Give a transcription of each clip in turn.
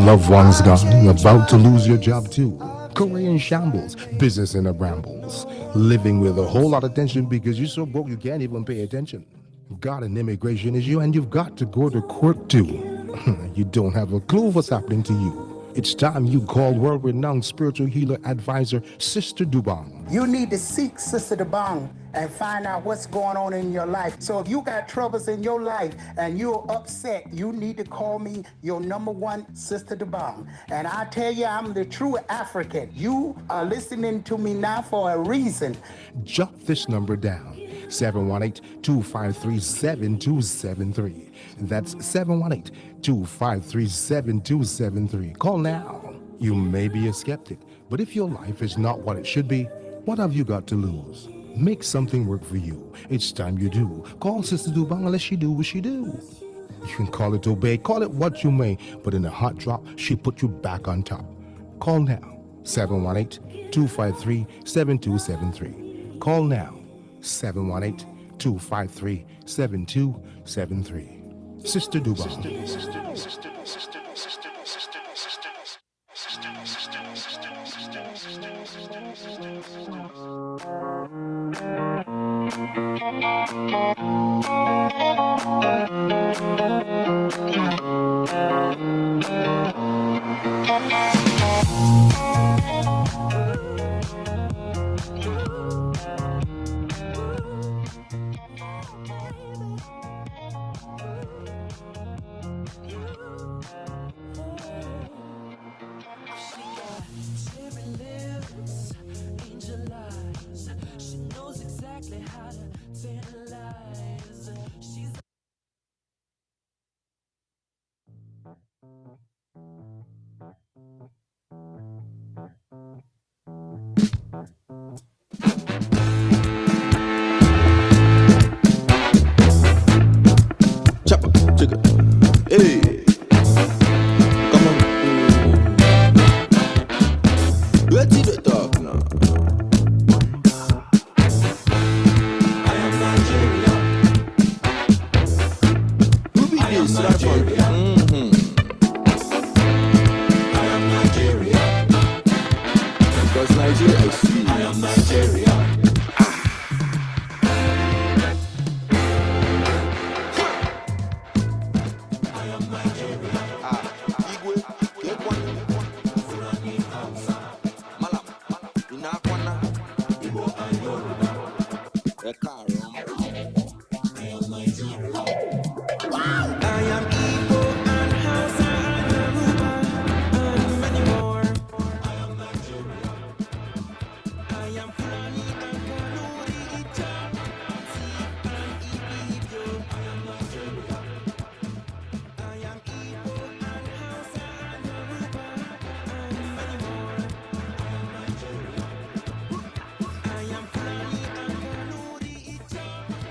Loved ones gone, about to lose your job too. Career in shambles, business in a brambles. Living with a whole lot of tension because you're so broke you can't even pay attention. Got an immigration issue and you've got to go to court too. You don't have a clue what's happening to you. It's time you call world-renowned spiritual healer advisor Sister Dobong. You need to seek Sister Dobong and find out what's going on in your life. So if you got troubles in your life and you're upset, you need to call me your number one Sister Dobong. And I tell you, I'm the true African. You are listening to me now for a reason. Jot this number down. 718-253-7273. That's 718-253-7273. Call now. You may be a skeptic, but if your life is not what it should be, what have you got to lose? Make something work for you. It's time you do. Call Sister Dobong and let she do what she do. You can call it obey, call it what you may, but in a hot drop, she put you back on top. Call now. 718-253-7273. Call now. 718-253-7273. Sister Dobong. Chopper, chugga. Hey, come on. Let's see the talk now. I am Nigeria. Who be this? Nigeria. I am Nigeria. Because Nigeria, I see. I am Nigeria. Igwe, Kekwan, Malam, Inakwana, Igbo and Yoruba. Ekarom. I am Nigeria. I am Igbo and Hausa and Yoruba and many more. I am Nigeria. I am Fulani and Kanuri, Ijaw, and Ibibio. I am Nigeria. I am Igbo and Hausa and Yoruba and many more. I am Nigeria. I am Fulani and Kanuri, Ijaw, and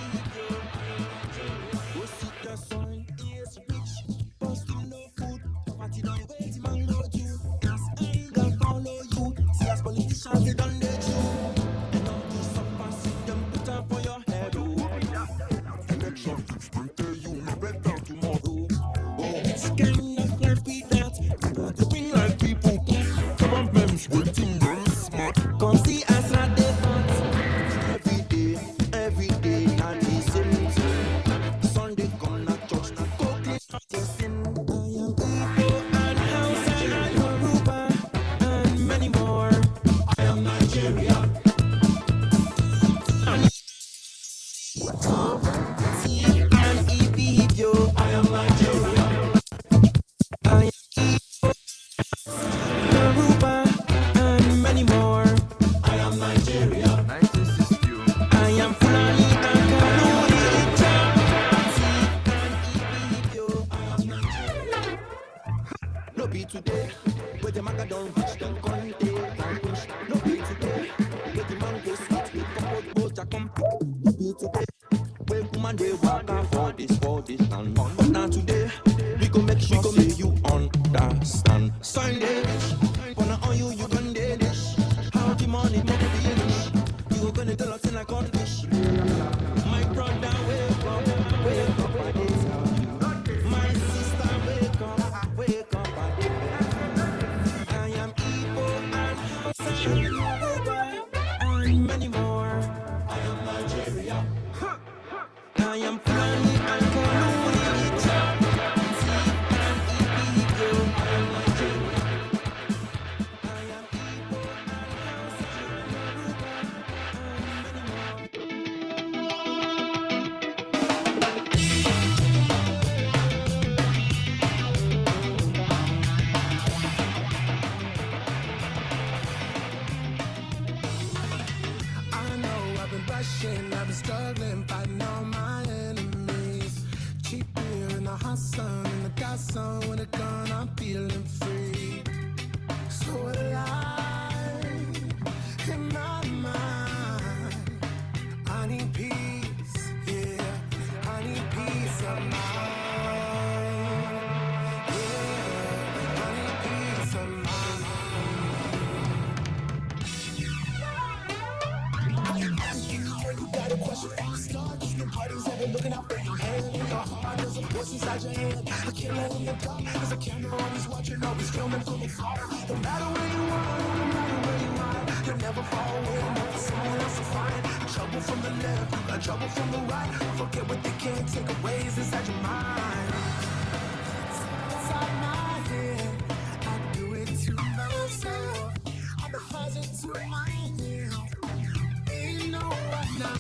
Ibibio. Go seek the soil is rich, but still no food. Poverty don't wait, man go you. As anger follow you, see as politicians they done they chew. And all this suffer, see them put up for your head. Oh. Election fix prepare you, no better tomorrow. Oh, it's kind of life be that. Looking like people, governments waiting very smart. Come see us at the front. Every day, not the same thing. Sunday come na church to go clean your sin. I am Igbo and Hausa and Yoruba and many more. I am Nigeria. And Ibibio. I am Nigeria. I am Yoruba and many more. I am Nigeria. I am Fulani and Kanuri, Ijaw, and Ibibio. No be today, where the maga don't reach them conte. No be today, where the mango sweet with couple boja come. No be today, where woman they walk out for this land. But now today, we go make sure say you understand. Sunday rich, wanna on you gonna dish. How the money take the finish? You gonna tell us in a condish. My brother wake up, I did tell you. My sister wake up. and many more. I am Nigeria. I am Fulani and Koloni, Chief and illegal. I am Nigeria. I am Igbo and Hausa and Yoruba and many more. I know I've been rushing, I've been struggling, fighting all my enemies. Cheap beer in the hot sun, and I got sun with a gun, I'm feeling free. So alive in my mind. I need peace, yeah. I need peace of mind. Yeah, I need peace of mind. You got a question from the start. Just the parties ever looking out for your hand in your heart. There's a voice inside your head. I can't let in the dark. There's a camera always watching, always filming from afar. No matter where you are, no matter where you are, you'll never fall away. Never someone else to find. Trouble from the left, you got trouble from the right. Forget what they can't take away is inside your mind. Inside my head, I do it to myself. I'm a hazard to my head. Ain't no one now.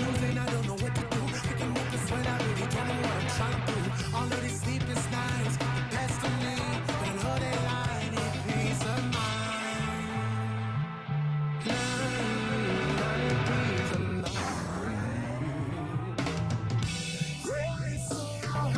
Losing, I don't know what to do. Picking up the sweat, I really don't know what I'm trying to do. All of these sleepless nights, best of me. But I know that I need peace of mind. I need peace of mind. It's so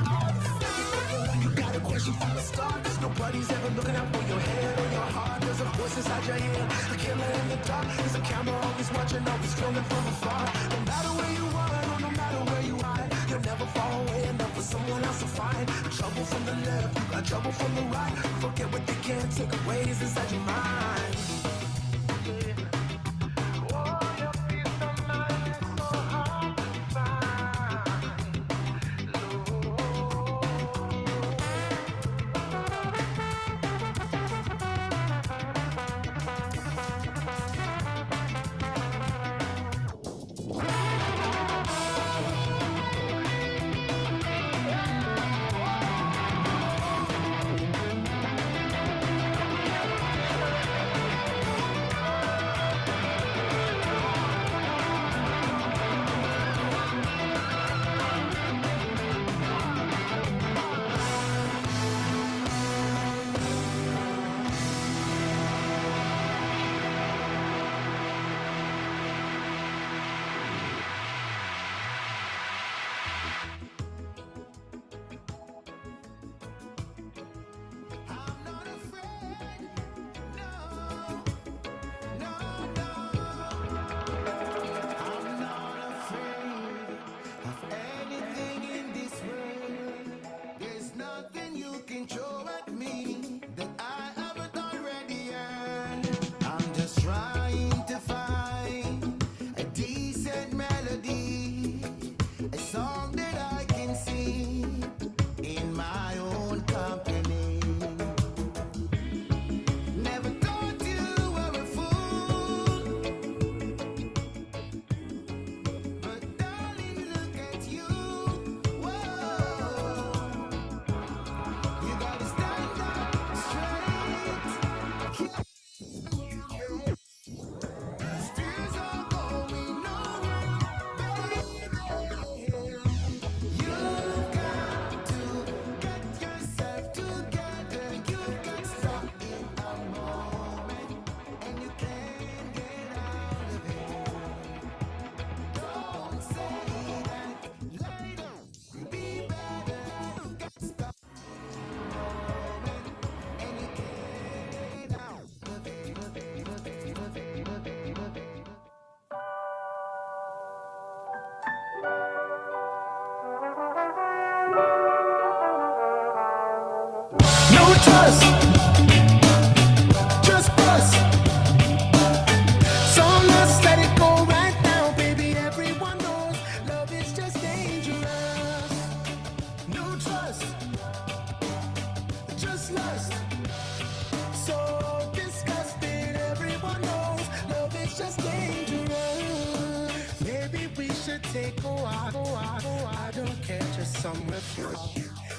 hard to find. You got a question from the start. 'Cause nobody's ever looking out for your head or your heart. There's a voice inside your head. I can't let in the dark. There's a camera always watching, always filming from afar. No matter where you are, no matter where you hide, you'll never fall away enough for someone else to find. Trouble from the left, you got trouble from the right. Forget what they can't take away is inside your mind. Oh, your peace of mind is so hard to find. Lord.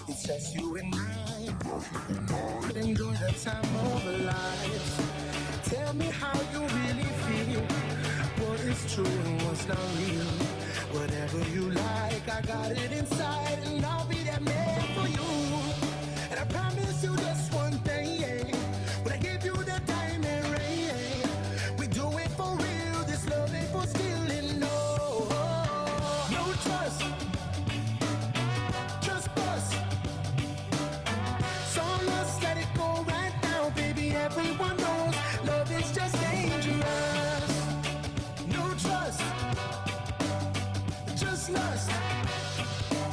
It's just you and I. Enjoy the time of our lives. Tell me how you really feel. What is true and what's not real. Whatever you like, I got it inside, and I'll be that man for you. And I promise you just one thing, yeah. When I give you the diamond ring, yeah. We do it for real. This love ain't for stealing, no. No trust, just bust. So let's let it go right now, baby. Everyone knows love is just dangerous. No trust, just lust.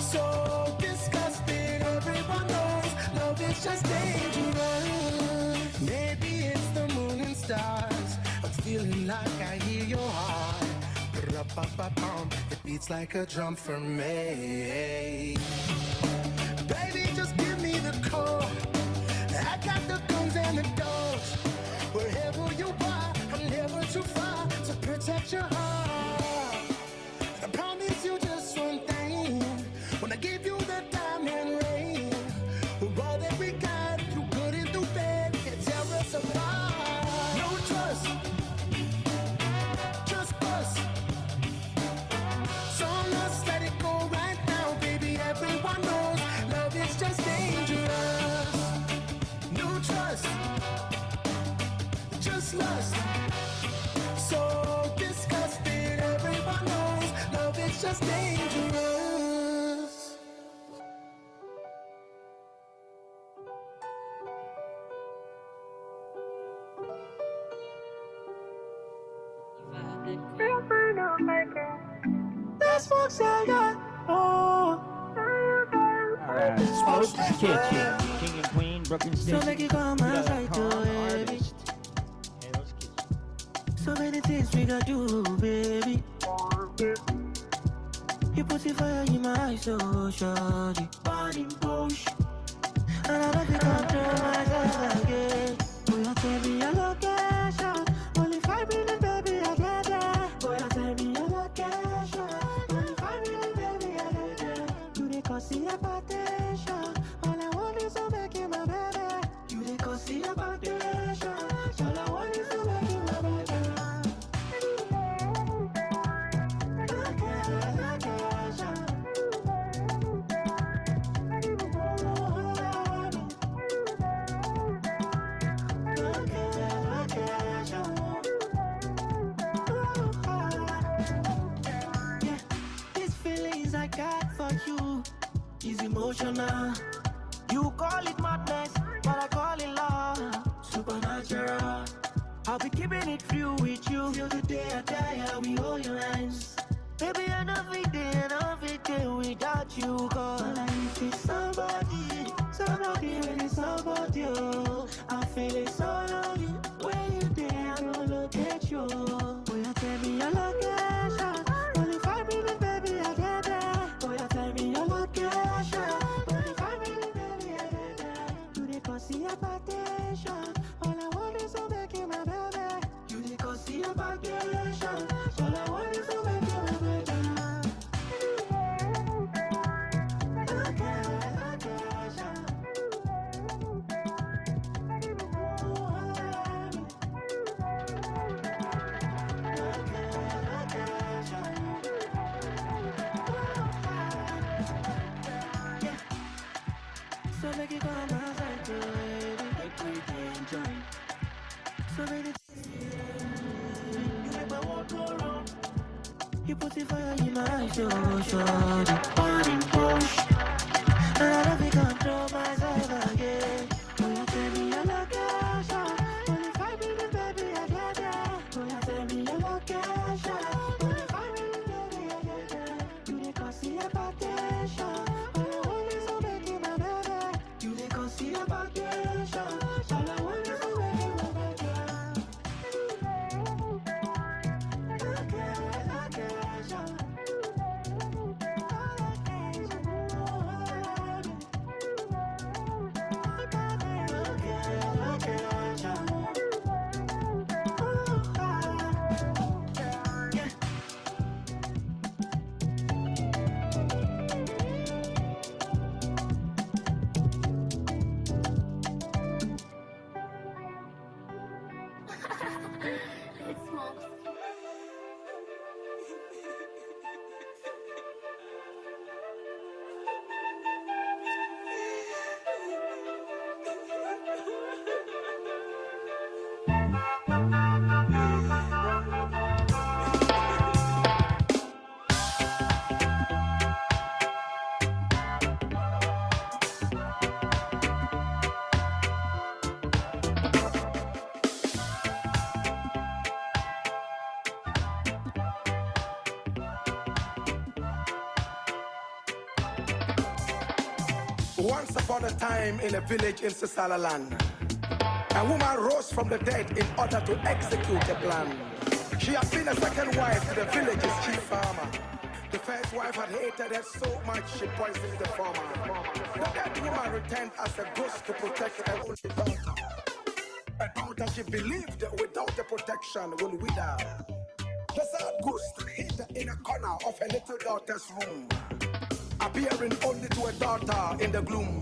So disgusting, everyone knows love is just dangerous. Maybe it's the moon and stars, but feeling like I hear your heart. Ra-pa-pa-pum, it beats like a drum for me. Baby, just give me the call. I got the guns and the dogs. Wherever you are, I'm never too far to protect your heart. I promise you just one thing. When I give you the diamond ring, we're all that we got. Through good and through bad, can't tear us apart. No trust, just bust. So let's let it go right now, baby. Everyone knows love is just dangerous. No trust, just lust. So disgusting, everyone knows love is just dangerous. That's what's I Alright, Smoke Kitchen, King and Queen, Brooklyn Station. So make it come outside to it. Hey, those kids. So many things we gotta do, baby. You put the fire in my eyes, so shawty. Body push. And I don't think I'll turn myself again. Boy, you tell me your location. Only 5 minutes, baby, I get there. Boy, you tell me your location. Only 5 minutes, baby, I get there. You dey cause the hypertension. All I want is to make you my baby. You dey cause the hypertension. All I want is to make you my baby. Is emotional. You call it madness, but I call it love. Supernatural. I'll be keeping it real with you till the day I die. I'll be hold your hands. Baby, I don't think day without you. Cause all I need is somebody when it's somebody. Oh, I feel it so lonely. When you there, I'm gonna look at you. Boy, you tell me your location. Only 5 minutes, baby, I get there. Boy, you tell me your location. Only 5 minutes, baby, I get there. You dey cause the hypertension. All I want is to make you my baby. You dey cause the hypertension. All I want is to make you my baby. So make it come outside, baby. Make we enjoy. So many things you make my world go wrong. You put the fire in my eyes, so the body push. And I don't think I control myself again. Boy, you tell me your location. Only 5 minutes, baby, I get there. Boy, you tell me your location. Only 5 minutes, baby, I get there. You dey cause the hypertension. All I want is to make you my baby. You dey cause the hypertension. All I want is to make you my baby. Location. Once upon a time in a village in Sisalaland, a woman rose from the dead in order to execute a plan. She had been a second wife to the village's chief farmer. The first wife had hated her so much she poisoned the farmer. The dead woman returned as a ghost to protect her only daughter. A daughter she believed without the protection will wither. The sad ghost hid in a corner of her little daughter's room, appearing only to a daughter in the gloom.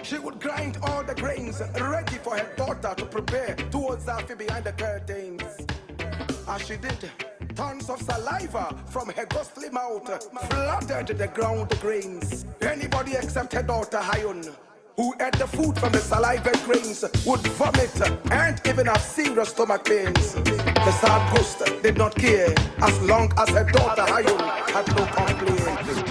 She would grind all the grains ready for her daughter to prepare towards Zafi behind the curtains. As she did, tons of saliva from her ghostly mouth flooded the ground grains. Anybody except her daughter Hayun, who ate the food from the saliva grains, would vomit and even have serious stomach pains. The sad ghost did not care as long as her daughter Hayun had no complaints.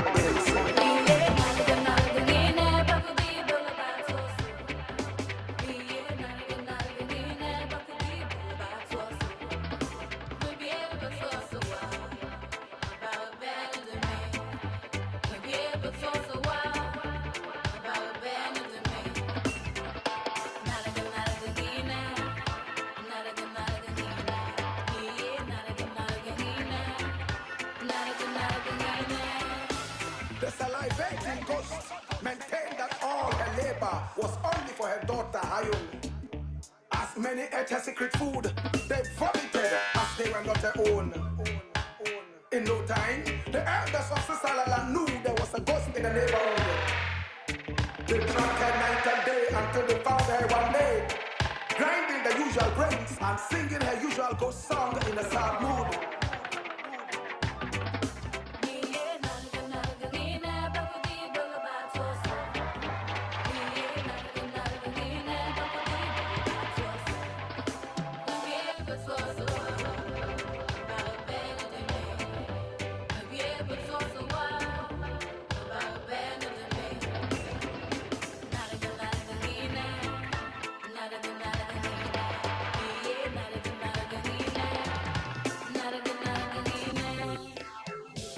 The salivating ghost maintained that all her labor was only for her daughter Hayun. As many ate her secret food, they vomited as they were not her own. In no time, the elders of Sisalala knew there was a ghost in the neighborhood. They tracked her night and day until they found her one day, grinding the usual grains and singing her usual ghost song in a sad mood.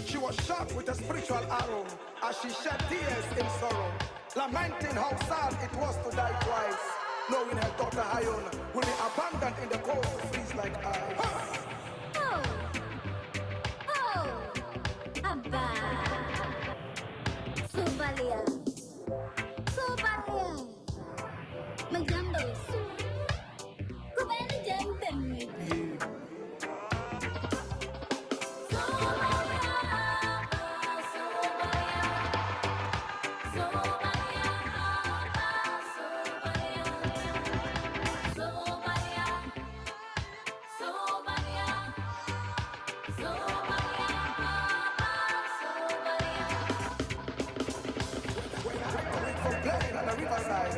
She was shot with a spiritual arrow as she shed tears in sorrow, lamenting how sad it was to die twice, knowing her daughter Hayun will be abandoned in the cold to freeze like ice. Abba. Subalia. Subalia. Menjambe. Kumana jambe. From playing on the riverside.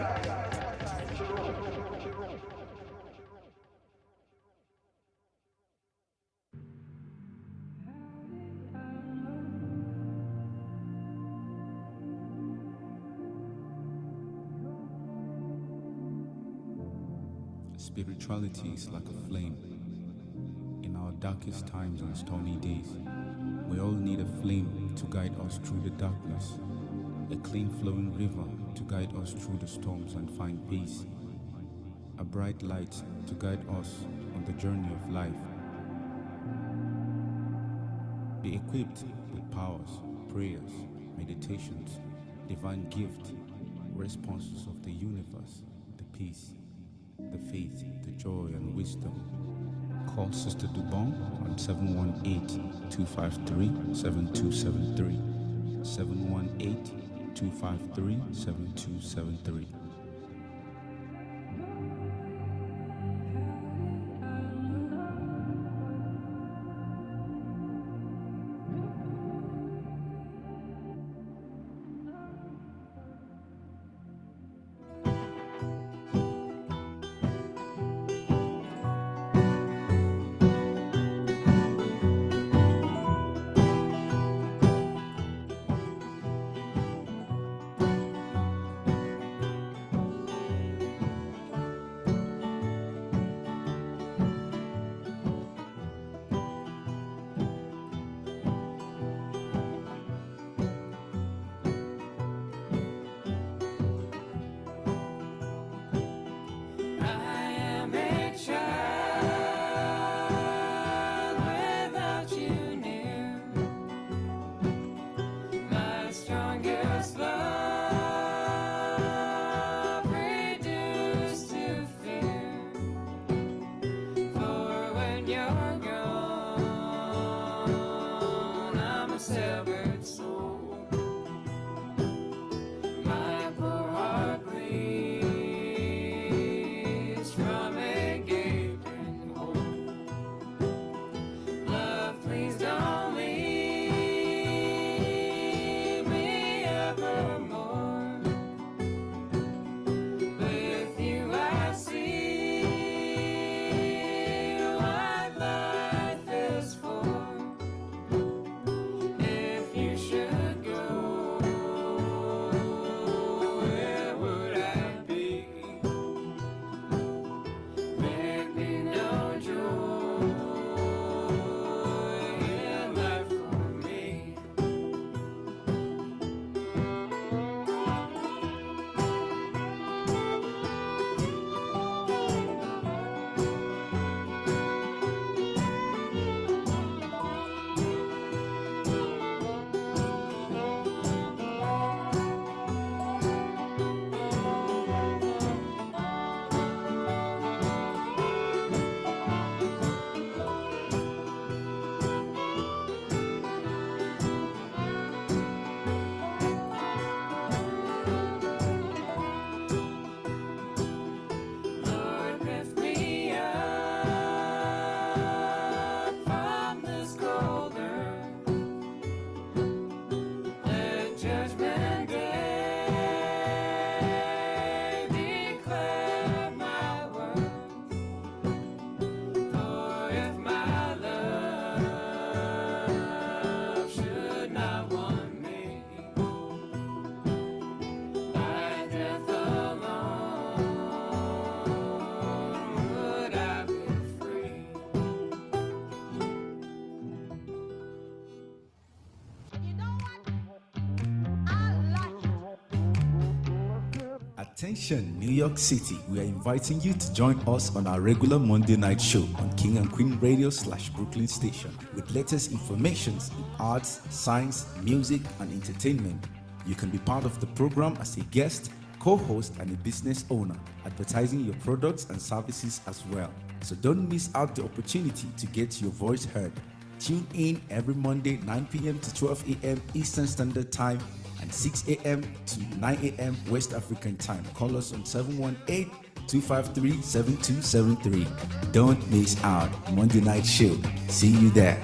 Spirituality is like a flame. In our darkest times and stormy days, we all need a flame to guide us through the darkness, a clean flowing river to guide us through the storms and find peace, a bright light to guide us on the journey of life. Be equipped with powers, prayers, meditations, divine gift, responses of the universe, the peace, the faith, the joy and wisdom. Call Sister Dobong on 718-253-7273. 718-253-7273. Attention, New York City. We are inviting you to join us on our regular Monday night show on King and Queen Radio / Brooklyn Station with latest informations in arts, science, music, and entertainment. You can be part of the program as a guest, co-host, and a business owner, advertising your products and services as well. So don't miss out the opportunity to get your voice heard. Tune in every Monday, 9 p.m. to 12 a.m. Eastern Standard Time and 6 a.m. to 9 a.m. West African Time. Call us on 718-253-7273. Don't miss out. Monday Night Show. See you there.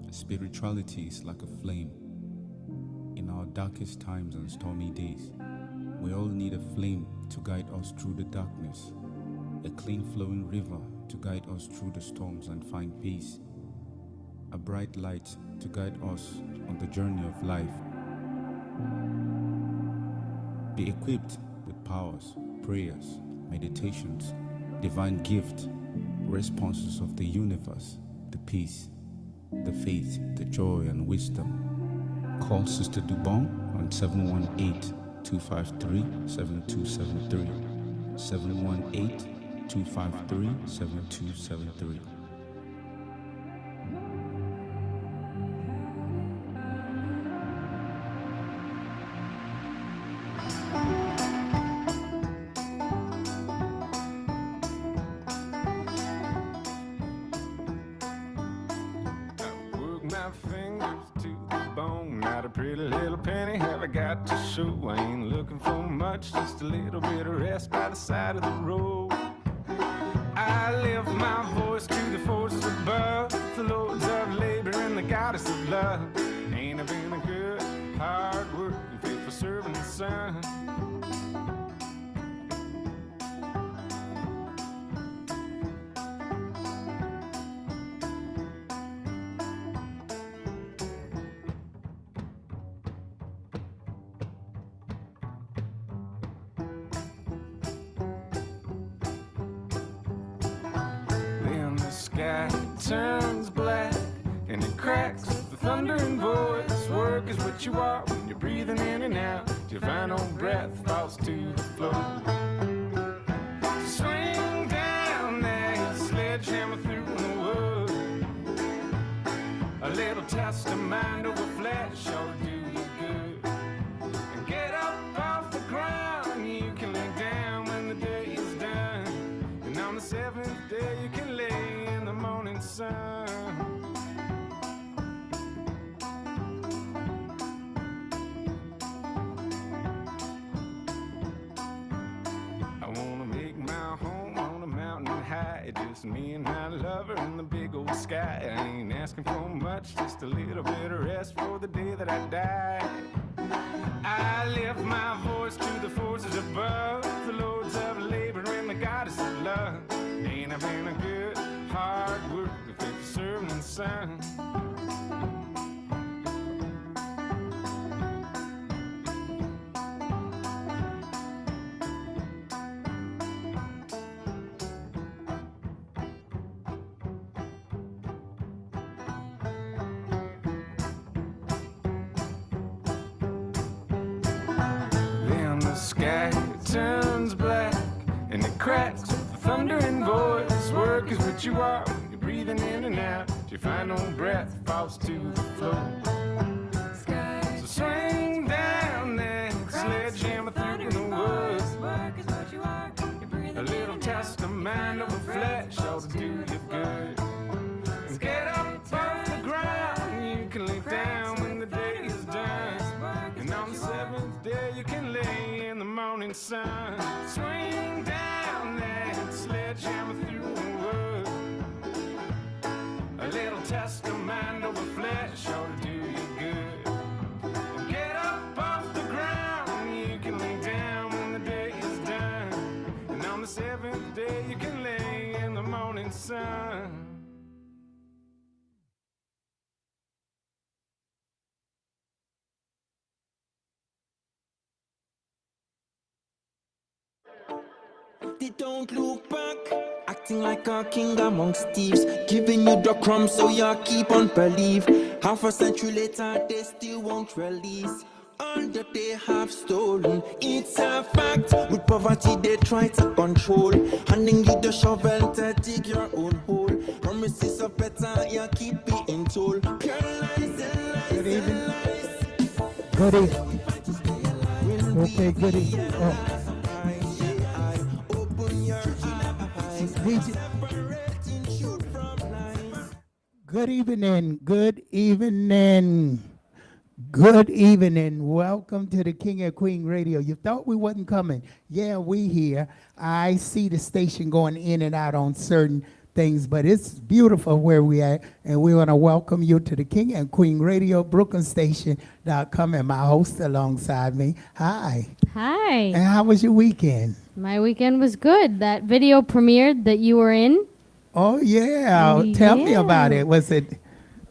Spirituality is like a flame. In our darkest times and stormy days, we all need a flame to guide us through the darkness, a clean flowing river to guide us through the storms and find peace, a bright light to guide us on the journey of life. Be equipped with powers, prayers, meditations, divine gift, responses of the universe, the peace, the faith, the joy, and wisdom. Call Sister Dobong on 718-253-7273. 718-253-7273. My fingers to the bone, not a pretty little penny have I got to show. I ain't looking for much, just a little bit of rest by the side of the road. I lift my voice to the forces above, the lords of labor and the goddess of love. Ain't I been a good, hard working, faithful servant and son? Sky turns black and it cracks with the thundering voice. Work is what you are when you're breathing in and out. Your final breath falls to the floor. Swing down that sledgehammer through the wood. A little test of mind over flesh ought to do you good. And get up off the ground, you can lay down when the day is done. And on the seventh day you can lay in the morning sun. I wanna make my home on a mountain high, just me and my lover in the big old sky. I ain't asking for much, just a little bit of rest for the day that I die. I lift my voice to the forces above, the lords of labor and the goddess of love. Ain't I been a good, hard work, the faithful servant and son? Then the sky turns black and it cracks with the thundering voice. Work is what you are when you're breathing in and out. Your final breath falls to the floor. So swing down that sledgehammer through the woods. A little test of mind over flesh ought to do you good. And get up off the ground, you can lay down when the day is done. And on the seventh day you can lay in the morning sun. Swing down that sledgehammer through the wood. A little test of mind over flesh ought to do you good. And get up off the ground, you can lay down when the day is done. And on the seventh day you can lay in the morning sun. party, don't look back. Acting like a king amongst thieves, giving you the crumbs so you keep on believe. Half a century later, they still won't release all that they have stolen. It's a fact. With poverty, they try to control, handing you the shovel to dig your own hole. Promises of better, you keep being told. Pure lies and lies. Good evening. Good evening. Okay, good evening. Good evening, good evening, good evening. Welcome to the King and Queen Radio. You thought we wasn't coming. Yeah, we here. I see the station going in and out on certain things, but it's beautiful where we at, and we want to welcome you to the King and Queen Radio, BrooklynStation.com, and my host alongside me. Hi. Hi. And how was your weekend? My weekend was good. That video premiered that you were in. Oh, yeah. Tell me about it. Was it?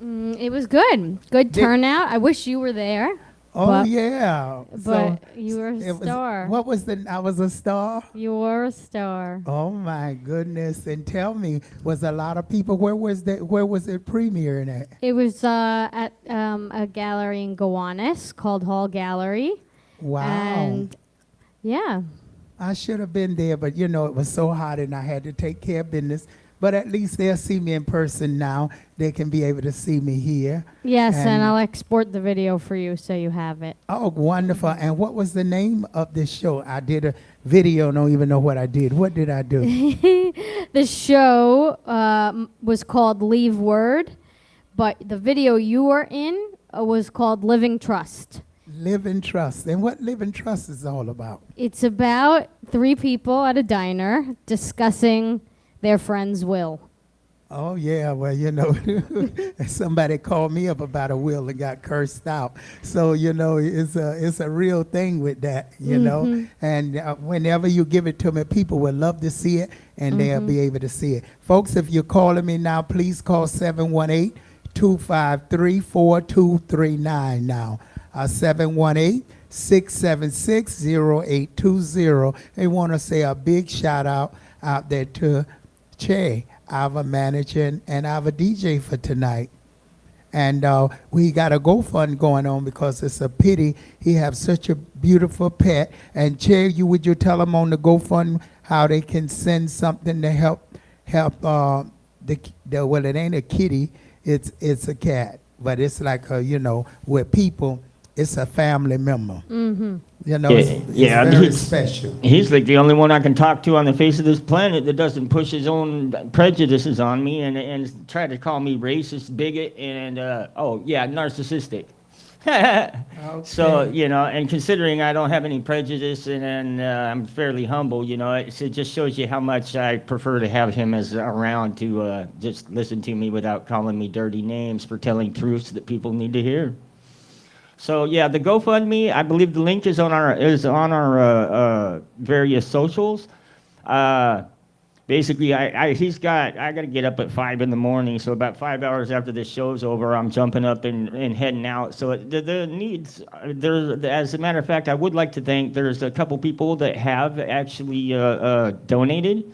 It was good. Good turnout. I wish you were there. Oh, yeah. But you were a star. What was I was a star? You were a star. Oh, my goodness. And tell me, was a lot of people, where was it premiering at? It was at a gallery in Gowanus called Hall Gallery. Wow. And, yeah. I should have been there, but, it was so hot and I had to take care of business. But at least they'll see me in person now. They can be able to see me here. Yes, and I'll export the video for you so you have it. Oh, wonderful. And what was the name of this show? I did a video. Don't even know what I did. What did I do? The show was called Leave Word, but the video you were in was called Living Trust. Living Trust. And what Living Trust is all about? It's about 3 people at a diner discussing their friend's will. Oh, yeah. Well, somebody called me up about a will and got cursed out. So, it's a real thing with that, know. And whenever you give it to me, people will love to see it, and they'll be able to see it. Folks, if you're calling me now, please call 718-253-4239 now. 718-676-0820. They want to say a big shout out there to Che, our manager and our DJ for tonight. And we got a GoFund going on because it's a pity he have such a beautiful pet. And Che, would you tell them on the GoFund how they can send something to help well, it ain't a kitty, it's a cat, but it's like with people, it's a family member. It's very special. He's like the only one I can talk to on the face of this planet that doesn't push his own prejudices on me and try to call me racist, bigot, and narcissistic. Okay. So, and considering I don't have any prejudice and I'm fairly humble, it just shows you how much I prefer to have him as around to just listen to me without calling me dirty names for telling truths that people need to hear. So yeah, the GoFundMe, I believe the link is on our various socials. Basically, I got to get up at 5 in the morning, so about 5 hours after the show's over, I'm jumping up and heading out. So the needs, as a matter of fact, I would like to thank, there's a couple people that have actually donated.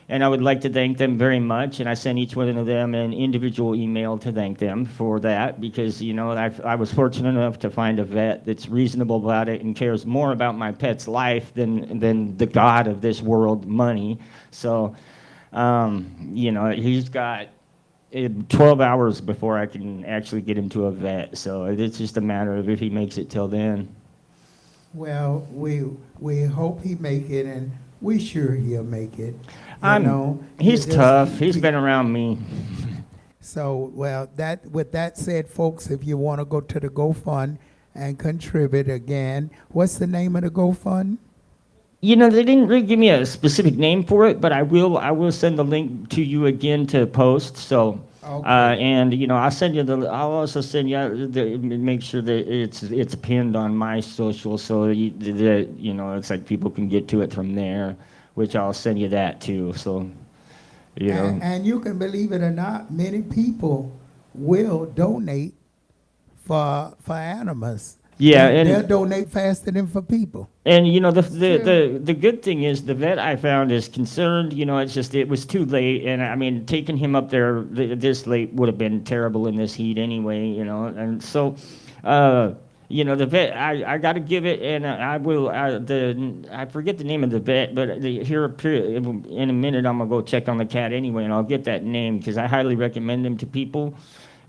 And I would like to thank them very much, and I sent each one of them an individual email to thank them for that, because I was fortunate enough to find a vet that's reasonable about it and cares more about my pet's life than the god of this world, money. So, he's got 12 hours before I can actually get him to a vet. So it's just a matter of if he makes it till then. Well, we hope he make it, and we sure he'll make it. He's tough. He's been around me. So, with that said, folks, if you want to go to the GoFund and contribute again, what's the name of the GoFund? They didn't really give me a specific name for it, but I will send the link to you again to post. So, and I'll also send you make sure that it's pinned on my social, so that it's like people can get to it from there, which I'll send you that too. So, and you can believe it or not, many people will donate for animals. Yeah, They'll and donate faster than for people. you know true. the good thing is the vet I found is concerned. You know, it's just it was too late, and I mean taking him up there this late would have been terrible in this heat anyway. You know, and so. You know the vet. I got to give it, and I will. I forget the name of the vet, but in a minute I'm gonna go check on the cat anyway, and I'll get that name because I highly recommend him to people.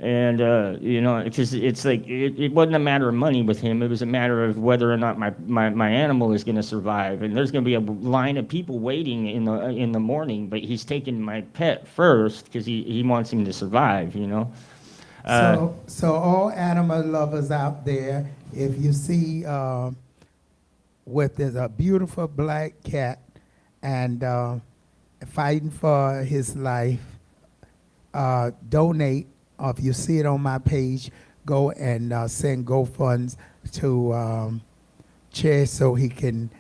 And you know, because it's like it wasn't a matter of money with him; it was a matter of whether or not my animal is going to survive. And there's going to be a line of people waiting in the morning, but he's taking my pet first because he wants him to survive. You know. So all animal lovers out there, if you see with there's a beautiful black cat and fighting for his life, donate. Or if you see it on my page, go and send GoFunds to Chair so he can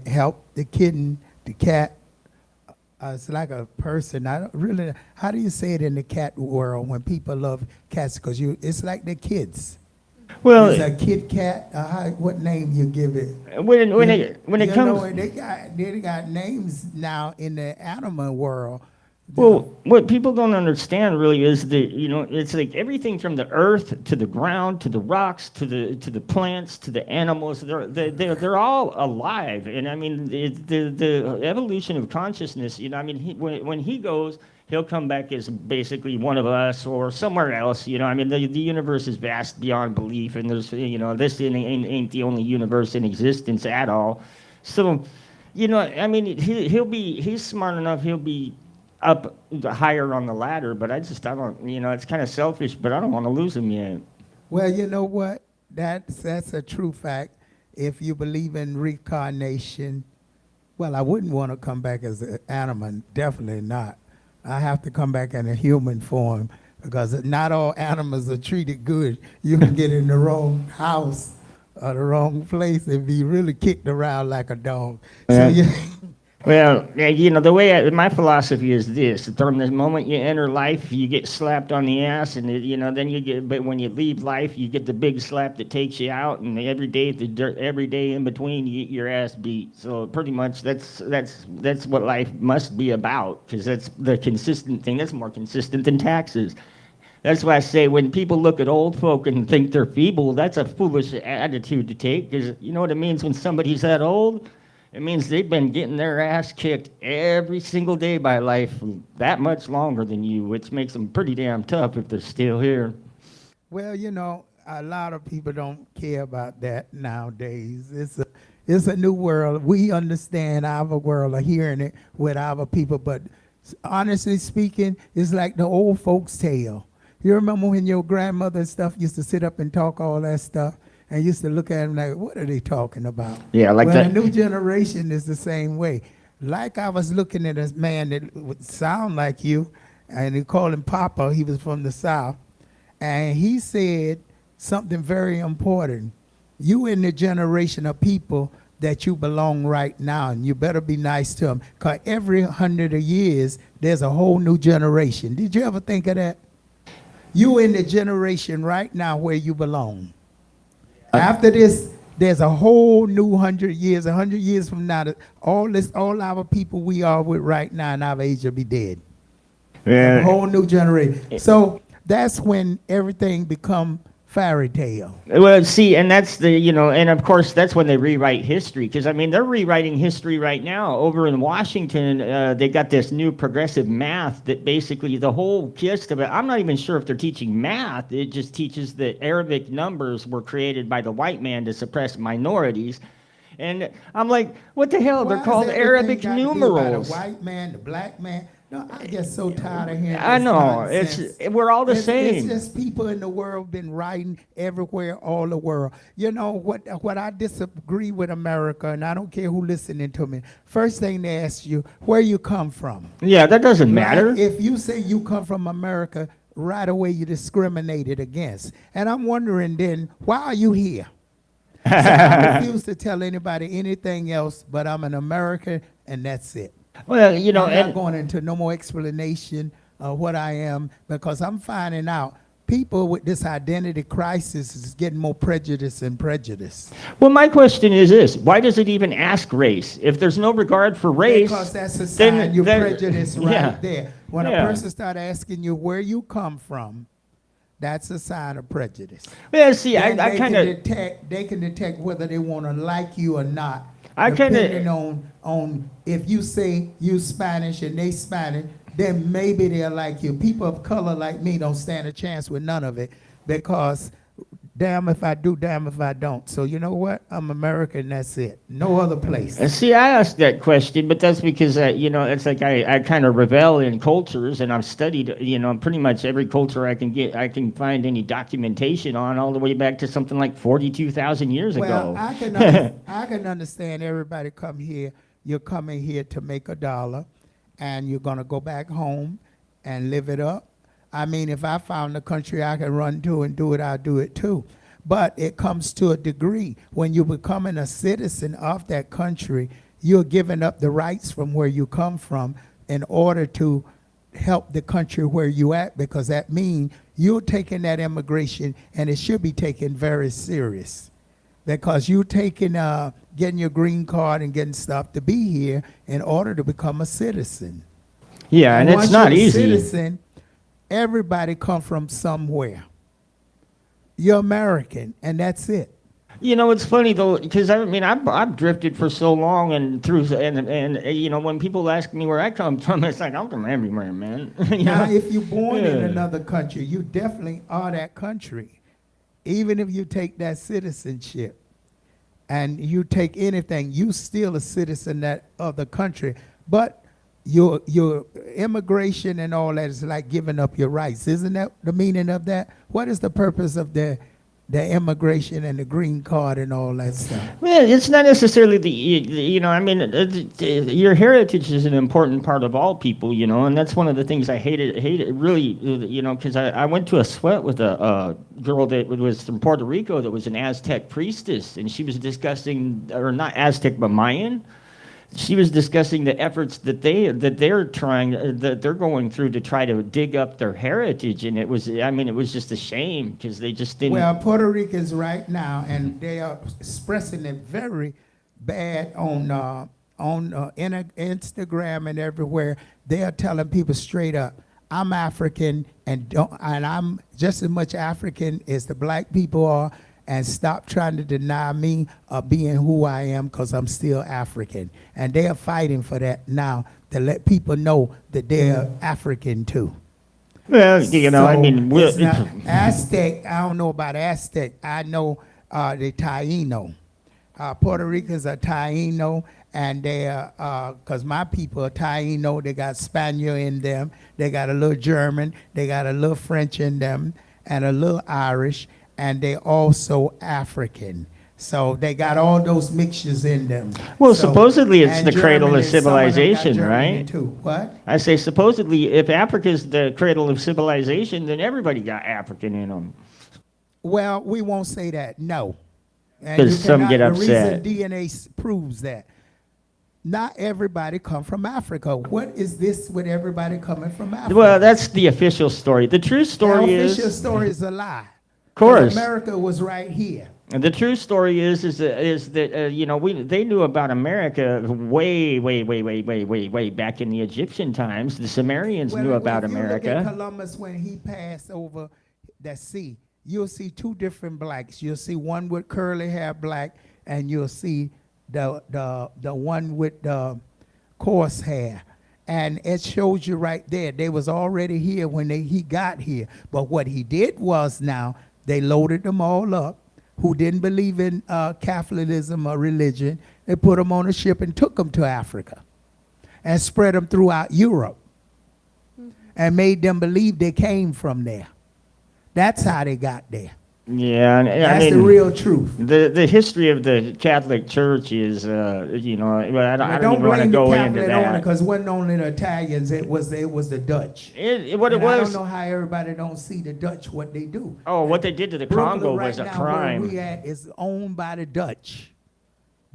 help the kitten, the cat. It's like a person. I don't really. How do you say it in the cat world when people love cats? Because it's like the kids. Well, it's a kid cat. What name you give it? When it comes, they got names now in the animal world. Well, what people don't understand really is that, you know, it's like everything from the earth to the ground to the rocks to the plants to the animals. They're all alive, and I mean the evolution of consciousness. You know, I mean when he goes, he'll come back as basically one of us or somewhere else. You know, I mean the universe is vast beyond belief, and there's this ain't the only universe in existence at all. So, you know, I mean he's smart enough. He'll be up higher on the ladder, but I don't, you know, it's kind of selfish, but I don't want to lose him yet. Well, you know what? That's a true fact. If you believe in reincarnation, well, I wouldn't want to come back as an animal, definitely not. I have to come back in a human form because not all animals are treated good. You can get in the wrong house or the wrong place and be really kicked around like a dog. So yeah. Well, you know, the way my philosophy is this: from the moment you enter life, you get slapped on the ass, and you know, but when you leave life, you get the big slap that takes you out, and every day in between, you get your ass beat. So pretty much, that's what life must be about, because that's the consistent thing. That's more consistent than taxes. That's why I say when people look at old folk and think they're feeble, that's a foolish attitude to take, because you know what it means when somebody's that old. It means they've been getting their ass kicked every single day by life that much longer than you, which makes them pretty damn tough if they're still here. Well, you know, a lot of people don't care about that nowadays. It's a new world. We understand our world, are hearing it with our people, but honestly speaking, it's like the old folks' tale. You remember when your grandmother and stuff used to sit up and talk all that stuff? And used to look at him like, what are they talking about? Yeah, like that. The new generation is the same way. Like I was looking at a man that would sound like you, and he called him Papa. He was from the South. And he said something very important. You in the generation of people that you belong right now, and you better be nice to them. Because every 100 years, there's a whole new generation. Did you ever think of that? You in the generation right now where you belong. After this, there's a whole new 100 years. 100 years from now, all our people we are with right now in our age will be dead. A whole new generation. So that's when everything become fairy tale. Well, see, and that's and of course that's when they rewrite history, because I mean they're rewriting history right now over in Washington. They got this new progressive math that basically the whole gist of it. I'm not even sure if they're teaching math. It just teaches that Arabic numbers were created by the white man to suppress minorities. And I'm like, what the hell? They're called Arabic numerals. The white man, the black man. No, I get so tired of hearing this I know. nonsense. We're all the same. It's just people in the world been writing everywhere, all the world. You know, what I disagree with America, and I don't care who listening to me, first thing they ask you, where you come from. Yeah, that doesn't matter. If you say you come from America, right away you're discriminated against. And I'm wondering then, why are you here? So I refuse to tell anybody anything else, but I'm an American, and that's it. Well, I'm not going into no more explanation of what I am, because I'm finding out people with this identity crisis is getting more prejudice and prejudice. Well, my question is this: why does it even ask race? If there's no regard for race, Because that's a sign you're then- prejudiced right yeah. there. When Yeah. a person start asking you where you come from, that's a sign of prejudice. Yeah, see, Then I kind of. they can detect whether they want to like you or not. I kinda- depending on if you say you Spanish and they Spanish, then maybe they'll like you. People of color like me don't stand a chance with none of it because damn if I do, damn if I don't. So you know what? I'm American, that's it. No other place. See, I asked that question, but that's because, it's like I kind of revel in cultures, and I've studied, pretty much every culture I can find any documentation on, all the way back to something like 42,000 years Well, ago. I can understand everybody come here. You're coming here to make $1, and you're gonna go back home and live it up. I mean, if I found a country I can run to and do it, I'll do it too. But it comes to a degree. When you're becoming a citizen of that country, you're giving up the rights from where you come from in order to help the country where you at, because that means you're taking that immigration, and it should be taken very serious. Because you taking getting your green card and getting stuff to be here in order to become a citizen. Yeah, and it's once not you're a easy. Citizen, everybody come from somewhere. You're American, and that's it. It's funny though, because I've drifted for so long, and when people ask me where I come from, it's like I'm from everywhere, man. Now, if you're born in Yeah. another country, you definitely are that country. Even if you take that citizenship and you take anything, you still a citizen of the country. But your immigration and all that is like giving up your rights. Isn't that the meaning of that? What is the purpose of the immigration and the green card and all that stuff? Well, it's not necessarily your heritage is an important part of all people, and that's one of the things I hated really, because I went to a sweat with a girl that was from Puerto Rico that was an Aztec priestess, and she was discussing, or not Aztec, but Mayan. She was discussing the efforts that they're going through to try to dig up their heritage, and it was just a shame because they just didn't. Well, Puerto Ricans right now, and they are expressing it very bad on Instagram and everywhere. They are telling people straight up, "I'm African, and I'm just as much African as the black people are." And stop trying to deny me of being who I am, because I'm still African. And they are fighting for that now, to let people know that they're African too. Well, it's not Aztec. I don't know about Aztec. I know the Taino. Puerto Ricans are Taino, and they are, because my people are Taino. They got Spaniard in them. They got a little German. They got a little French in them, and a little Irish. And they also African. So they got all those mixtures in them. Well, supposedly it's the cradle of German, and some of them got civilization, German right? Too. What? I say supposedly if Africa's the cradle of civilization, then everybody got African in them. Well, we won't say that, no. And 'Cause you some cannot- get the upset. reason DNA proves that. Not everybody come from Africa. What is this with everybody coming from Africa? Well, that's the official story. The true story the is... official story is a lie. Of course. America was right here. And the true story is that they knew about America way back in the Egyptian times. The Sumerians knew about if you look at America. Columbus, when he passed over the sea, you'll see two different blacks. You'll see one with curly hair black, and you'll see the one with the coarse hair. And it shows you right there, they was already here when he got here. But what he did was now, they loaded them all up, who didn't believe in Catholicism or religion. They put them on a ship and took them to Africa and spread them throughout Europe and made them believe they came from there. That's how they got there. Yeah, That's the real truth. The history of the Catholic Church is, I don't even want to go into that. Because it wasn't only the Italians, it was the Dutch. I don't know how everybody don't see the Dutch, what they do. Oh, what they did to the Congo Brooklyn was a right now, crime. where we at is owned by the Dutch.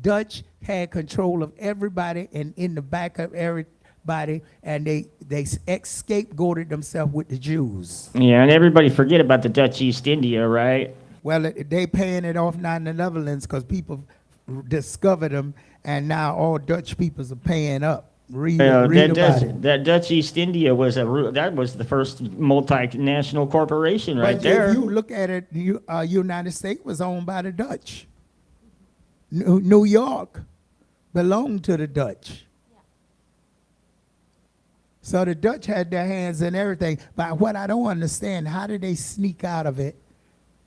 Dutch had control of everybody, and in the back of every everybody, and they scapegoated themselves with the Jews. Yeah, and everybody forget about the Dutch East India, right? Well, they paying it off now in the Netherlands because people discovered them, and now all Dutch peoples are paying up. Read about it. That Dutch East India was that was the first multinational corporation right But there. if you look at it, United States was owned by the Dutch. New York belonged to the Dutch. So the Dutch had their hands in everything. But what I don't understand, how did they sneak out of it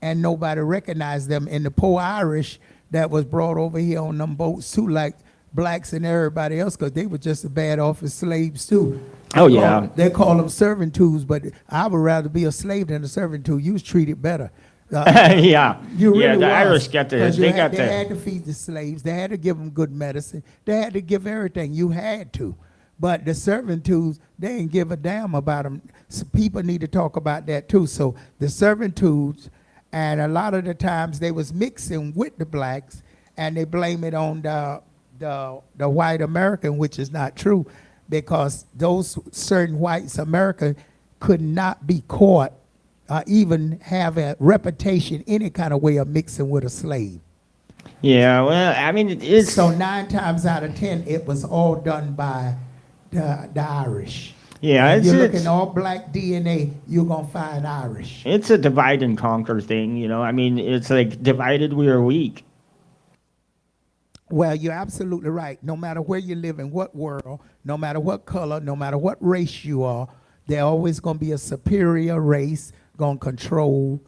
and nobody recognized them? And the poor Irish that was brought over here on them boats too, like blacks and everybody else, because they were just as bad off as slaves too. They call them servitudes, but I would rather be a slave than a servitude. You was treated better. Yeah, You really the was, Irish got the 'cause they had got to feed the slaves. They had to give them good medicine. They had to give everything. You had to. But the servitudes, they didn't give a damn about them. So people need to talk about that too. So the servitudes, and a lot of the times they was mixing with the blacks, and they blame it on the white American, which is not true, because those certain whites American could not be caught even have a reputation any kind of way of mixing with a slave. Yeah, well, I mean, it's So 9 times out of 10, it was all done by the Irish. yeah, If it's you look it's, in all black DNA, you're going to find Irish. it's a divide and conquer thing, you know. I mean, it's like divided we are weak. Well, you're absolutely right. No matter where you live in what world, no matter what color, no matter what race you are, there always going to be a superior race going to control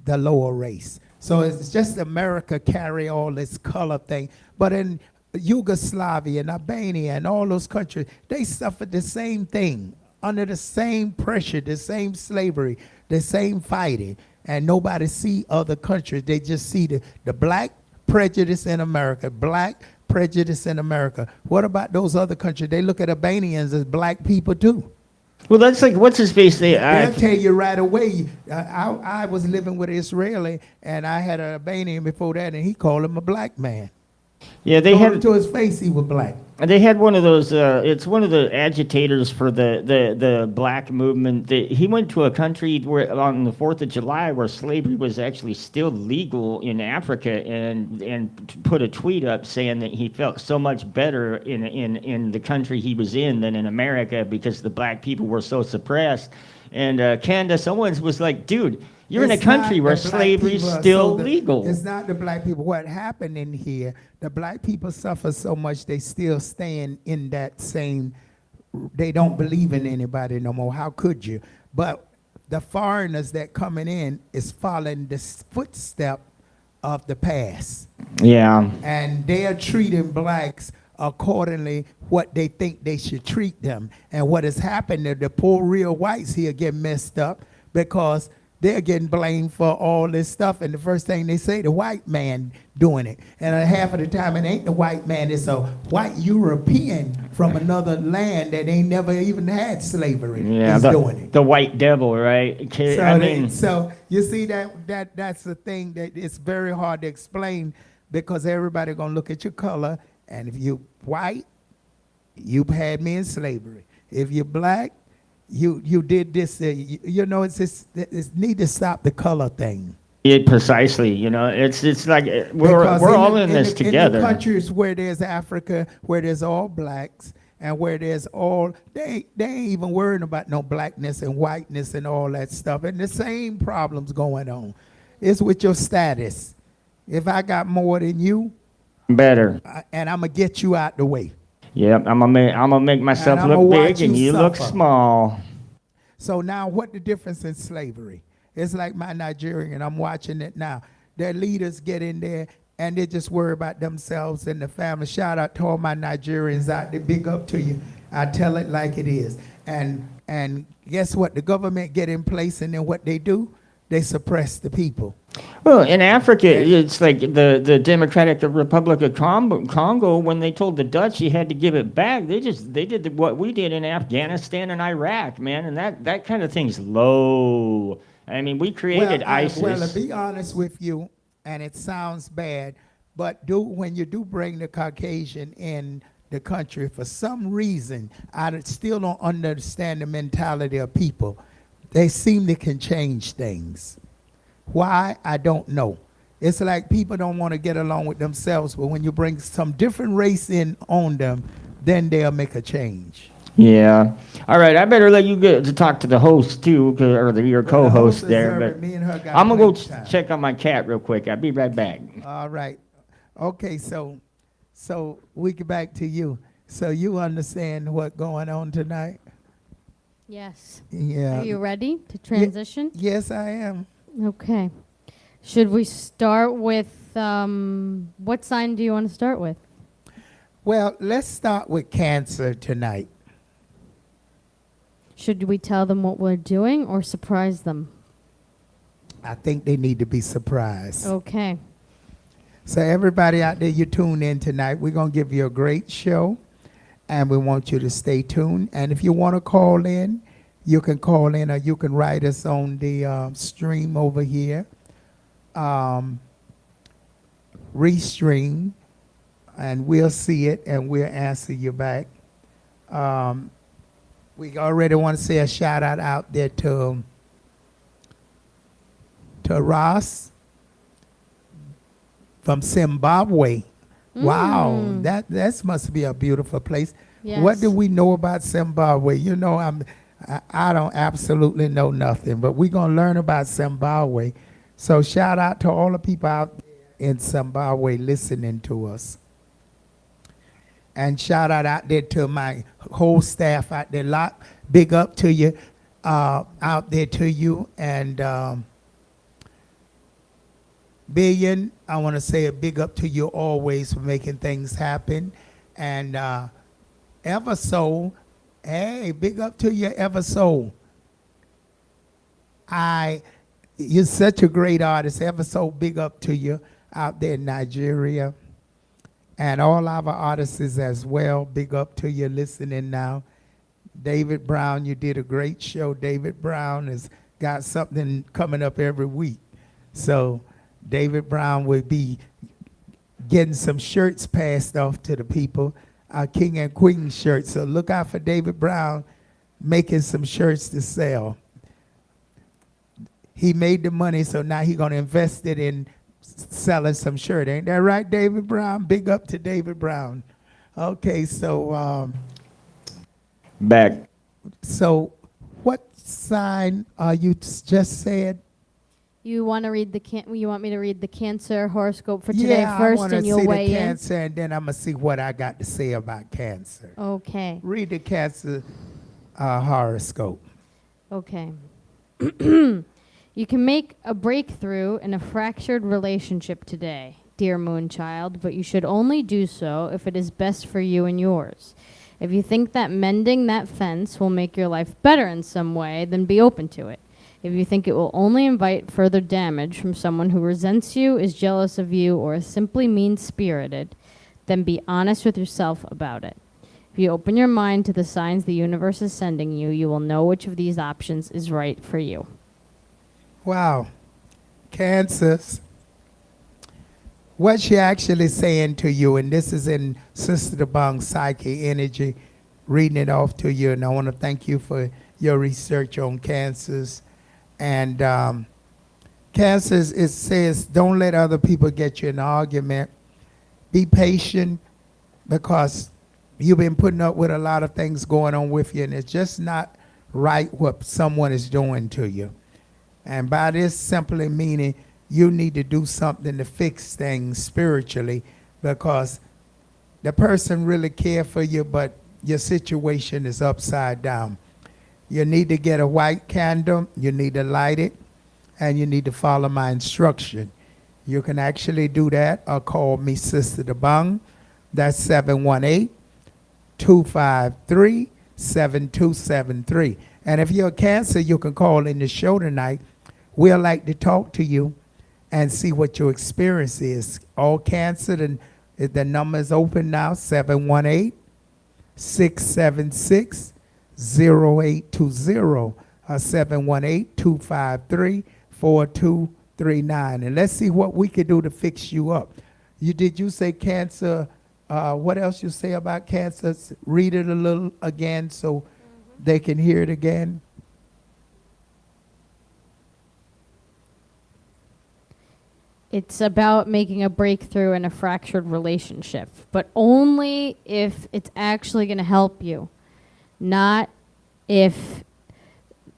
the lower race. So it's just America carry all this color thing. But in Yugoslavia and Albania and all those countries, they suffered the same thing, under the same pressure, the same slavery, the same fighting. And nobody see other countries. They just see the black prejudice in America, black prejudice in America. What about those other countries? They look at Albanians as black people too. Well, that's like what's his face? They'll tell you right away. I was living with an Israeli, and I had an Albanian before that, and he called him a black man. Yeah, they Told had him to his face he was black. they had one of those. It's one of the agitators for the black movement. He went to a country where on the 4th of July where slavery was actually still legal in Africa, and put a tweet up saying that he felt so much better in the country he was in than in America because the black people were so suppressed. And Candace Owens was like, dude, you're in a It's country not where the black slavery is people are still so legal. It's not the black people. What happened in here, the black people suffer so much they still staying in that same, they don't believe in anybody no more. How could you? But the foreigners that coming in is following the footstep of the past. Yeah. And they are treating blacks accordingly what they think they should treat them. And what has happened is the poor real whites here get messed up because they're getting blamed for all this stuff. And the first thing they say, the white man doing it. And half of the time it ain't the white man, it's a white European from another land that ain't never even had slavery is doing it. The white devil, right? So you see that's the thing that it's very hard to explain because everybody gonna look at your color, and if you white, you had me in slavery. If you're black, you did this. You know, it's need to stop the color thing. Yeah, precisely. You know, it's like we're all in this together. In the countries where there's Africa, where there's all blacks, and where there's all they ain't even worrying about no blackness and whiteness and all that stuff. And the same problems going on. It's with your status. If I got more than you, better, and I'm gonna get you out the way. Yep, I'm gonna make myself look big and you look small. So now, what the difference in slavery? It's like my Nigerian. I'm watching it now. Their leaders get in there and they just worry about themselves and the family. Shout out to all my Nigerians out there. Big up to you. I tell it like it is. And guess what? The government get in place, and then what they do? They suppress the people. Well, in Africa, it's like the Democratic Republic of Congo, when they told the Dutch you had to give it back, they did what we did in Afghanistan and Iraq, man, and that kind of thing's low. I mean, we created ISIS. Well, to be honest with you, and it sounds bad, but when you do bring the Caucasian in the country, for some reason, still don't understand the mentality of people. They seem they can change things. Why? I don't know. It's like people don't want to get along with themselves, but when you bring some different race in on them, then they'll make a change. Yeah. All right. I better let you get to talk to the host too, or your co-host there. But me and her got I'm gonna go plenty time. check on my cat real quick. I'll be right back. All right. Okay, so we get back to you. So you understand what's going on tonight? Yes. Yeah. Are you ready to transition? Yes, I am. Okay. Should we start with what sign do you want to start with? Well, let's start with Cancer tonight. Should we tell them what we're doing or surprise them? I think they need to be surprised. Okay. So everybody out there, you tune in tonight. We're going to give you a great show, and we want you to stay tuned. And if you want to call in, you can call in, or you can write us on the stream over here. Restream, and we'll see it, and we'll answer you back. We already want to say a shout out there to Ross from Zimbabwe. Wow, that must be a beautiful place. Yes. What do we know about Zimbabwe? You know, I don't absolutely know nothing, but we're gonna learn about Zimbabwe. So shout out to all the people out there in Zimbabwe listening to us. And shout out there to my whole staff out there. Big up to you out there to you. And Billion, I want to say a big up to you always for making things happen. And Eversoul, hey, big up to you, Eversoul. You're such a great artist. Eversoul, big up to you out there in Nigeria. And all our artists as well, big up to you listening now. David Brown, you did a great show. David Brown has got something coming up every week. So David Brown will be getting some shirts passed off to the people, King and Queen shirts. So look out for David Brown making some shirts to sell. He made the money, so now he's going to invest it in selling some shirt. Ain't that right, David Brown? Big up to David Brown. Okay, so Back. So what sign you just said? You want to read you want me to read the Cancer horoscope for today Yeah, first, I want to and you'll see the weigh in? Cancer, and then I'm going to see what I got to say about Cancer. Okay. Read the Cancer horoscope. Okay. You can make a breakthrough in a fractured relationship today, dear Moonchild, but you should only do so if it is best for you and yours. If you think that mending that fence will make your life better in some way, then be open to it. If you think it will only invite further damage from someone who resents you, is jealous of you, or is simply mean-spirited, then be honest with yourself about it. If you open your mind to the signs the universe is sending you, you will know which of these options is right for you. Wow. Cancers. What she actually saying to you, and this is in Sister Dobong Psyche Energy, reading it off to you, and I want to thank you for your research on cancers. And cancers, it says, don't let other people get you in an argument. Be patient, because you've been putting up with a lot of things going on with you, and it's just not right what someone is doing to you. And by this simply meaning you need to do something to fix things spiritually, because the person really care for you, but your situation is upside down. You need to get a white candle, you need to light it, and you need to follow my instruction. You can actually do that or call me Sister Dobong. That's 718-253-7273. And if you're a Cancer, you can call in the show tonight. We'd like to talk to you and see what your experience is. All Cancer, the number is open now, 718-676-0820 or 718-253-4239. And let's see what we can do to fix you up. Did you say Cancer What else you say about cancer? Read it a little again so they can hear it again. It's about making a breakthrough in a fractured relationship, but only if it's actually going to help you, not if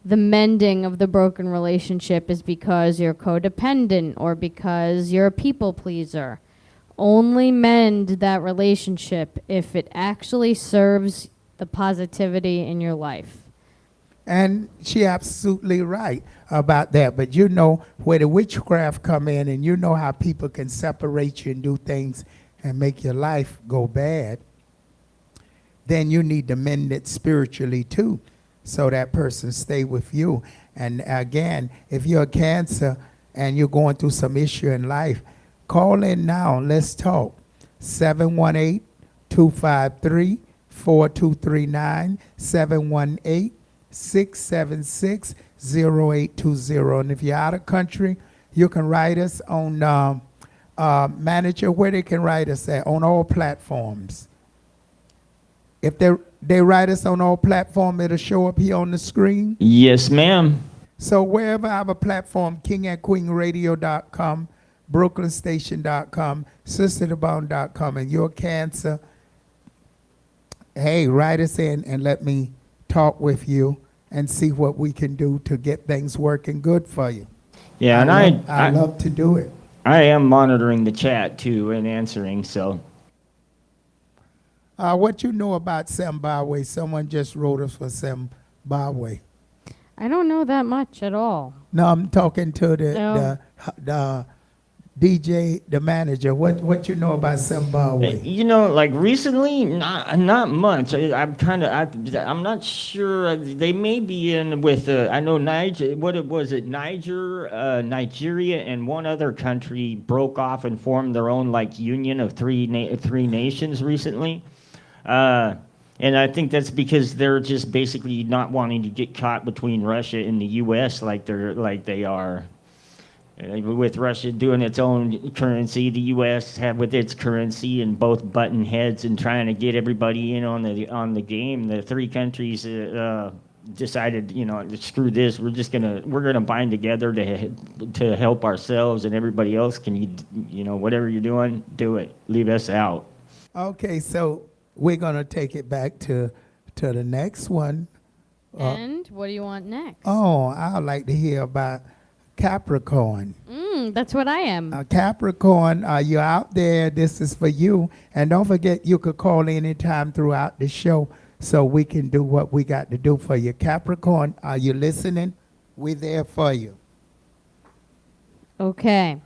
the mending of the broken relationship is because you're codependent or because you're a people pleaser. Only mend that relationship if it actually serves the positivity in your life. And she absolutely right about that. But you know where the witchcraft come in, and you know how people can separate you and do things and make your life go bad. Then you need to mend it spiritually too, so that person stay with you. And again, if you're a Cancer and you're going through some issue in life, call in now. Let's talk. 718-253-4239, 718-676-0820. And if you're out of country, you can write us on manager, where they can write us at, on all platforms. If they write us on all platforms, it'll show up here on the screen. Yes, ma'am. So wherever I have a platform, kingandqueenradio.com, brooklynstation.com, sisterthebone.com, and your Cancer, hey, write us in and let me talk with you and see what we can do to get things working good for you. Yeah, and I love to do it. I am monitoring the chat too and answering, so. What you know about Zimbabwe? Someone just wrote us for Zimbabwe. I don't know that much at all. No, I'm talking to the DJ, the manager. What you know about Zimbabwe? You know, like recently, not much. I'm not sure. They may be in with. I know Niger. What was it? Nigeria, and one other country broke off and formed their own like union of three nations recently. And I think that's because they're just basically not wanting to get caught between Russia and the U.S. like they are. With Russia doing its own currency, the U.S. with its currency, and both button heads and trying to get everybody in on the game. The three countries decided, screw this. We're gonna bind together to help ourselves, and everybody else can, whatever you're doing, do it. Leave us out. Okay, so we're gonna take it back to the next one. And what do you want next? Oh, I'd like to hear about Capricorn. That's what I am. Capricorn, you're out there. This is for you. And don't forget, you could call anytime throughout the show so we can do what we got to do for you. Capricorn, are you listening? We're there for you. Okay.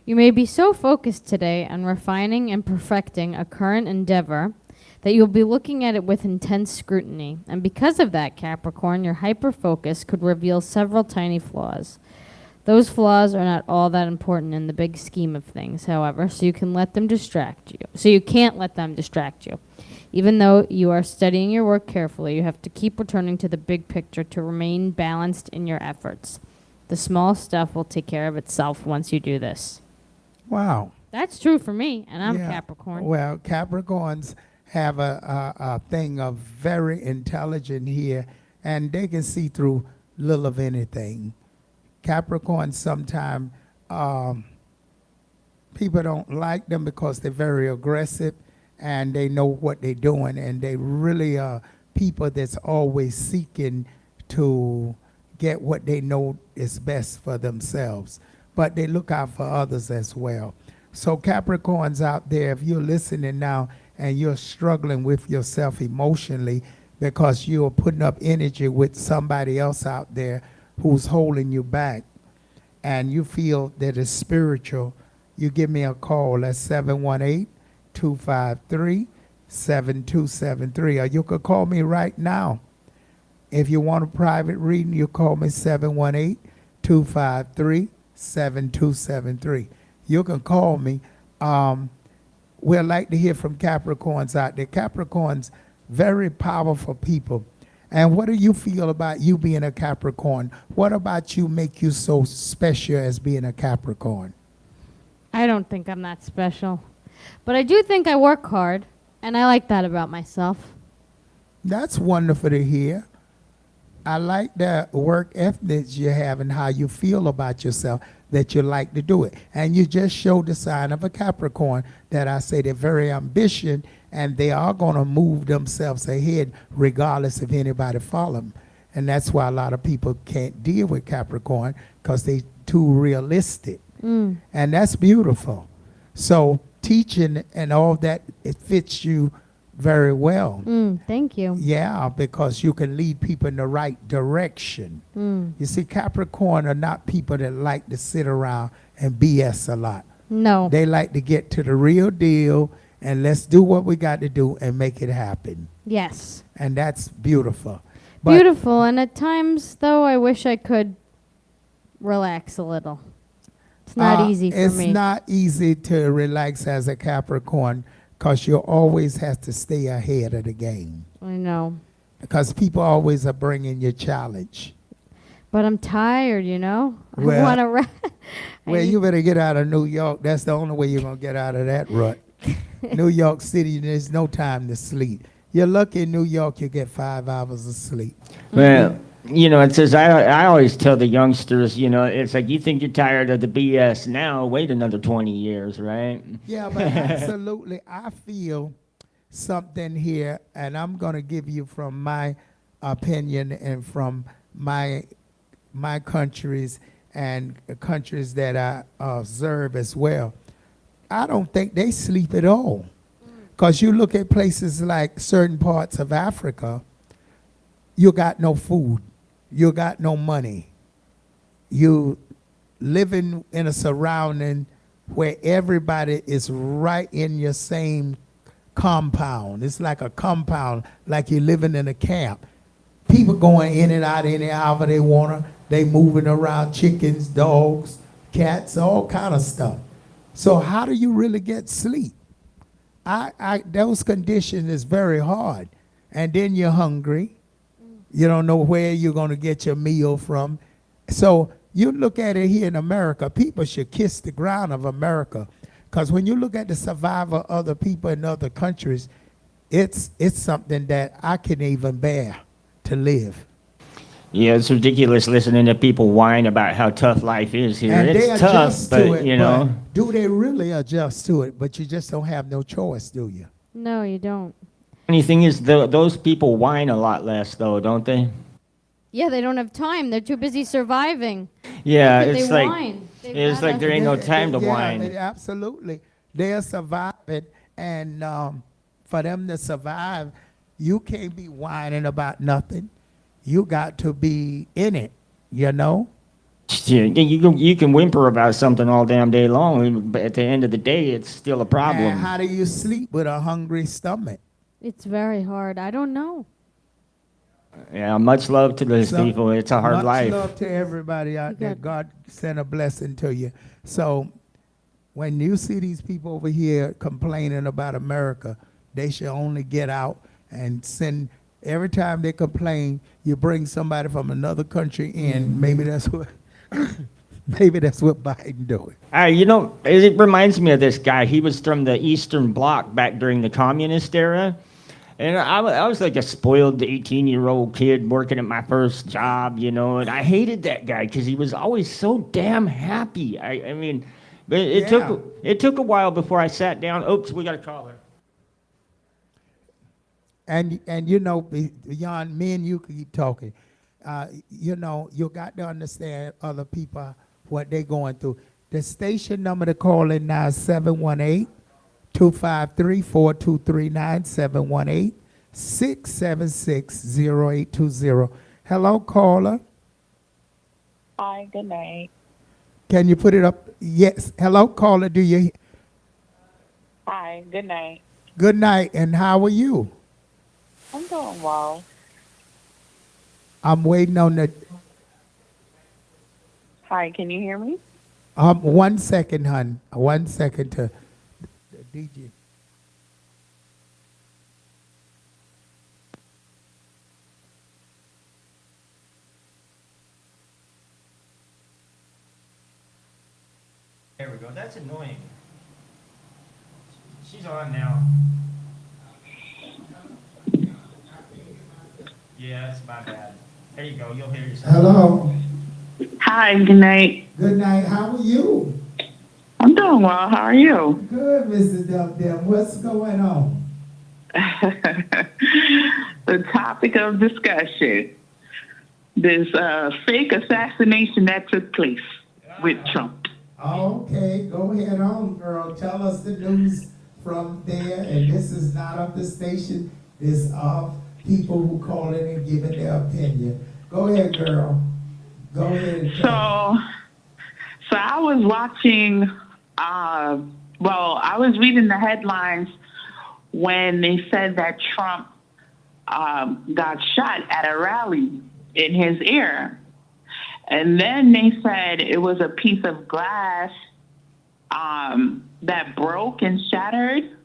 You may be so focused today on refining and perfecting a current endeavor that you'll be looking at it with intense scrutiny. And because of that, Capricorn, your hyper-focus could reveal several tiny flaws. Those flaws are not all that important in the big scheme of things, however, so you can't let them distract you. Even though you are studying your work carefully, you have to keep returning to the big picture to remain balanced in your efforts. The small stuff will take care of itself once you do this. Wow. That's true for me, and I'm Capricorn. Well, Capricorns have a thing of very intelligent here, and they can see through little of anything. Capricorns sometimes, people don't like them because they're very aggressive and they know what they're doing, and they really are people that's always seeking to get what they know is best for themselves. But they look out for others as well. So Capricorns out there, if you're listening now and you're struggling with yourself emotionally because you're putting up energy with somebody else out there who's holding you back, and you feel that it's spiritual, you give me a call at 718-253-7273. Or you could call me right now. If you want a private reading, you call me 718-253-7273. You can call me. We'd like to hear from Capricorns out there. Capricorns, very powerful people. And what do you feel about you being a Capricorn? What about you make you so special as being a Capricorn? I don't think I'm that special. But I do think I work hard, and I like that about myself. That's wonderful to hear. I like the work ethic you have and how you feel about yourself, that you like to do it. And you just showed the sign of a Capricorn that I say they're very ambitious and they are going to move themselves ahead regardless if anybody follow them. And that's why a lot of people can't deal with Capricorn, because they too realistic. And that's beautiful. So teaching and all that, it fits you very well. Thank you. Yeah, because you can lead people in the right direction. You see, Capricorn are not people that like to sit around and BS a lot. No. They like to get to the real deal and let's do what we got to do and make it happen. Yes. And that's beautiful. But Beautiful. And at times, though, I wish I could relax a little. It's not easy for it's me. not easy to relax as a Capricorn, because you always have to stay ahead of the game. I know. Because people always are bringing you challenge. But I'm tired, you know? Well, I want to rest. Well, you better get out of New York. That's the only way you're going to get out of that rut. New York City, there's no time to sleep. You're lucky in New York you get 5 hours of sleep. Well, you know, it says, I always tell the youngsters, you know, it's like, you think you're tired of the BS now, wait another 20 years, right? Yeah, but absolutely. I feel something here, and I'm going to give you from my opinion and from my countries and countries that I observe as well. I don't think they sleep at all. Because you look at places like certain parts of Africa, you got no food, you got no money. You living in a surrounding where everybody is right in your same compound. It's like a compound, like you're living in a camp. People going in and out any hour they want to. They moving around, chickens, dogs, cats, all kind of stuff. So how do you really get sleep? Those conditions is very hard. And then you're hungry. You don't know where you're going to get your meal from. So you look at it here in America, people should kiss the ground of America. Because when you look at the survival of other people in other countries, it's something that I can't even bear to live. Yeah, it's ridiculous listening to people whine about how tough life is here. And they It's tough, adjust but, to it, you know. but do they really adjust to it? But you just don't have no choice, do you? No, you don't. Funny thing is, those people whine a lot less, though, don't they? Yeah, they don't have time. They're too busy surviving. Yeah, They it's like whine. They've it's gotta- like there ain't no time to Yeah, whine. absolutely. They're surviving, and for them to survive, you can't be whining about nothing. You got to be in it, you know? Yeah, you can whimper about something all damn day long, but at the end of the day, it's still a problem. And how do you sleep with a hungry stomach? It's very hard. I don't know. Yeah, much love to those So, people. It's a hard much life. love to everybody out there. got- God send a blessing to you. So when you see these people over here complaining about America, they should only get out and send. Every time they complain, you bring somebody from another country in. Maybe that's what Biden doing. You know, it reminds me of this guy. He was from the Eastern Bloc back during the communist era. And I was like a spoiled 18-year-old kid working at my first job, you know, and I hated that guy because he was always so damn happy. I mean, but it took a while before I sat down. Oops, we got a caller. And you know, beyond me and you keep talking, you know, you got to understand other people, what they're going through. The station number to call in now is 718-253-4239, 718-676-0820. Hello, caller. Hi, good night. Can you put it up? Yes. Hello, caller. Do you? Hi, good night. Good night. And how are you? I'm doing well. I'm waiting on the. Hi, can you hear me? 1 second, hon. 1 second to the DJ. There we go. That's annoying. She's on now. Yeah, that's my bad. There you go. You'll hear yourself. Hello. Hi, good night. Good night. How are you? I'm doing well. How are you? Good, Mrs. Dum. What's going on? The topic of discussion, this fake assassination that took place with Trump. Okay, go ahead on, girl. Tell us the news from there. And this is not of the station. It's of people who call in and giving their opinion. Go ahead, girl. Go ahead and tell me. So I was watching, I was reading the headlines when they said that Trump got shot at a rally in his ear. And then they said it was a piece of glass that broke and shattered,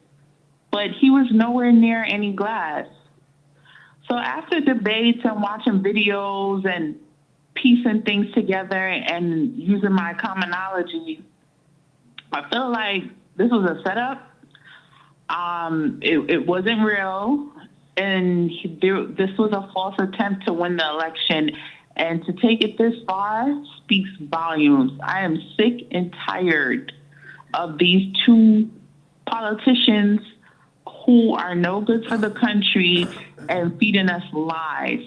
but he was nowhere near any glass. So after debates and watching videos and piecing things together and using my commonology, I feel like this was a setup. It wasn't real, and this was a false attempt to win the election. And to take it this far speaks volumes. I am sick and tired of these two politicians who are no good for the country and feeding us lies.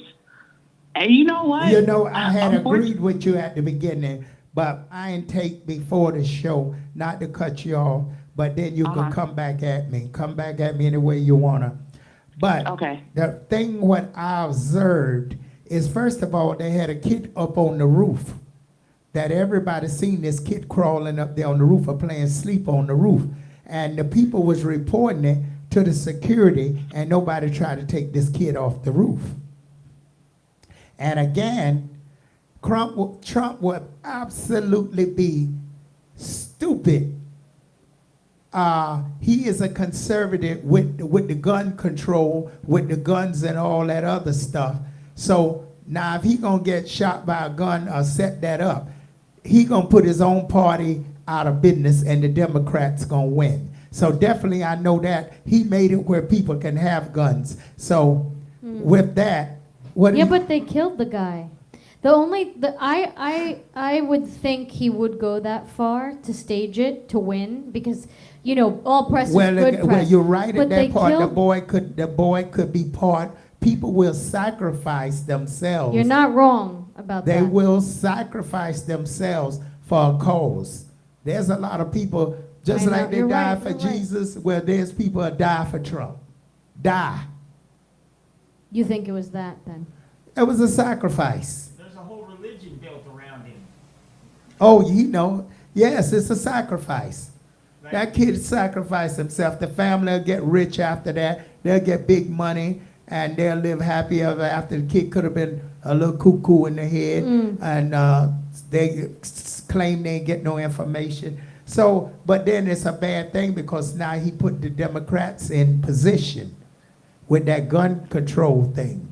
And you know what? You know, I had agreed with you at the beginning, but I ain't take before the show, not to cut you off, but then you can come back at me. Come back at me any way you want to. But the thing what I observed is, first of all, they had a kid up on the roof that everybody seen this kid crawling up there on the roof or playing sleep on the roof. And the people was reporting it to the security, and nobody tried to take this kid off the roof. And again, Trump would absolutely be stupid. He is a conservative with the gun control, with the guns and all that other stuff. So now if he gonna get shot by a gun or set that up, he gonna put his own party out of business and the Democrats gonna win. So definitely I know that he made it where people can have guns. So with that, but they killed the guy. I would think he would go that far to stage it to win, because all press is good press. Well, you're right but at that part. The boy could be part. People will sacrifice themselves. You're not wrong about that. They will sacrifice themselves for a cause. There's a lot of people, just like they died for Jesus, where there's people that die for Trump. Die. You think it was that then? It was a sacrifice. There's a whole religion built around him. Oh, yes, it's a sacrifice. Right. That kid sacrificed himself. The family will get rich after that. They'll get big money, and they'll live happy ever after. The kid could have been a little cuckoo in the head, and they claim they ain't get no information. So, but then it's a bad thing, because now he put the Democrats in position with that gun control thing.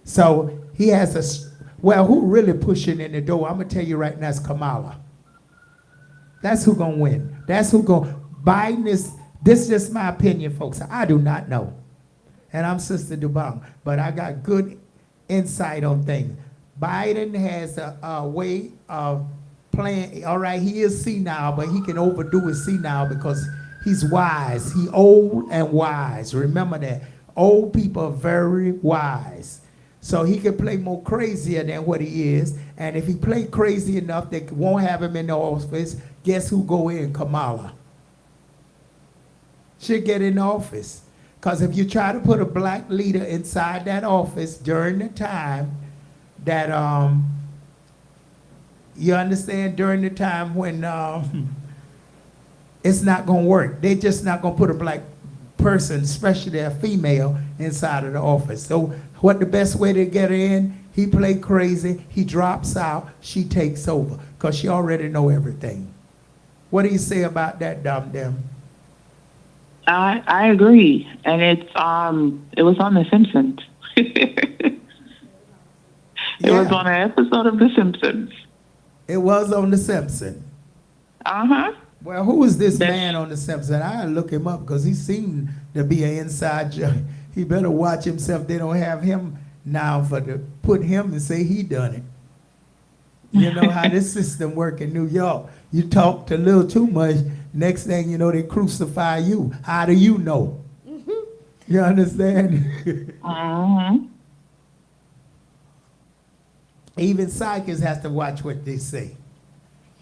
So he has who really pushing in the door? I'm gonna tell you right now, it's Kamala. That's who gonna win. That's who gonna, Biden is, this is just my opinion, folks. I do not know. And I'm Sister Dobong, but I got good insight on things. Biden has a way of playing, all right, he is senile, but he can overdo his senile because he's wise. He old and wise. Remember that. Old people are very wise. So he can play more crazier than what he is. And if he play crazy enough, they won't have him in the office. Guess who go in? Kamala. She'll get in office. Because if you try to put a black leader inside that office during the time that, you understand, during the time when it's not going to work. They're just not going to put a black person, especially a female, inside of the office. So what the best way to get her in? He play crazy, he drops out, she takes over, because she already know everything. What do you say about that, Dum? I agree, and it was on The Simpsons. It was on an episode of The Simpsons. It was on The Simpsons. Well, who is this That's- man on the Simpsons? I look him up because he seemed to be an inside joke. He better watch himself. They don't have him now for to put him and say he done it. You know how this system work in New York. You talked a little too much. Next thing you know, they crucify you. How do you know? You understand? Even psychics have to watch what they say.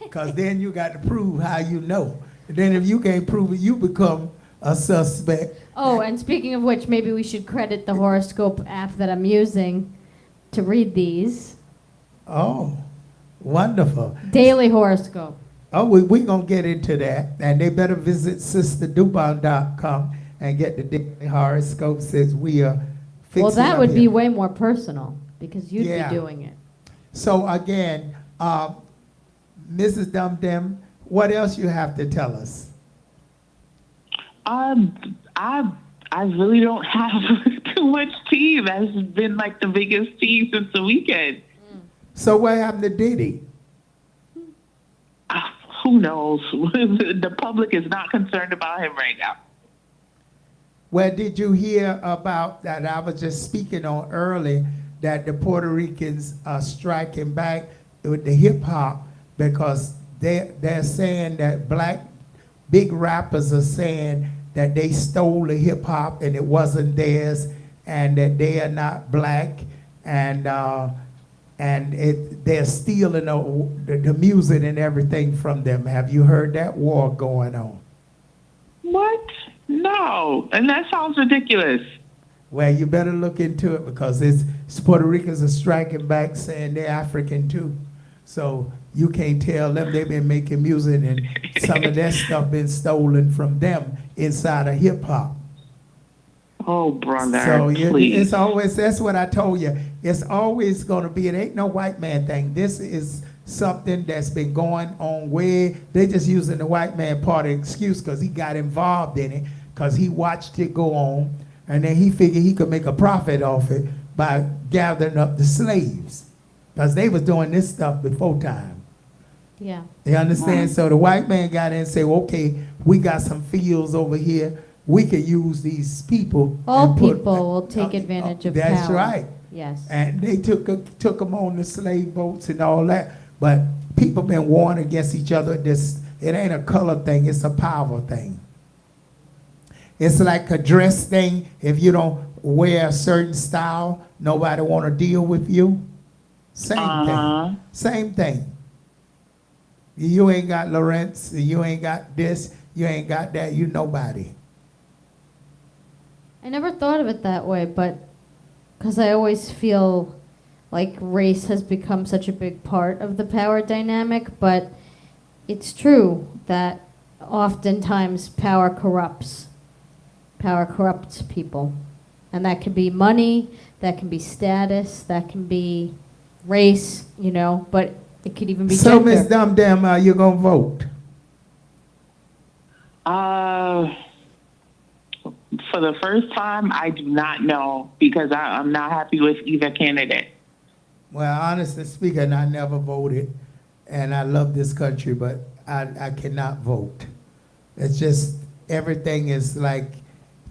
Because then you got to prove how you know. And then if you can't prove it, you become a suspect. Oh, and speaking of which, maybe we should credit the horoscope app that I'm using to read these. Oh, wonderful. Daily horoscope. Oh, we're going to get into that. And they better visit sisterdubon.com and get the daily horoscope since we are fixing Well, that up would here. be way more personal because you'd Yeah. be doing it. So again, Mrs. Dum Dum, what else you have to tell us? I really don't have too much tea. That's been like the biggest tea since the weekend. So what happened to Diddy? Who knows? The public is not concerned about him right now. Well, did you hear about that? I was just speaking on early that the Puerto Ricans are striking back with the hip hop because they're saying that black big rappers are saying that they stole the hip hop and it wasn't theirs, and that they are not black, and they're stealing the music and everything from them. Have you heard that war going on? What? No. And that sounds ridiculous. Well, you better look into it because it's Puerto Ricans are striking back saying they're African too. So you can't tell them they've been making music and some of that stuff been stolen from them inside of hip hop. Oh, brother, So please. it's always, that's what I told you. It's always going to be, it ain't no white man thing. This is something that's been going on way, they just using the white man part of the excuse because he got involved in it, because he watched it go on, and then he figured he could make a profit off it by gathering up the slaves. Because they was doing this stuff before time. Yeah. You understand? So the white man got in and said, okay, we got some fields over here. We can use these people. All and put- people will take advantage of That's power. right. Yes. And they took them on the slave boats and all that. But people been warring against each other. It ain't a color thing. It's a power thing. It's like a dress thing. If you don't wear a certain style, nobody want to deal with you. Same thing. Same thing. You ain't got Lawrence. You ain't got this. You ain't got that. You nobody. I never thought of it that way, but because I always feel like race has become such a big part of the power dynamic, but it's true that oftentimes power corrupts. Power corrupts people. And that can be money, that can be status, that can be race, you know, but it could even be So, gender. Miss Dum Dum, are you going to vote? For the first time, I do not know because I'm not happy with either candidate. Well, honestly speaking, I never voted, and I love this country, but I cannot vote. It's just, everything is like,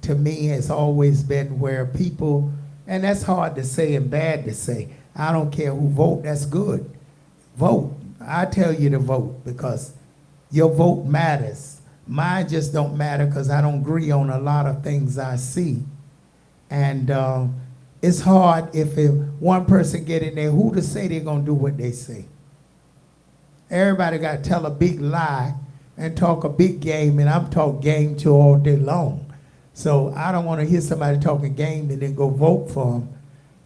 to me, it's always been where people, and that's hard to say and bad to say. I don't care who vote, that's good. Vote. I tell you to vote because your vote matters. Mine just don't matter because I don't agree on a lot of things I see. And it's hard if one person get in there, who to say they're going to do what they say. Everybody got to tell a big lie and talk a big game, and I'm talking game too all day long. So I don't want to hear somebody talking game and then go vote for them.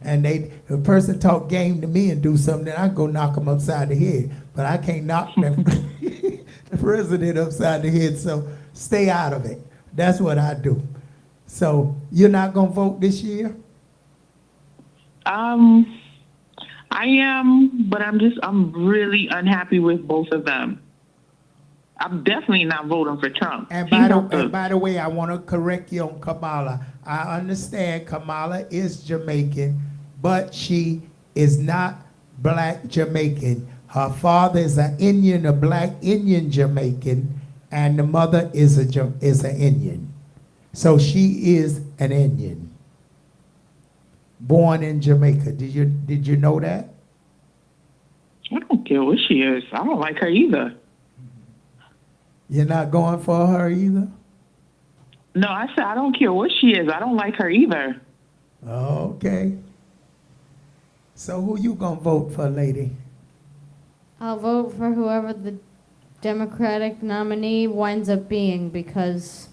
And if a person talk game to me and do something, then I go knock them upside the head. But I can't knock them, the president upside the head, so stay out of it. That's what I do. So you're not going to vote this year? I am, but I'm really unhappy with both of them. I'm definitely not voting for Trump. And by the way, I want to correct you on Kamala. I understand Kamala is Jamaican, but she is not black Jamaican. Her father is an Indian, a black Indian Jamaican, and the mother is an Indian. So she is an Indian. Born in Jamaica. Did you know that? I don't care what she is. I don't like her either. You're not going for her either? No, I said I don't care what she is. I don't like her either. Okay. So who you gonna vote for, lady? I'll vote for whoever the Democratic nominee winds up being because,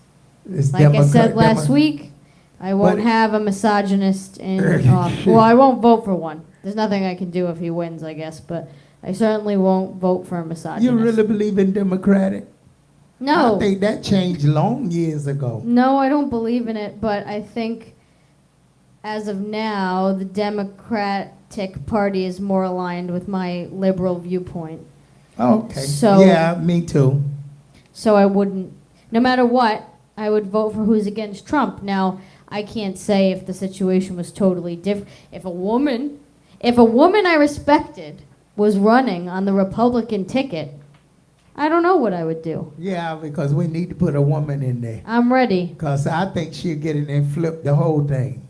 It's like I said Democrat- last Demo- week, I won't But- have a misogynist in office. Well, I won't vote for one. There's nothing I can do if he wins, I guess, but I certainly won't vote for a misogynist. You really believe in Democratic? No. I think that changed long years ago. No, I don't believe in it, but I think as of now, the Democratic Party is more aligned with my liberal viewpoint. Okay. So- yeah, me too. So I wouldn't, no matter what, I would vote for who's against Trump. Now, I can't say if the situation was totally different. If a woman I respected was running on the Republican ticket, I don't know what I would do. Yeah, because we need to put a woman in there. I'm ready. Because I think she'll get in and flip the whole thing.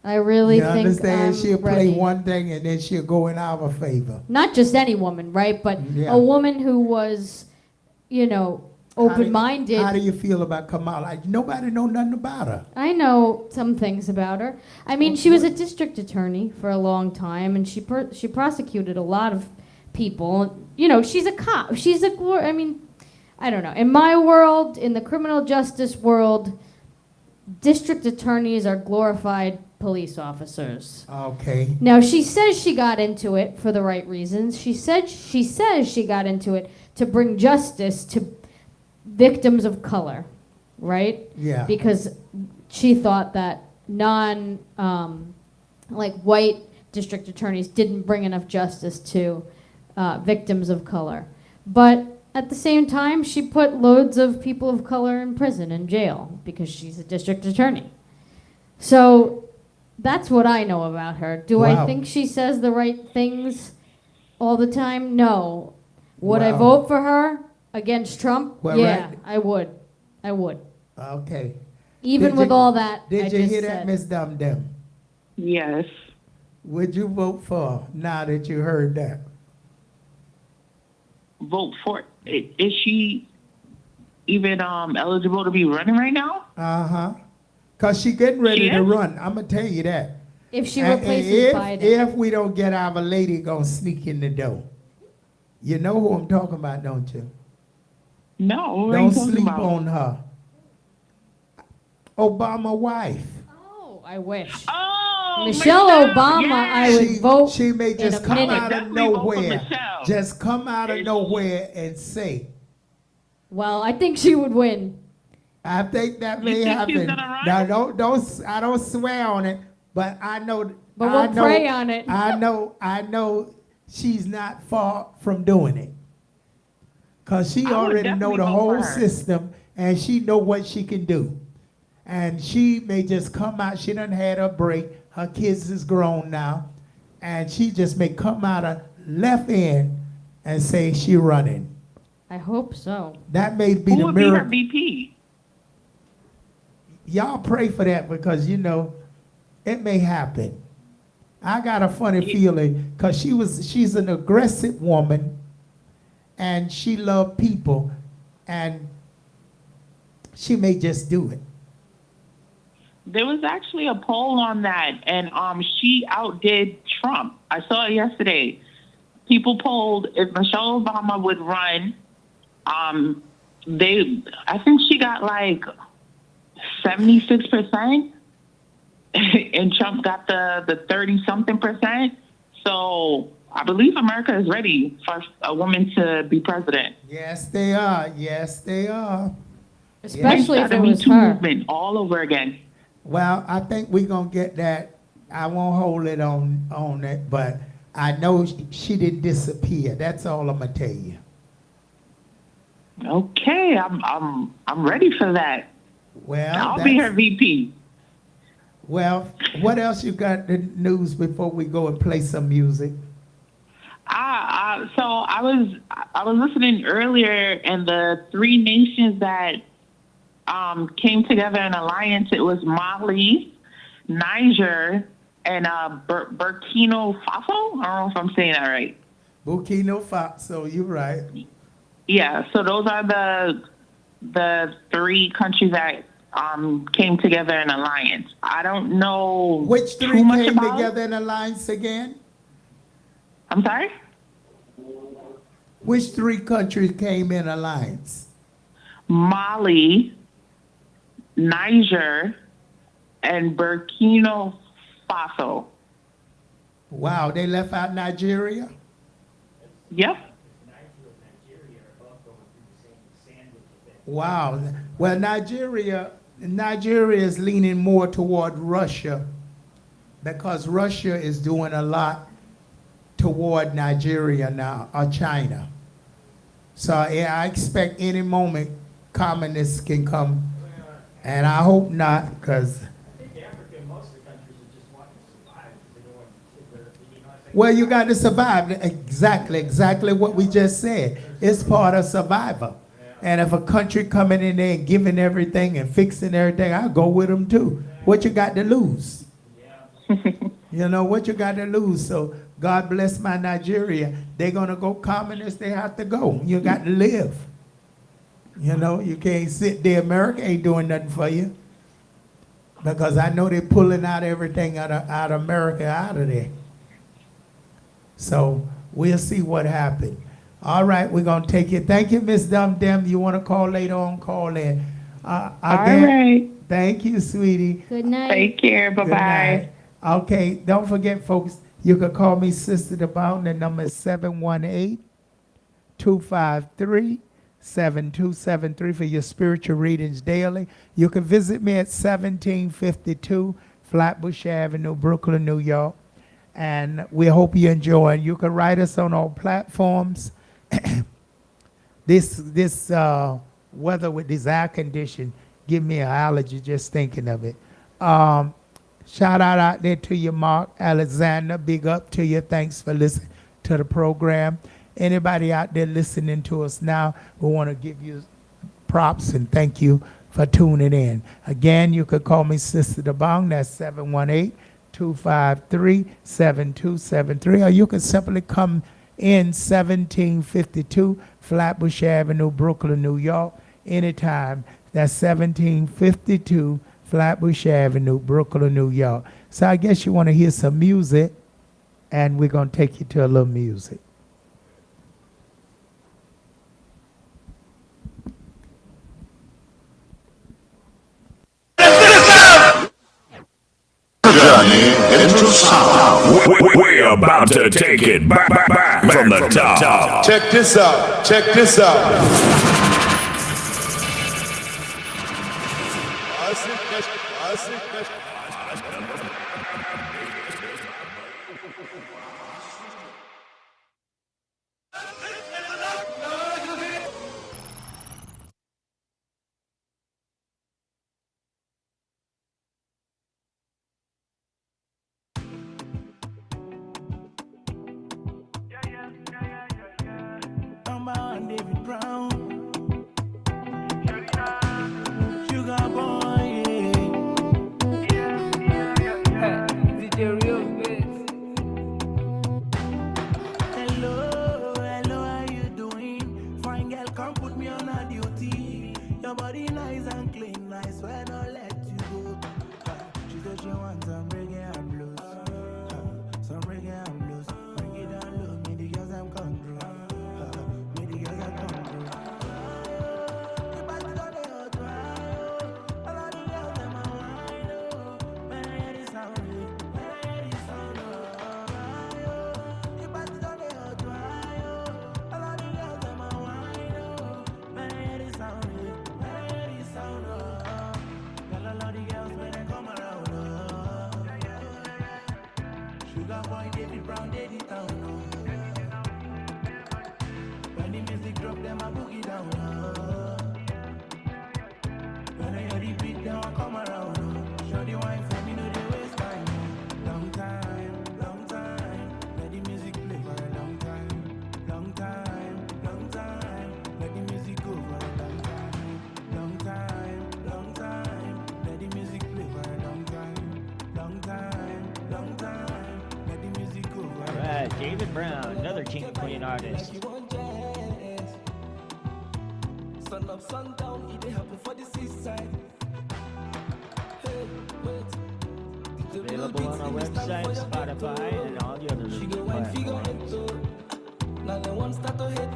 I really You think understand? I'm She'll ready. play one thing and then she'll go in our favor. Not just any woman, right? But Yeah. a woman who was, open-minded. How do you feel about Kamala? Nobody know nothing about her. I know some things about her. I mean, she was a district attorney for a long time, and she prosecuted a lot of people. She's a cop. I don't know. In my world, in the criminal justice world, district attorneys are glorified police officers. Okay. Now, she says she got into it for the right reasons. She says she got into it to bring justice to victims of color, right? Yeah. Because she thought that white district attorneys didn't bring enough justice to victims of color. But at the same time, she put loads of people of color in prison and jail because she's a district attorney. So that's what I know about her. Do I Wow. think she says the right things all the time? No. Would I Wow. vote for her against Trump? Well, yeah, right. I would. I would. Okay. Even Did with you- all that, Did I you just hear said. that, Miss Dum Dum? Yes. Would you vote for now that you heard that? Vote for it. Is she even eligible to be running right now? Uh-huh. Because she getting ready She to is? run. I'm going to tell you that. If she And replaces Biden. if we don't get our lady going to sneak in the door. You know who I'm talking about, don't you? No. What are you Don't talking sleep about? on her. Obama wife. Oh, I wish. Oh, Michelle Obama, I would She- vote She may in just a come minute. out of Definitely vote for nowhere. Michelle. Just come out of nowhere and say, Well, I think she would win. I think that You may think she's happen. gonna run? Now, I don't swear on it, but I know. But I we'll know- pray on it. I know she's not far from doing it. Cause she I would already know definitely the vote whole for her. system, and she know what she can do. And she may just come out. She done had her break. Her kids is grown now, and she just may come out of left end and say she running. I hope so. That may be Who the would be her miracle. VP? Y'all pray for that because it may happen. I got a funny feeling because she's an aggressive woman and she loved people and she may just do it. There was actually a poll on that, and she outdid Trump. I saw it yesterday. People polled if Michelle Obama would run. I think she got like 76%, and Trump got the 30-something%. So I believe America is ready for a woman to be president. Yes, they are. Yes, they are. Especially if the it Me was Too her. movement all over again. Well, I think we're going to get that. I won't hold it on it, but I know she didn't disappear. That's all I'm going to tell you. Okay, I'm ready for that. Well, I'll be her VP. Well, what else you got in the news before we go and play some music? So I was listening earlier, and the three nations that came together in alliance. It was Mali, Niger, and Burkina Faso. I don't know if I'm saying that right. Burkina Faso, you're right. Yeah. So those are the three countries that came together in alliance. I don't know Which three too much came about together in alliance again? I'm sorry? Which three countries came in alliance? Mali, Niger, and Burkina Faso. Wow, they left out Nigeria? Yep. Wow. Well, Nigeria is leaning more toward Russia because Russia is doing a lot toward Nigeria now, or China. So yeah, I expect any moment communists can come, and I hope not, because well, you got to survive. Exactly what we just said. It's part of survival. And if a country coming in there and giving everything and fixing everything, I'll go with them too. What you got to lose? You know, what you got to lose? So God bless my Nigeria. They're going to go communist. They have to go. You got to live. You know, you can't sit there. America ain't doing nothing for you. Because I know they're pulling out everything out of America out of there. So we'll see what happens. All right, we're going to take it. Thank you, Miss Dum Dem. You want to call later on, call in. All right. Thank you, sweetie. Good night. Take care. Good Bye-bye. night. Okay, don't forget, folks, you can call me Sister DeBone. The number is 718-253-7273 for your spiritual readings daily. You can visit me at 1752 Flatbush Avenue, Brooklyn, New York. And we hope you enjoy. You can write us on all platforms. This weather with this air condition give me an allergy just thinking of it. Shout out there to you, Mark Alexander. Big up to you. Thanks for listening to the program. Anybody out there listening to us now, we want to give you props and thank you for tuning in. Again, you could call me Sister DeBong. That's 718-253-7273. Or you can simply come in 1752 Flatbush Avenue, Brooklyn, New York, anytime. That's 1752 Flatbush Avenue, Brooklyn, New York. So I guess you want to hear some music, and we're going to take you to a little music. Journey into sound. We're about to take it back from the top. Check this out. Check this out. right, David Brown, another King and Queen artist. Sun up, sun down, it happen for the seaside. Hey, wait. Available on our website, Spotify, and all the other platforms. Now they want start to hit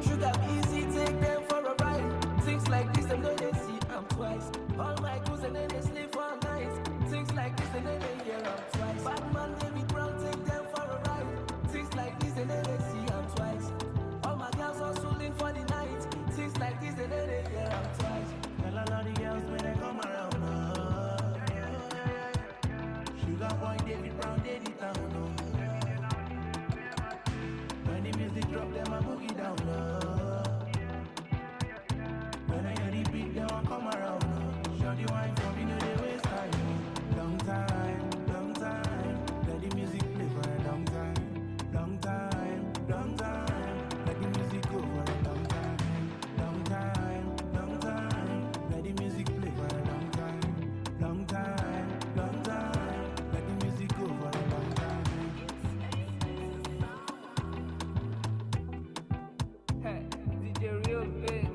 Sugar easy, take them for a ride. Things like this, them know they see I'm twice. All my crews and then they sleep all night. Things like this and then they hear I'm twice. Batman, David Brown, take them for a ride. Things like this and then they see I'm twice. All my girls are swooning for the night. Things like this and then they hear I'm twice. Tell a lot of girls when they come around. Sugar boy, David Brown, David Town. When the music drop, them a boogie down. When I hear the beat, they won't come around. Show the wine for me, no they waste time. Long time, long time. Let the music play for a long time. Long time, long time. Let the music go for a long time. Long time, long time. Let the music play for a long time. Long time, long time. Let the music go for a long time. Hey, DJ Real Beats.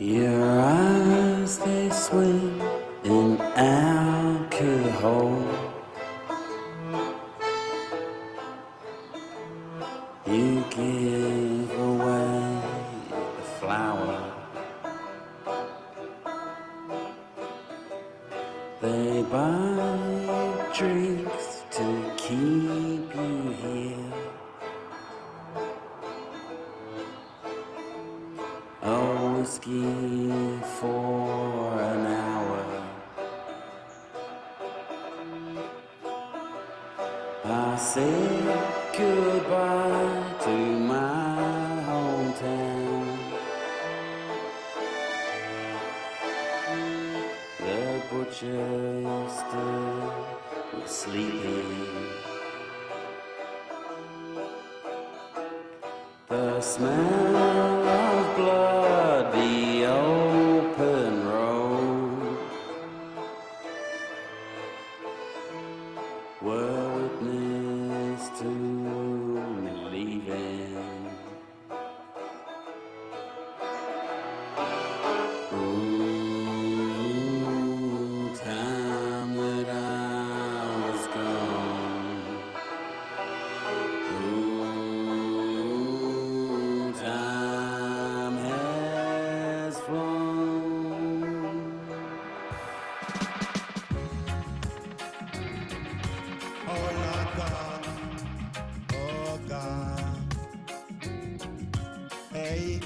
Your eyes, they swim in alcohol. You give away the flower. They buy drinks to keep you here. A whiskey for an hour. I said goodbye to my hometown. The butcher still was sleeping. The smell of blood, the open road, were witness to me leaving. Ooh, time that I was gone. Ooh, time has flown. Oh Lord God, oh God, hey,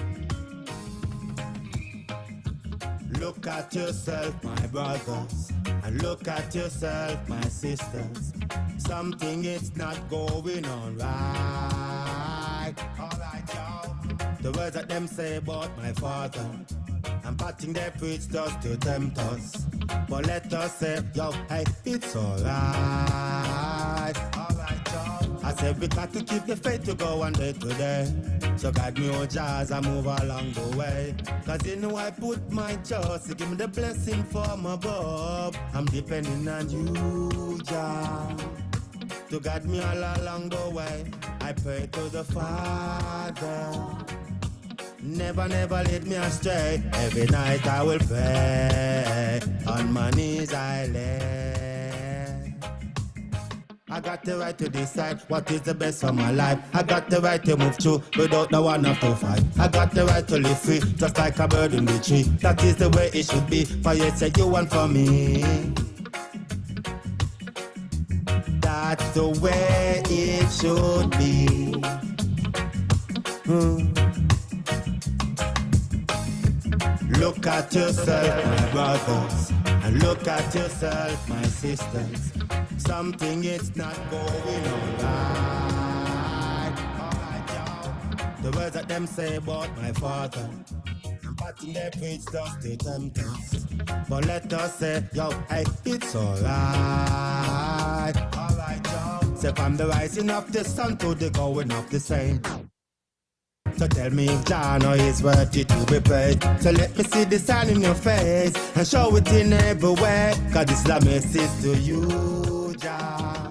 look at yourself, my brothers, and look at yourself, my sisters. Something is not going on right. Alright, y'all. The words that them say about my father, I'm patting their preach just to tempt us. But let us say, yo, hey, it's alright. Alright, y'all. I said we got to keep the faith to go one day today. So guide me, oh Jah, as I move along the way. Cause you know I put my trust, you give me the blessing from above. I'm depending on you, Jah, to guide me all along the way. I pray to the Father, never, never lead me astray. Every night I will pray, on my knees I lay. I got the right to decide what is the best for my life. I got the right to move through without the one have to fight. I got the right to live free, just like a bird in the tree. That is the way it should be, for you say you want for me. That's the way it should be. Look at yourself, my brothers, and look at yourself, my sisters. Something is not going on right. Alright, y'all. The words that them say about my father, I'm patting their preach just to tempt us. But let us say, yo, hey, it's alright. Alright, y'all. Say from the rising of the sun to the going of the same. So tell me if Jah know is worthy to be praised. So let me see the sign in your face and show it in every way. Cause this is a message to you, Jah.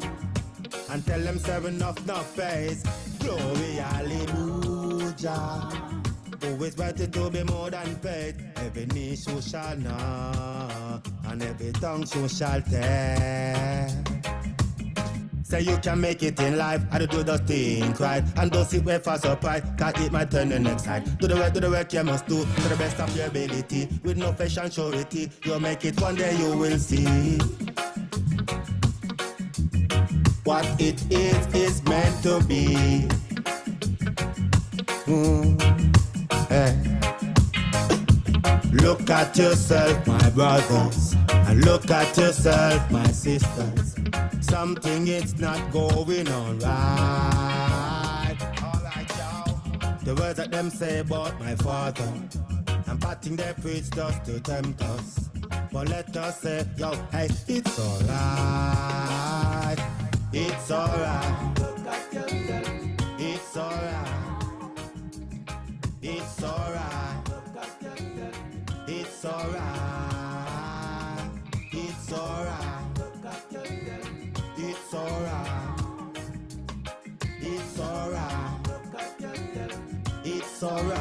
And tell them say enough, no face. Glory, hallelujah. Who is worthy to be more than paid? Every knee shall know, and every tongue shall tell. Say you can make it in life, I do those things right. And don't sit wait for surprise, cause it might turn the next side. Do the work you must do, to the best of your ability. With no faith and surety, you'll make it one day, you will see. What it is meant to be. Hey. Look at yourself, my brothers, and look at yourself, my sisters. Something is not going on right. Alright, y'all. The words that them say about my father, I'm patting their preach just to tempt us. But let us say, yo, hey, it's alright. It's alright. Look at yourself. It's alright. It's alright. Look at yourself. It's alright. It's alright. Look at yourself. It's alright. It's alright. Look at yourself. It's alright.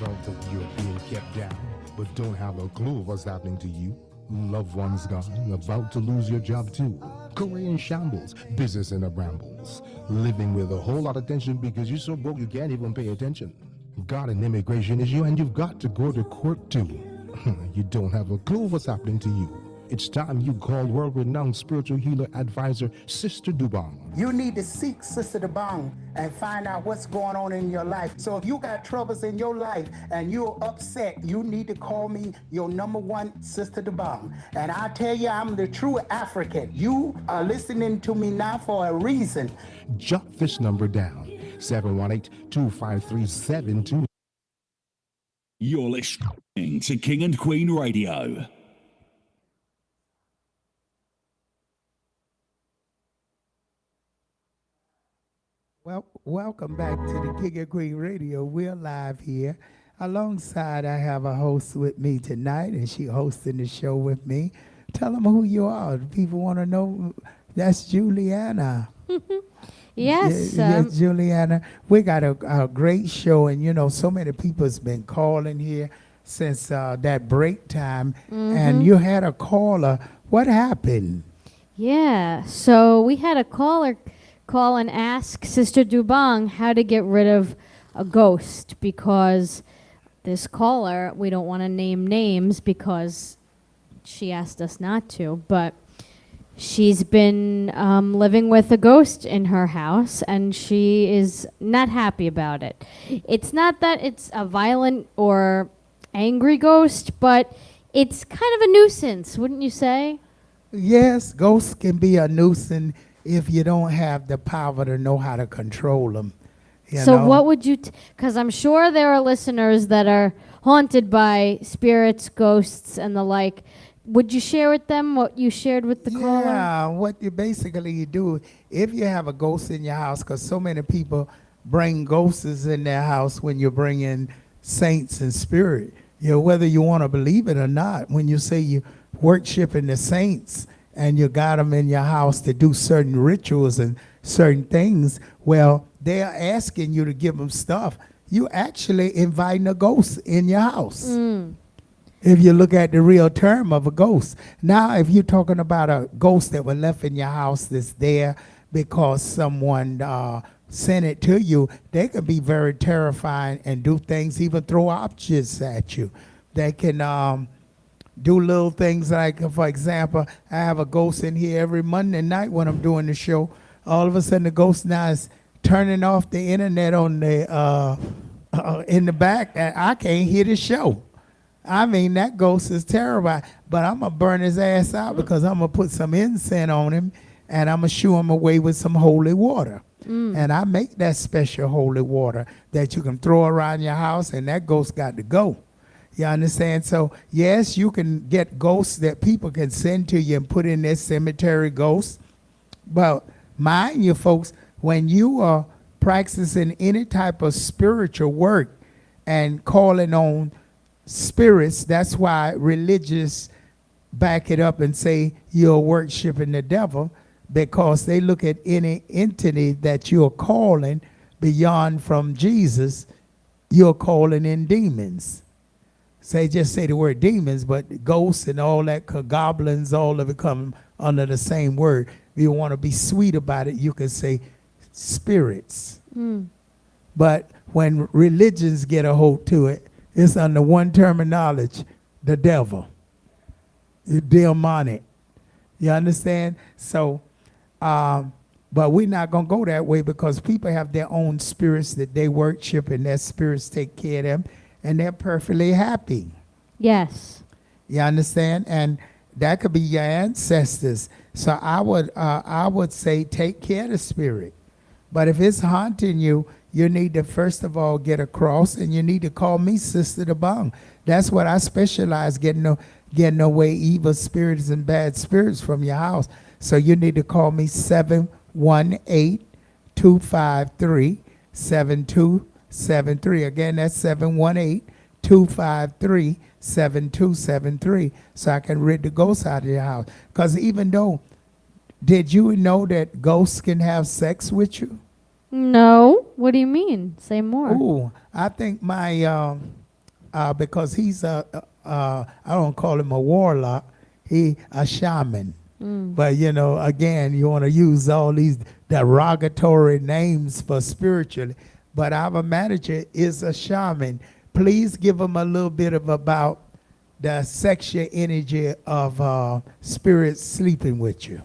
felt that you're being kept down, but don't have a clue of what's happening to you? Loved ones gone, about to lose your job too. Career in shambles, business in a brambles. Living with a whole lot of tension because you're so broke you can't even pay attention. Got an immigration issue and you've got to go to court too. You don't have a clue what's happening to you. It's time you call world-renowned spiritual healer advisor Sister Dobong. You need to seek Sister Dobong and find out what's going on in your life. So if you got troubles in your life and you're upset, you need to call me your number one Sister Dobong. And I tell you, I'm the true African. You are listening to me now for a reason. Jot this number down, 718-253-72. You're listening to King and Queen Radio. Well, welcome back to the King and Queen Radio. We're live here. Alongside, I have a host with me tonight, and she hosting the show with me. Tell them who you are. People want to know. That's Juliana. Yes. Yes, Juliana. We got a great show, and you know, so many people's been calling here since that break time, and you had a caller. What happened? Yeah. So we had a caller call and ask Sister Dobong how to get rid of a ghost, because this caller, we don't want to name names because she asked us not to, but she's been living with a ghost in her house, and she is not happy about it. It's not that it's a violent or angry ghost, but it's kind of a nuisance, wouldn't you say? Yes, ghosts can be a nuisance if you don't have the power to know how to control them. So what would you, because I'm sure there are listeners that are haunted by spirits, ghosts, and the like. Would you share with them what you shared with the caller? Yeah, what you basically do, if you have a ghost in your house, because so many people bring ghosts in their house when you bring in saints and spirit. You know, whether you want to believe it or not, when you say you worshiping the saints, and you got them in your house to do certain rituals and certain things, well, they are asking you to give them stuff. You actually inviting a ghost in your house. If you look at the real term of a ghost. Now, if you're talking about a ghost that was left in your house that's there because someone sent it to you, they can be very terrifying and do things, even throw objects at you. They can do little things like, for example, I have a ghost in here every Monday night when I'm doing the show. All of a sudden, the ghost now is turning off the internet on the in the back, and I can't hear the show. I mean, that ghost is terrible, but I'm going to burn his ass out because I'm going to put some incense on him, and I'm going to shoo him away with some holy water. And I make that special holy water that you can throw around your house, and that ghost got to go. You understand? So, yes, you can get ghosts that people can send to you and put in their cemetery ghosts. But mind you, folks, when you are practicing any type of spiritual work and calling on spirits, that's why religious back it up and say you're worshiping the devil, because they look at any entity that you're calling beyond from Jesus, you're calling in demons. Just say the word demons, but ghosts and all that, goblins, all of it come under the same word. If you want to be sweet about it, you can say spirits. But when religions get a hold to it, it's under one terminology, the devil, the demonic. You understand? So, but we're not going to go that way, because people have their own spirits that they worship, and their spirits take care of them, and they're perfectly happy. Yes. You understand? And that could be your ancestors. So I would say take care of the spirit. But if it's haunting you, you need to first of all get across, and you need to call me Sister Dobong. That's what I specialize, getting away evil spirits and bad spirits from your house. So you need to call me 718-253-7273. Again, that's 718-253-7273, so I can rid the ghosts out of your house. Because even though, did you know that ghosts can have sex with you? No. What do you mean? Say more. Ooh, I think my because he's I don't call him a warlock, he a shaman. But again, you want to use all these derogatory names for spiritually. But our manager is a shaman. Please give him a little bit of about the sexual energy of spirits sleeping with you.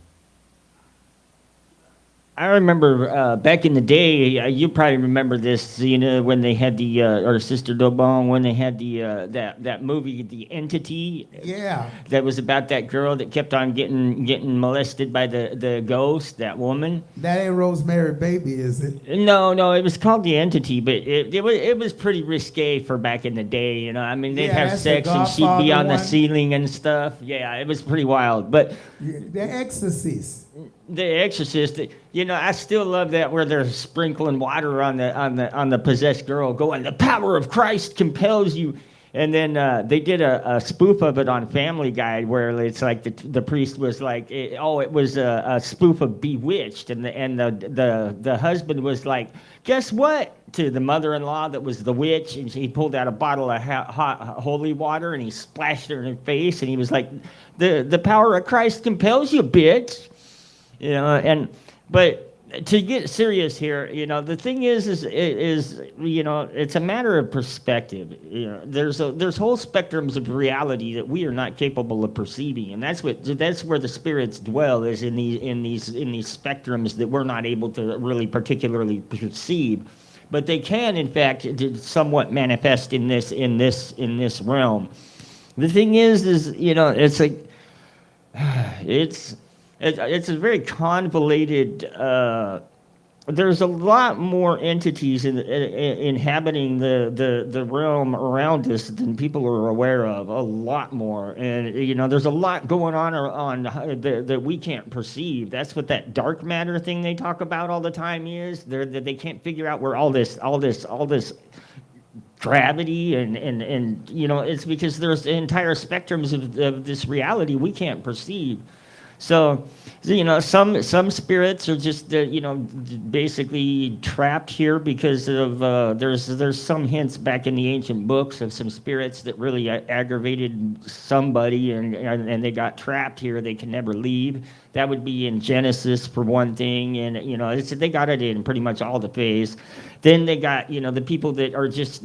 I remember back in the day, you probably remember this, Zina, when they had the, or Sister Dobong, when they had the that movie, The Entity. Yeah. That was about that girl that kept on getting molested by the ghost, that woman. That ain't Rosemary Baby, is it? No, it was called The Entity, but it was pretty risque for back in the day, I mean, they'd have that's sex the and she'd be Godfather on the one. ceiling and stuff. Yeah, it was pretty wild, but... The Exorcist. The Exorcist, I still love that where they're sprinkling water on the possessed girl, going, "The power of Christ compels you." And then they did a spoof of it on Family Guy, where it's like the priest was like, it was a spoof of Bewitched, and the husband was like, "Guess what?" to the mother-in-law that was the witch, and he pulled out a bottle of hot holy water and he splashed her in her face, and he was like, "The power of Christ compels you, bitch." But to get serious here, the thing is it's a matter of perspective. There's whole spectrums of reality that we are not capable of perceiving, and that's where the spirits dwell, is in these spectrums that we're not able to really particularly perceive, but they can, in fact, somewhat manifest in this realm. The thing is it's like it's a very convoluted. There's a lot more entities inhabiting the realm around us than people are aware of. A lot more, and there's a lot going on that we can't perceive. That's what that dark matter thing they talk about all the time is. They can't figure out where all this gravity and it's because there's entire spectrums of this reality we can't perceive. So, some spirits are just basically trapped here because of there's some hints back in the ancient books of some spirits that really aggravated somebody and they got trapped here. They can never leave. That would be in Genesis for one thing, and they got it in pretty much all the phase. Then they got the people that are just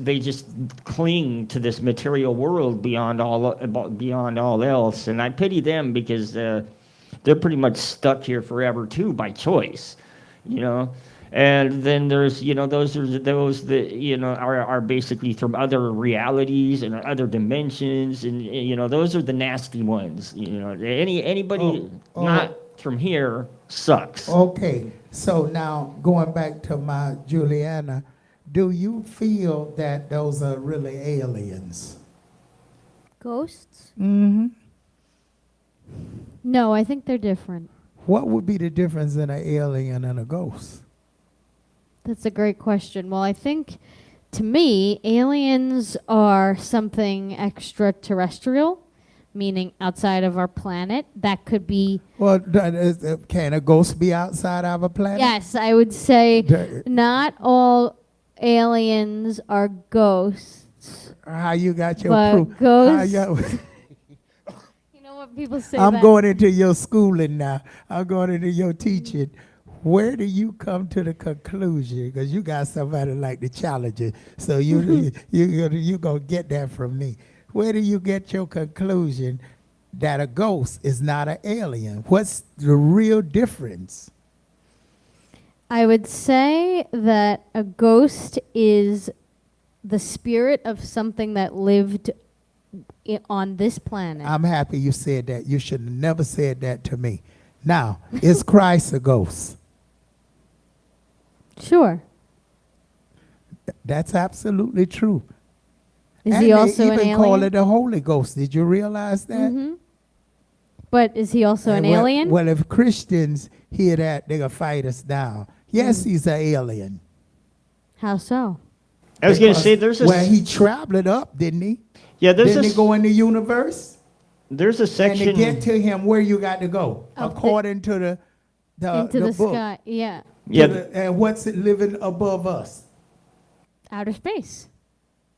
cling to this material world beyond all else, and I pity them because they're pretty much stuck here forever too by choice, And then there's those that are basically from other realities and other dimensions, and those are the nasty ones. Anybody not from here sucks. Okay, so now going back to my Juliana, do you feel that those are really aliens? Ghosts? Mm-hmm. No, I think they're different. What would be the difference in an alien and a ghost? That's a great question. Well, I think, to me, aliens are something extraterrestrial, meaning outside of our planet. That could be... Well, can a ghost be outside of a planet? Yes, I would say not all aliens are ghosts. How you got your but proof? Ghosts... People say I'm going into your schooling now. I'm going into your teaching. Where do you come to the conclusion? Because you got somebody like the challenger, so you gonna get that from me. Where do you get your conclusion that a ghost is not an alien? What's the real difference? I would say that a ghost is the spirit of something that lived on this planet. I'm happy you said that. You should have never said that to me. Now, is Christ a ghost? Sure. That's absolutely true. Is and he also they an even alien? call it the Holy Ghost. Did you realize that? Mm-hmm. But is he also an alien? Well, if Christians hear that, they're going to fight us down. Yes, he's an alien. How so? I was going to say Well, he traveled up, didn't he? Yeah, Didn't he go in the universe? There's a section... And to get to him, where you got to go? According to into the book. sky, yeah. And what's it living above us? Outer space.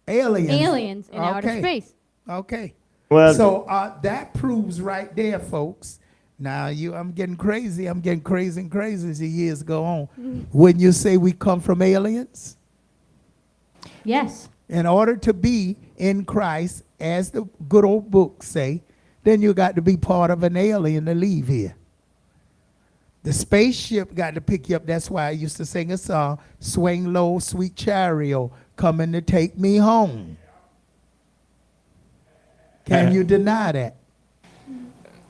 Aliens. Aliens in outer Okay. space. Okay. Well, So that proves right there, folks. Now I'm getting crazy. I'm getting crazy and crazy as the years go on. Wouldn't you say we come from aliens? Yes. In order to be in Christ, as the good old books say, then you got to be part of an alien to leave here. The spaceship got to pick you up. That's why I used to sing a song, "Swing Low, Sweet Chariot, coming to take me home." Can you deny that?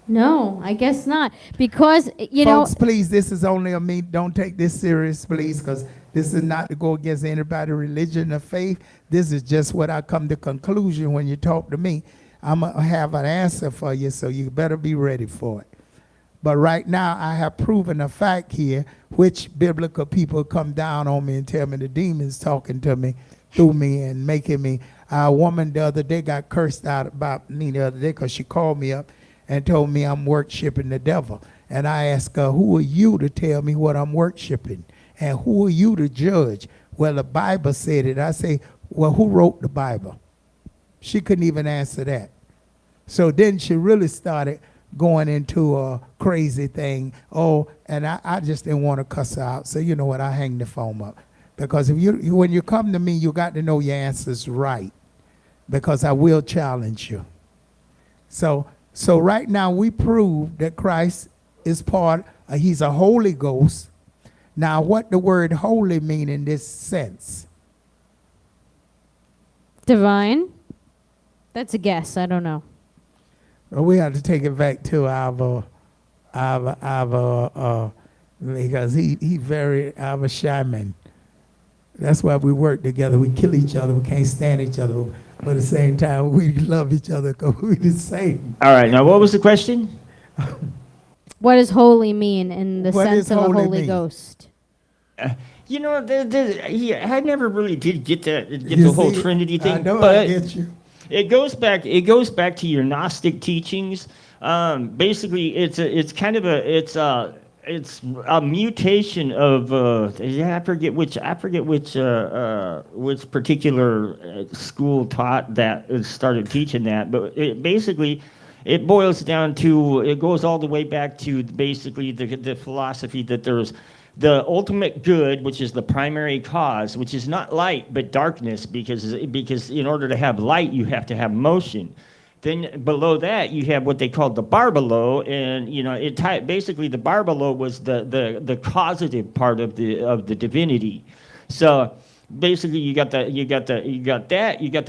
No, I guess not. Because, Folks, please, this is only a me. Don't take this serious, please, because this is not to go against anybody's religion or faith. This is just what I come to conclusion when you talk to me. I'm going to have an answer for you, so you better be ready for it. But right now, I have proven a fact here, which biblical people come down on me and tell me the demons talking to me, through me, and making me. A woman the other day got cursed out about me the other day because she called me up and told me I'm worshiping the devil. And I asked her, who are you to tell me what I'm worshiping? And who are you to judge? Well, the Bible said it. I say, well, who wrote the Bible? She couldn't even answer that. So then she really started going into a crazy thing. Oh, and I just didn't want to cuss her out. So you know what? I hang the phone up. Because if when you come to me, you got to know your answers right. Because I will challenge you. So right now we prove that Christ is he's a Holy Ghost. Now what the word holy mean in this sense? Divine? That's a guess. I don't know. Well, we have to take it back to because he very our shaman. That's why we work together. We kill each other. We can't stand each other. But at the same time, we love each other because we're the same. All right. Now, what was the question? What does holy mean in the What sense does of a holy Holy mean? Ghost? You know, I never really did get You the whole see, Trinity thing, I know but I get you. it goes back to your Gnostic teachings. Basically, it's a mutation of I forget which particular school taught that started teaching that, but it boils down to, it goes all the way back to basically the philosophy that there's the ultimate good, which is the primary cause, which is not light but darkness, because in order to have light you have to have motion. Then below that you have what they called the barbelo, and basically the barbelo was the causative part of the divinity. So basically you got the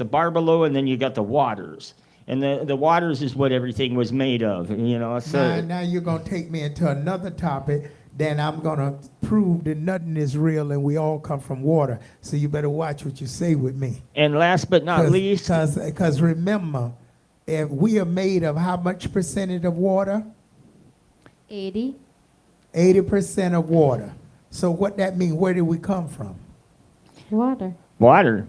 barbelo, and then you got the waters. And the waters is what everything was made of, So Now you're going to take me into another topic. Then I'm going to prove that nothing is real and we all come from water. So you better watch what you say with me. And last but not least, because remember, if we are made of how much percentage of water? 80. 80% of water. So what that mean? Where did we come from? Water.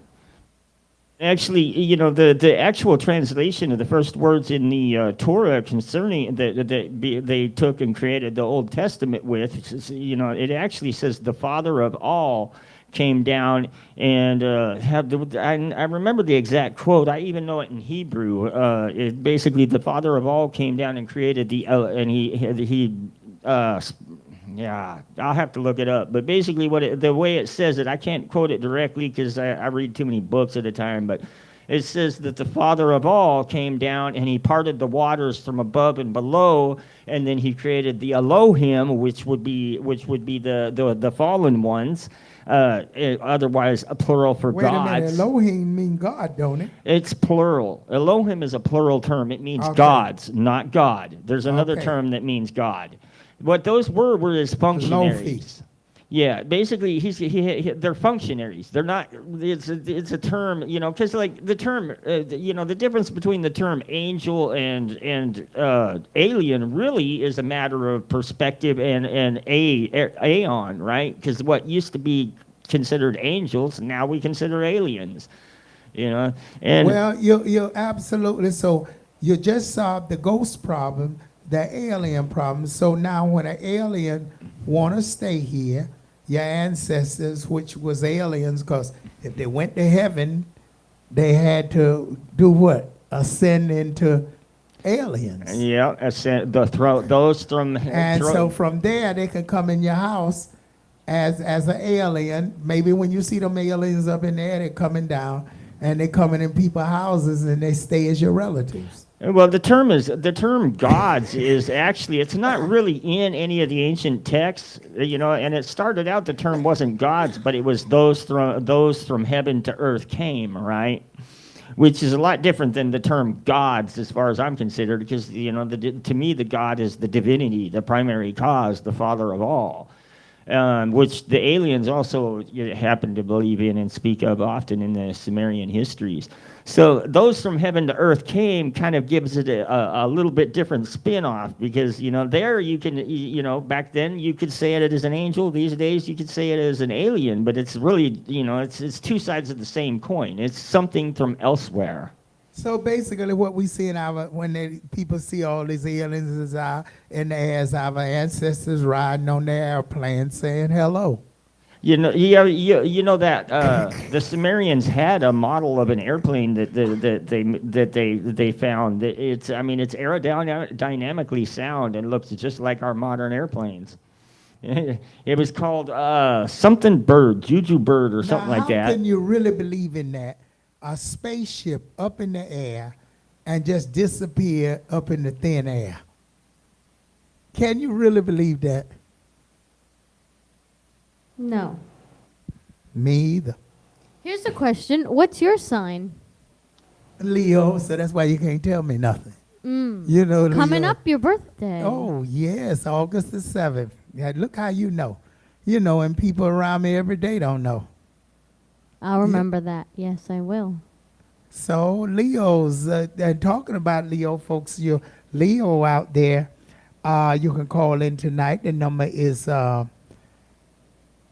Actually, the actual translation of the first words in the Torah concerning that they took and created the Old Testament with, it actually says the Father of all came down and I remember the exact quote. I even know it in Hebrew. Basically, the Father of all came down and created yeah, I'll have to look it up. But basically, the way it says it, I can't quote it directly because I read too many books at a time. But it says that the Father of all came down and he parted the waters from above and below, and then he created the Elohim, which would be the fallen ones. Otherwise, a plural for Wait gods. a minute, Elohim mean God, don't it? It's plural. Elohim is a plural term. It means gods, not God. There's another term that means God. What those were his functionaries. Yeah, basically, they're functionaries. They're not. It's a term, because like the term, the difference between the term angel and alien really is a matter of perspective and aeon, right? Because what used to be considered angels, now we consider aliens. And well, you're absolutely so. You just solved the ghost problem, the alien problem. So now when an alien want to stay here, your ancestors, which was aliens, because if they went to heaven, they had to do what? Ascend into aliens. Yeah, those from And so from there, they can come in your house as an alien. Maybe when you see them aliens up in there, they're coming down, and they're coming in people's houses, and they stay as your relatives. Well, the term gods is actually, it's not really in any of the ancient texts, and it started out, the term wasn't gods, but it was those from heaven to earth came, right? Which is a lot different than the term gods as far as I'm considered, because, to me, the God is the divinity, the primary cause, the father of all, which the aliens also happen to believe in and speak of often in the Sumerian histories. So those from heaven to earth came kind of gives it a little bit different spin-off, because, there you can, back then you could say it as an angel. These days you could say it as an alien, but it's really, it's two sides of the same coin. It's something from elsewhere. So basically what we see when people see all these aliens in the air as our ancestors riding on their airplane saying hello. You know that the Sumerians had a model of an airplane that they found. It's aerodynamically sound and looks just like our modern airplanes. It was called something bird, Juju bird, or something like that. How can you really believe in that? A spaceship up in the air and just disappear up in the thin air. Can you really believe that? No. Me either. Here's a question. What's your sign? Leo, so that's why you can't tell me nothing. Coming Leo. up your birthday. Oh, yes, August the 7th. Yeah, look how you know. And people around me every day don't know. I'll remember that. Yes, I will. So Leos, talking about Leo, folks, you Leo out there, you can call in tonight. The number is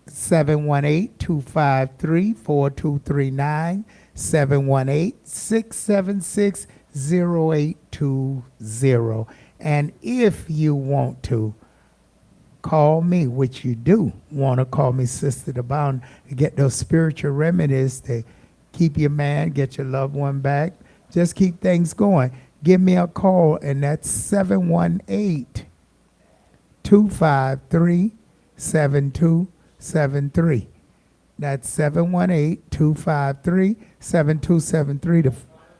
718-253-4239, 718-676-0820. And if you want to call me, which you do want to call me Sister Dobong, to get those spiritual remedies to keep your man, get your loved one back, just keep things going. Give me a call, and that's 718-253-7273. That's 718-253-7273. The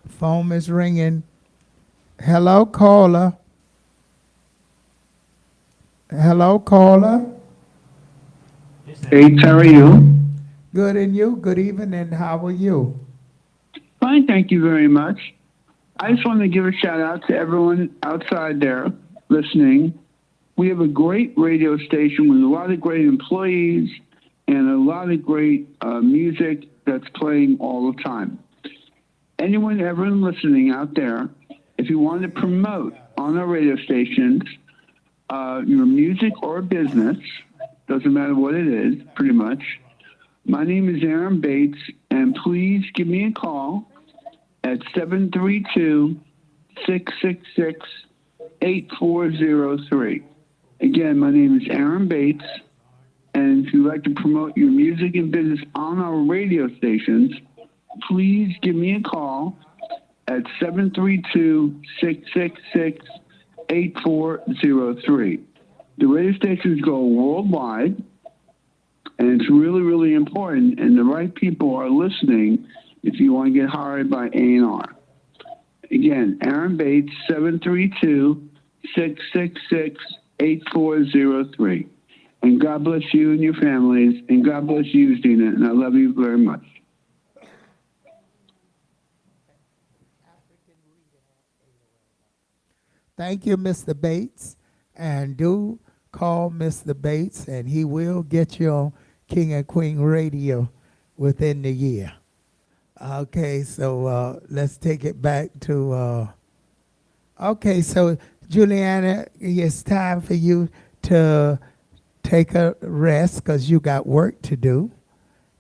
phone is ringing. Hello, caller. Hello, caller. Hey, how are you? Good, and you? Good evening. How are you? Fine, thank you very much. I just want to give a shout out to everyone outside there listening. We have a great radio station with a lot of great employees and a lot of great music that's playing all the time. Everyone listening out there, if you want to promote on our radio stations your music or business, doesn't matter what it is, pretty much. My name is Aaron Bates, and please give me a call at 732-666-8403. Again, my name is Aaron Bates, and if you'd like to promote your music and business on our radio stations, please give me a call at 732-666-8403. The radio stations go worldwide, and it's really, really important, and the right people are listening if you want to get hired by A&R. Again, Aaron Bates, 732-666-8403. And God bless you and your families, and God bless you, Zina, and I love you very much. Thank you, Mr. Bates. And do call Mr. Bates, and he will get you on King and Queen Radio within the year. Okay, so let's take it back to, okay, so Juliana, it's time for you to take a rest because you got work to do.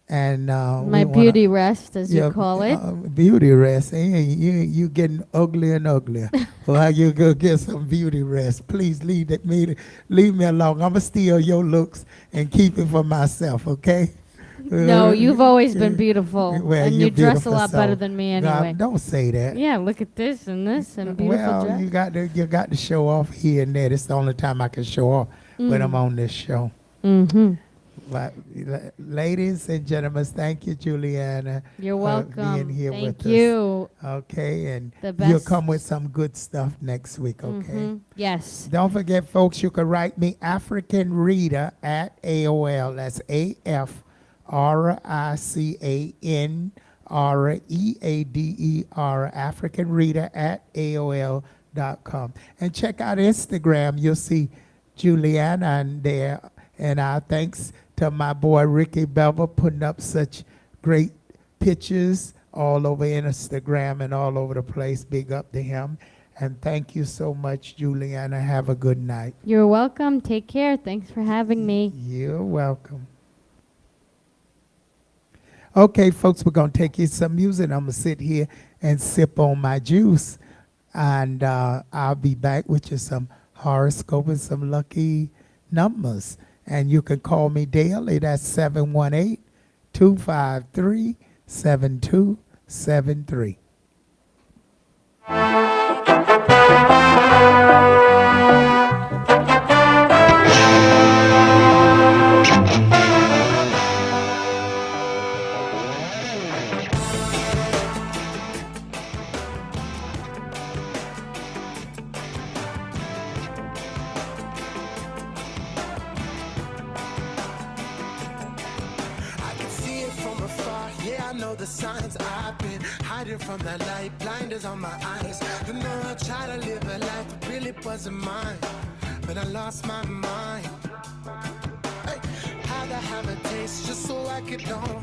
And my beauty rest, as you call it. Beauty rest. You getting uglier and uglier. Well, you go get some beauty rest. Please leave me alone. I'm going to steal your looks and keep it for myself, okay? No, you've always been beautiful. Well, and you're you dress a beautiful, lot better so than me God, anyway. don't say that. Yeah, look at this and this and beautiful Well, dress. you got to show off here and there. It's the only time I can show off when I'm on this show. Mm-hmm. But, ladies and gentlemen, thank you, Juliana. You're for welcome. being here Thank with you. us. Okay, and The you'll best. come with some good stuff next week, okay? Mhm. Yes. Don't forget, folks, you can write me African Reader at AOL. That's AFRICANREADER, African Reader at AOL.com. And check out Instagram. You'll see Juliana on there. And our thanks to my boy Ricky Bevel putting up such great pictures all over Instagram and all over the place. Big up to him. And thank you so much, Juliana. Have a good night. You're welcome. Take care. Thanks for having me. You're welcome. Okay, folks, we're going to take you some music. I'm going to sit here and sip on my juice. And I'll be back with you some horoscope and some lucky numbers. And you can call me daily. That's 718-253-7273. I can see it from afar, yeah, I know the signs. I've been hiding from the light, blinders on my eyes. You know I try to live a life that really wasn't mine, but I lost my mind. Hey, had to have a taste just so I could know,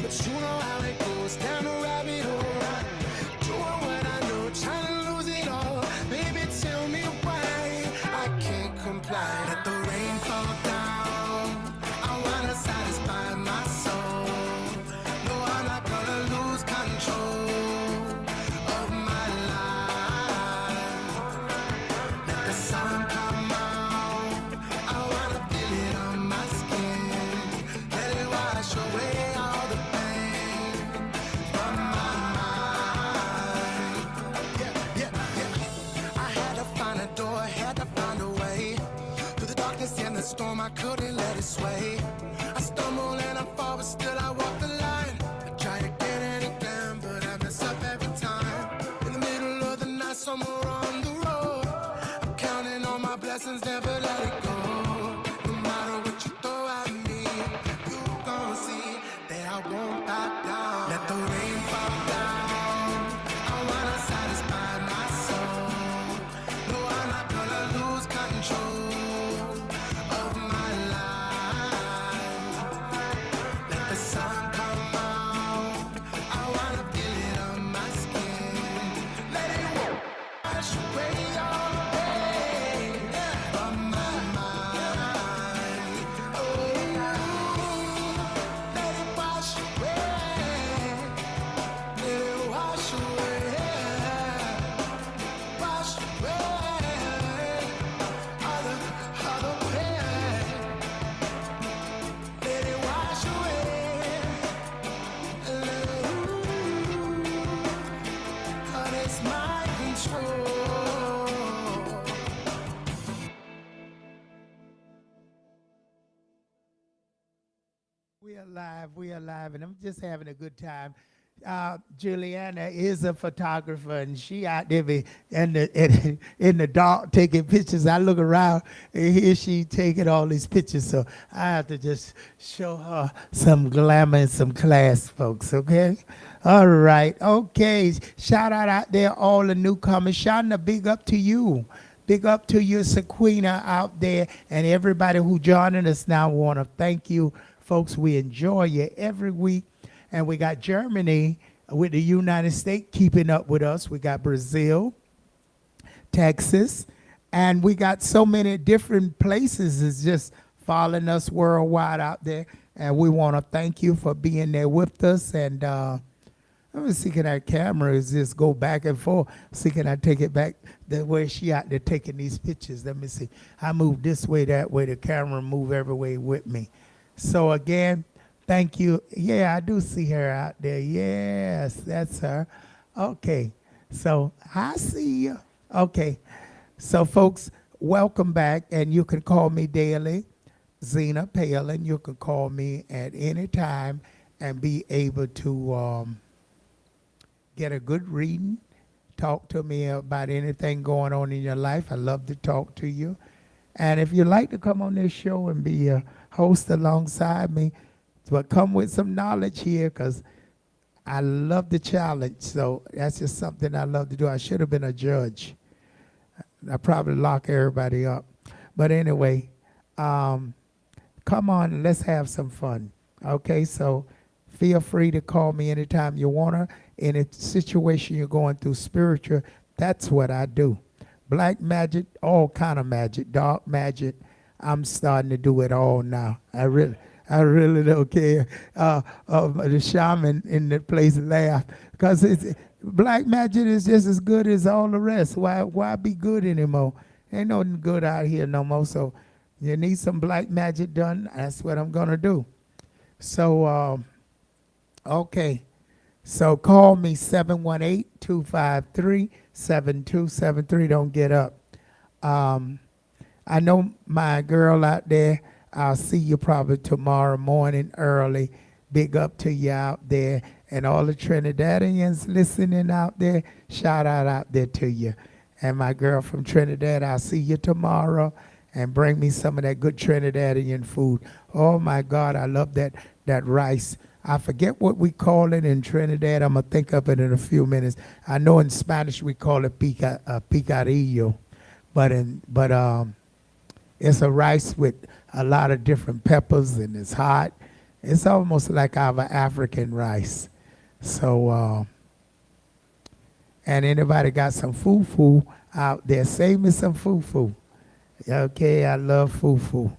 but you know how it goes, down the rabbit hole. Doing what I know, trying to lose it all. Baby, tell me why I can't comply. Let the rain fall down, I wanna satisfy my soul. No, I'm not gonna lose control of my life. Let the sun come out, I wanna feel it on my skin. Let it wash away all the pain from my mind. Yeah. I had to find a door, had to find a way. Through the darkness and the storm, I couldn't let it sway. I stumble and I fall, but still I walk the line. I try to get it again, but I mess up every time. In the middle of the night, somewhere on the road, I'm counting on my blessings, never let it go. No matter what you throw at me, you gon' see that I won't back down. Let the rain fall down, I wanna satisfy my soul. No, I'm not gonna lose control of my life. Let the sun come out, I wanna feel it on my skin. Let it wash away all the pain from my mind. Oh, let it wash away, let it wash away, wash away all the pain. Let it wash away. God is my control. We are live, and I'm just having a good time. Juliana is a photographer, and she out there in the dark taking pictures. I look around, and here she taking all these pictures, so I have to just show her some glamour and some class, folks, okay? All right, okay. Shout out there, all the newcomers. Shouting big up to you. Big up to you, Sequina, out there, and everybody who joining us now. Want to thank you, folks. We enjoy you every week. And we got Germany with the United States keeping up with us. We got Brazil, Texas, and we got so many different places is just following us worldwide out there. And we want to thank you for being there with us. And let me see, can our cameras just go back and forth? See, can I take it back the way she out there taking these pictures? Let me see. I move this way, that way. The camera move every way with me. So again, Thank you. Yeah, I do see her out there. Yes, that's her. Okay. So I see you. Okay. So folks, welcome back. And you can call me daily, Zina Palin. You can call me at any time and be able to get a good reading. Talk to me about anything going on in your life. I love to talk to you. And if you'd like to come on this show and be a host alongside me, but come with some knowledge here, because I love the challenge. So that's just something I love to do. I should have been a judge. I probably lock everybody up. But anyway, come on and let's have some fun. Okay, so feel free to call me anytime you want to. In a situation you're going through spiritual, that's what I do. Black magic, all kind of magic, dark magic. I'm starting to do it all now. I really don't care. The shaman in the place laugh because black magic is just as good as all the rest. Why be good anymore? Ain't nothing good out here no more. So you need some black magic done. That's what I'm gonna do. So okay. So call me 718-253-7273. Don't get up. I know my girl out there. I'll see you probably tomorrow morning early. Big up to you out there. And all the Trinidadians listening out there, shout out there to you. And my girl from Trinidad, I'll see you tomorrow. And bring me some of that good Trinidadian food. Oh, my God, I love that rice. I forget what we call it in Trinidad. I'm going to think of it in a few minutes. I know in Spanish we call it picadillo. But it's a rice with a lot of different peppers, and it's hot. It's almost like our African rice. So, and anybody got some fufu out there, save me some fufu. Okay, I love fufu.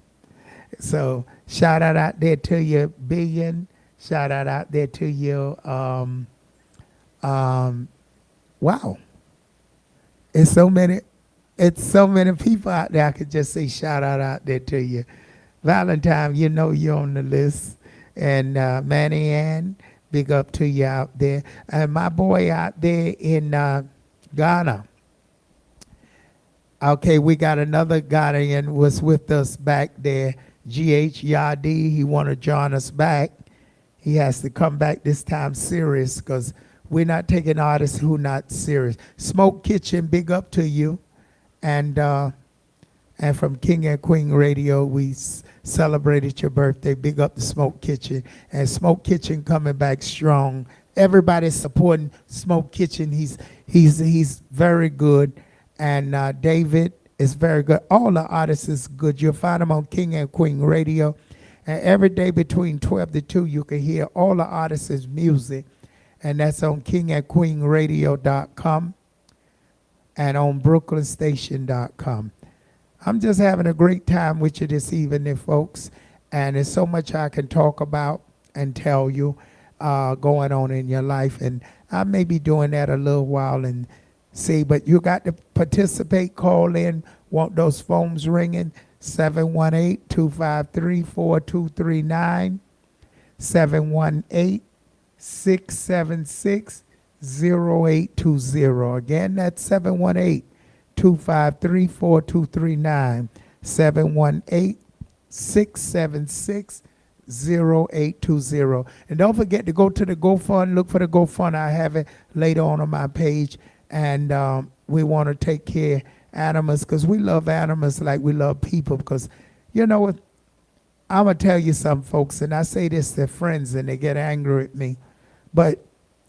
So shout out there to you, Billion. Shout out there to you. Wow. It's so many people out there. I could just say shout out there to you. Valentine, you know you're on the list. And Manny Ann, big up to you out there. And my boy out there in Ghana. Okay, we got another Ghanaian was with us back there. G.H. Yadi, he want to join us back. He has to come back this time serious because we're not taking artists who not serious. Smoke Kitchen, big up to you. And from King and Queen Radio, we celebrated your birthday. Big up to Smoke Kitchen. And Smoke Kitchen coming back strong. Everybody's supporting Smoke Kitchen. He's very good. And David is very good. All the artists is good. You'll find them on King and Queen Radio. And every day between 12 to 2, you can hear all the artists' music. And that's on kingandqueenradio.com and on brooklynstation.com. I'm just having a great time with you this evening, folks. And there's so much I can talk about and tell you going on in your life. And I may be doing that a little while and see, but you got to participate, call in, want those phones ringing. 718-253-4239, 718-676-0820. Again, that's 718-253-4239, 718-676-0820. And don't forget to go to the GoFund, look for the GoFund. I have it later on my page. And we want to take care of animals because we love animals like we love people. Because, you know, I'm going to tell you something, folks, and I say this to friends and they get angry at me. But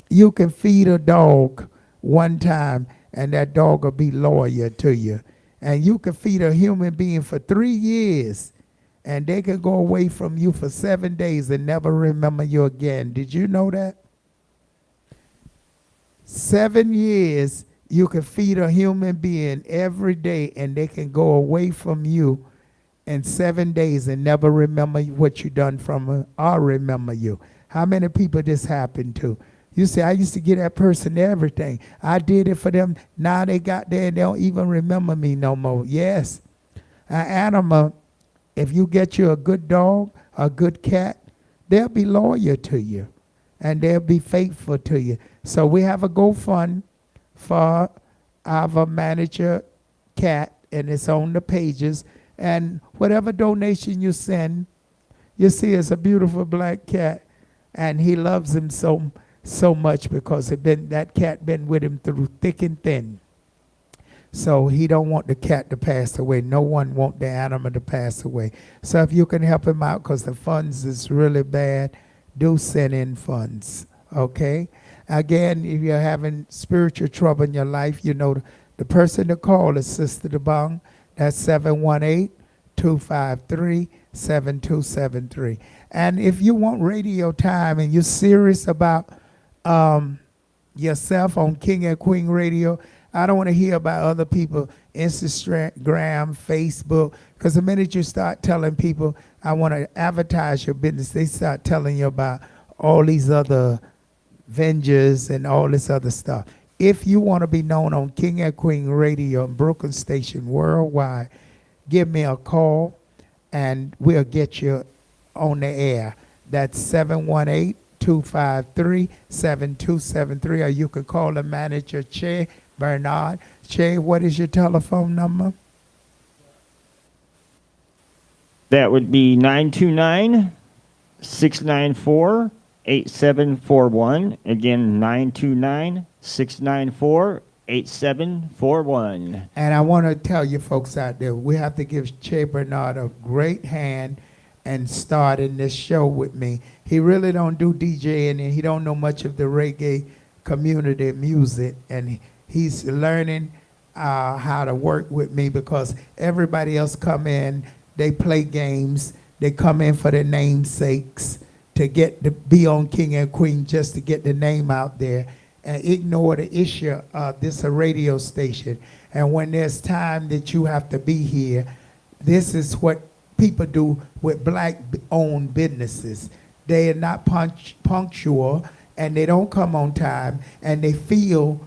you can feed a dog one time and that dog will be loyal to you. And you can feed a human being for 3 years and they can go away from you for 7 days and never remember you again. Did you know that? 7 years, you can feed a human being every day and they can go away from you in 7 days and never remember what you done from them or remember you. How many people this happened to? You say, I used to give that person everything. I did it for them. Now they got there and they don't even remember me no more. Yes. An animal, if you get you a good dog, a good cat, they'll be loyal to you, and they'll be faithful to you. So we have a GoFund for our manager, Cat, and it's on the pages. And whatever donation you send, you see it's a beautiful black cat, and he loves him so much because that cat been with him through thick and thin. So he don't want the cat to pass away. No one want the animal to pass away. So if you can help him out, because the funds is really bad, do send in funds, okay? Again, if you're having spiritual trouble in your life, you know the person to call is Sister Dobong. That's 718-253-7273. And if you want radio time and you're serious about yourself on King and Queen Radio, I don't want to hear about other people, Instagram, Facebook, because the minute you start telling people, I want to advertise your business, they start telling you about all these other vengers and all this other stuff. If you want to be known on King and Queen Radio and Brooklyn Station worldwide, give me a call and we'll get you on the air. That's 718-253-7273, or you can call the manager, Che Bernard. Che, what is your telephone number? That would be 929-694-8741. Again, 929-694-8741. And I want to tell you folks out there, we have to give Che Bernard a great hand and starting this show with me. He really don't do DJing, and he don't know much of the reggae community music, and he's learning how to work with me because everybody else come in, they play games, they come in for their namesakes to get to be on King and Queen just to get the name out there and ignore the issue of this a radio station. And when there's time that you have to be here, this is what people do with black-owned businesses. They are not punctual, and they don't come on time, and they feel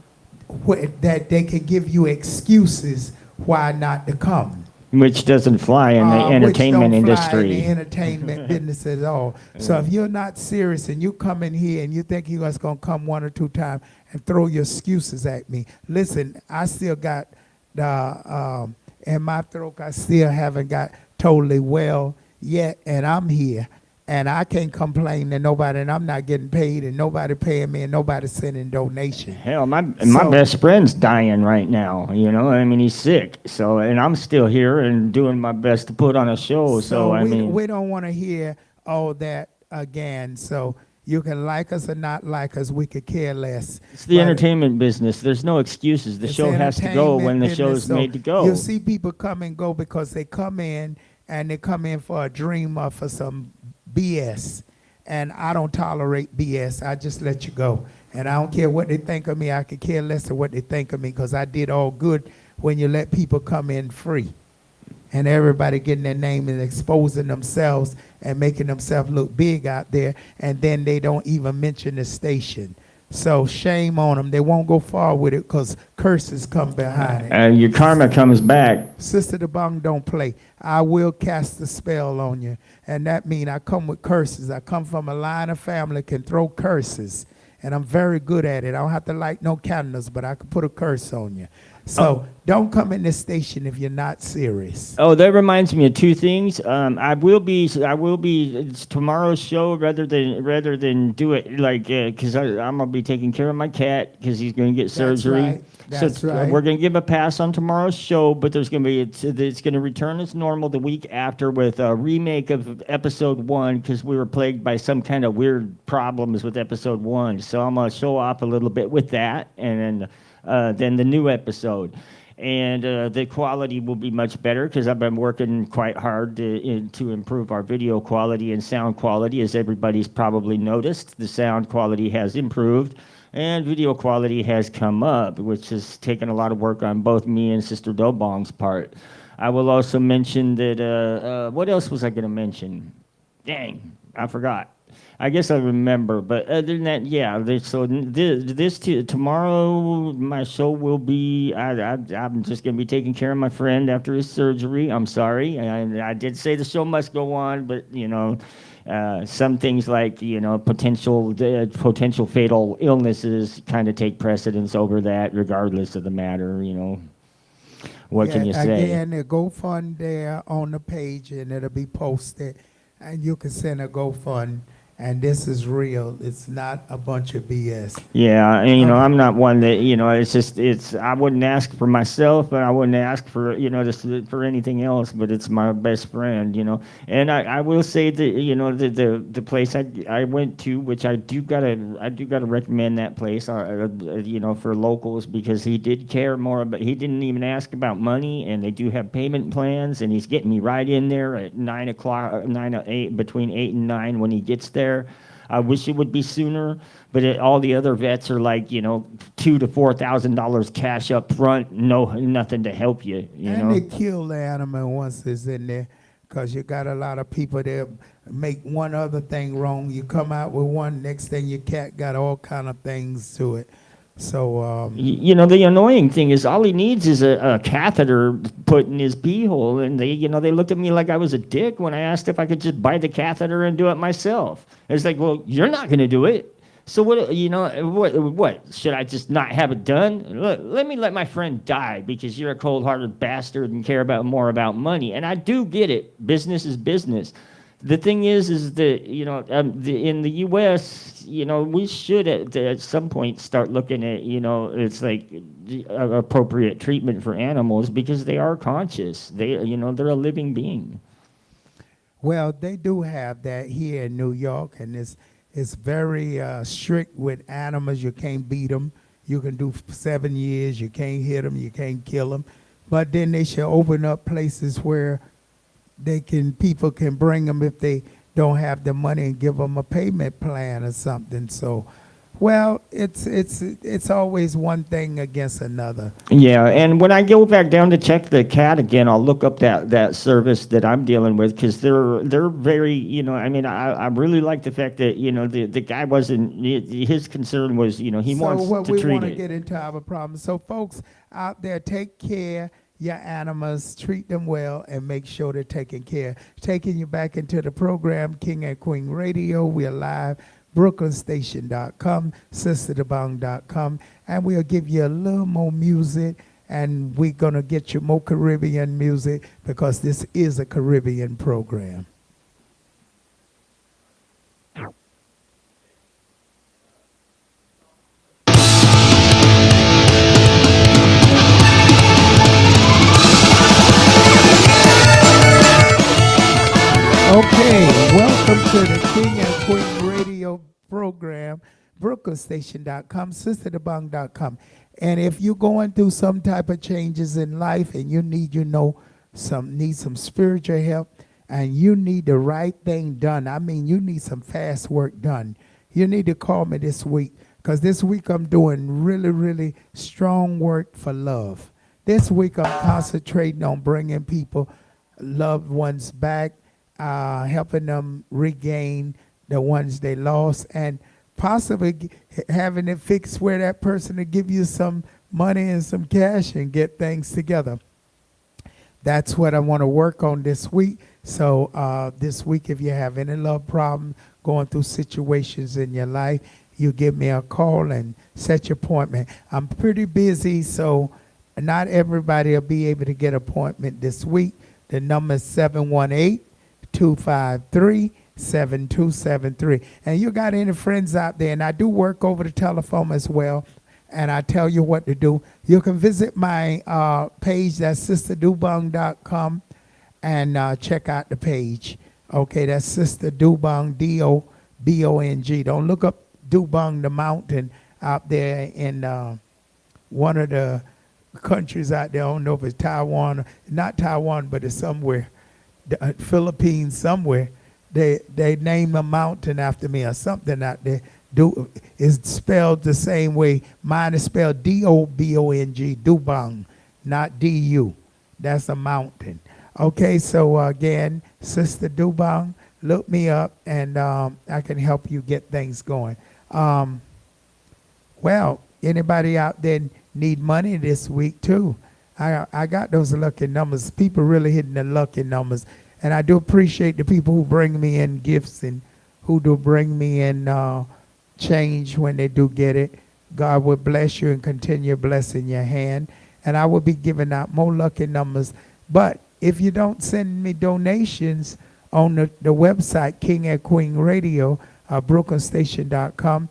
that they can give you excuses why not to come. Which doesn't fly in the entertainment industry. In the entertainment business at all. So if you're not serious and you come in here and you think you're just going to come one or two times and throw your excuses at me, listen, I still got the, in my throat, I still haven't got totally well yet, and I'm here. And I can't complain to nobody, and I'm not getting paid, and nobody paying me, and nobody sending donations. Hell, my best friend's dying right now. You know, I mean, he's sick. So, and I'm still here and doing my best to put on a show. So I mean, we don't want to hear all that again. So you can like us or not like us. We could care less. It's the entertainment business. There's no excuses. The show has to go when the show's made to go. You'll see people come and go because they come in, and they come in for a dream or for some BS, and I don't tolerate BS. I just let you go, and I don't care what they think of me. I could care less of what they think of me because I did all good when you let people come in free, and everybody getting their name and exposing themselves and making themselves look big out there, and then they don't even mention the station. So shame on them. They won't go far with it because curses come behind it. And your karma comes back. Sister Dobong don't play. I will cast a spell on you. And that means I come with curses. I come from a line of family can throw curses. And I'm very good at it. I don't have to light no candles, but I can put a curse on you. So don't come in this station if you're not serious. Oh, that reminds me of two things. I will be it's tomorrow's show rather than do it like because I'm gonna be taking care of my cat because he's gonna get surgery. That's right. We're gonna give a pass on tomorrow's show, but there's gonna be it's gonna return as normal the week after with a remake of episode 1 because we were plagued by some kind of weird problems with episode 1. So I'm gonna show off a little bit with that, and then the new episode. And the quality will be much better because I've been working quite hard to improve our video quality and sound quality. As everybody's probably noticed, the sound quality has improved and video quality has come up, which has taken a lot of work on both me and Sister Dobong's part. I will also mention that, what else was I going to mention? Dang, I forgot. I guess I remember, but other than that, yeah. So tomorrow, my show will be. I'm just gonna be taking care of my friend after his surgery. I'm sorry, I did say the show must go on, but you know, Some things like, potential fatal illnesses kind of take precedence over that, regardless of the matter. What can you say? Again, the GoFund there on the page, and it'll be posted, and you can send a GoFund. And this is real. It's not a bunch of BS. Yeah, and I'm not one that, I wouldn't ask for myself, but I wouldn't ask for, just for anything else, but it's my best friend, And I will say that, the place I went to, which I do gotta recommend that place, for locals, because he did care more, but he didn't even ask about money, and they do have payment plans, and he's getting me right in there at 9 o'clock, 9 or 8, between 8 and 9 when he gets there. I wish it would be sooner, but all the other vets are like, $2,000 to $4,000 cash up front, nothing to help you. And they kill the animal once it's in there, because you got a lot of people that make one other thing wrong. You come out with one, next thing your cat got all kind of things to it. So the annoying thing is all he needs is a catheter put in his pee hole, and they looked at me like I was a dick when I asked if I could just buy the catheter and do it myself. It's like, well, you're not going to do it. So what should I just not have it done? Let me let my friend die because you're a cold-hearted bastard and care more about money. And I do get it. Business is business. The thing is that, in the U.S., we should at some point start looking at, it's like appropriate treatment for animals because they are conscious. They're a living being. Well, they do have that here in New York, and it's very strict with animals. You can't beat them. You can do 7 years. You can't hit them. You can't kill them. But then they should open up places where people can bring them if they don't have the money and give them a payment plan or something. So, well, it's always one thing against another. Yeah, and when I go back down to check the cat again, I'll look up that service that I'm dealing with because they're very, I really like the fact that, the guy wasn't, his concern was, he wants to treat it. So what we want to get into our problem. So folks out there, take care your animals, treat them well, and make sure they're taken care. Taking you back into the program, King and Queen Radio. We're live, brooklynstation.com, sisterdebong.com, and we'll give you a little more music, and we're going to get you more Caribbean music because this is a Caribbean program. Okay, welcome to the King and Queen Radio program, brooklynstation.com, sisterdebong.com. And if you're going through some type of changes in life and you need, some spiritual help and you need the right thing done, you need some fast work done, you need to call me this week because this week I'm doing really, really strong work for love. This week I'm concentrating on bringing loved ones back, helping them regain the ones they lost, and possibly having it fixed where that person will give you some money and some cash and get things together. That's what I want to work on this week. So this week, if you have any love problem, going through situations in your life, you give me a call and set your appointment. I'm pretty busy, so not everybody will be able to get an appointment this week. The number is 718-253-7273. And you got any friends out there, and I do work over the telephone as well, and I tell you what to do. You can visit my page, that's sisterdubong.com, and check out the page. Okay, that's Sister Dobong, D-O-B-O-N-G. Don't look up Dobong the mountain out there in one of the countries out there. I don't know if it's Taiwan, not Taiwan, but it's somewhere. The Philippines somewhere, they name a mountain after me or something out there. Is spelled the same way. Mine is spelled D-O-B-O-N-G, Dobong, not D-U. That's a mountain. Okay, so again, Sister Dobong, look me up and I can help you get things going. Well, anybody out there need money this week too? I got those lucky numbers. People really hitting the lucky numbers. And I do appreciate the people who bring me in gifts and who do bring me in change when they do get it. God will bless you and continue blessing your hand. And I will be giving out more lucky numbers. But if you don't send me donations on the website, King and Queen Radio, brookenstation.com,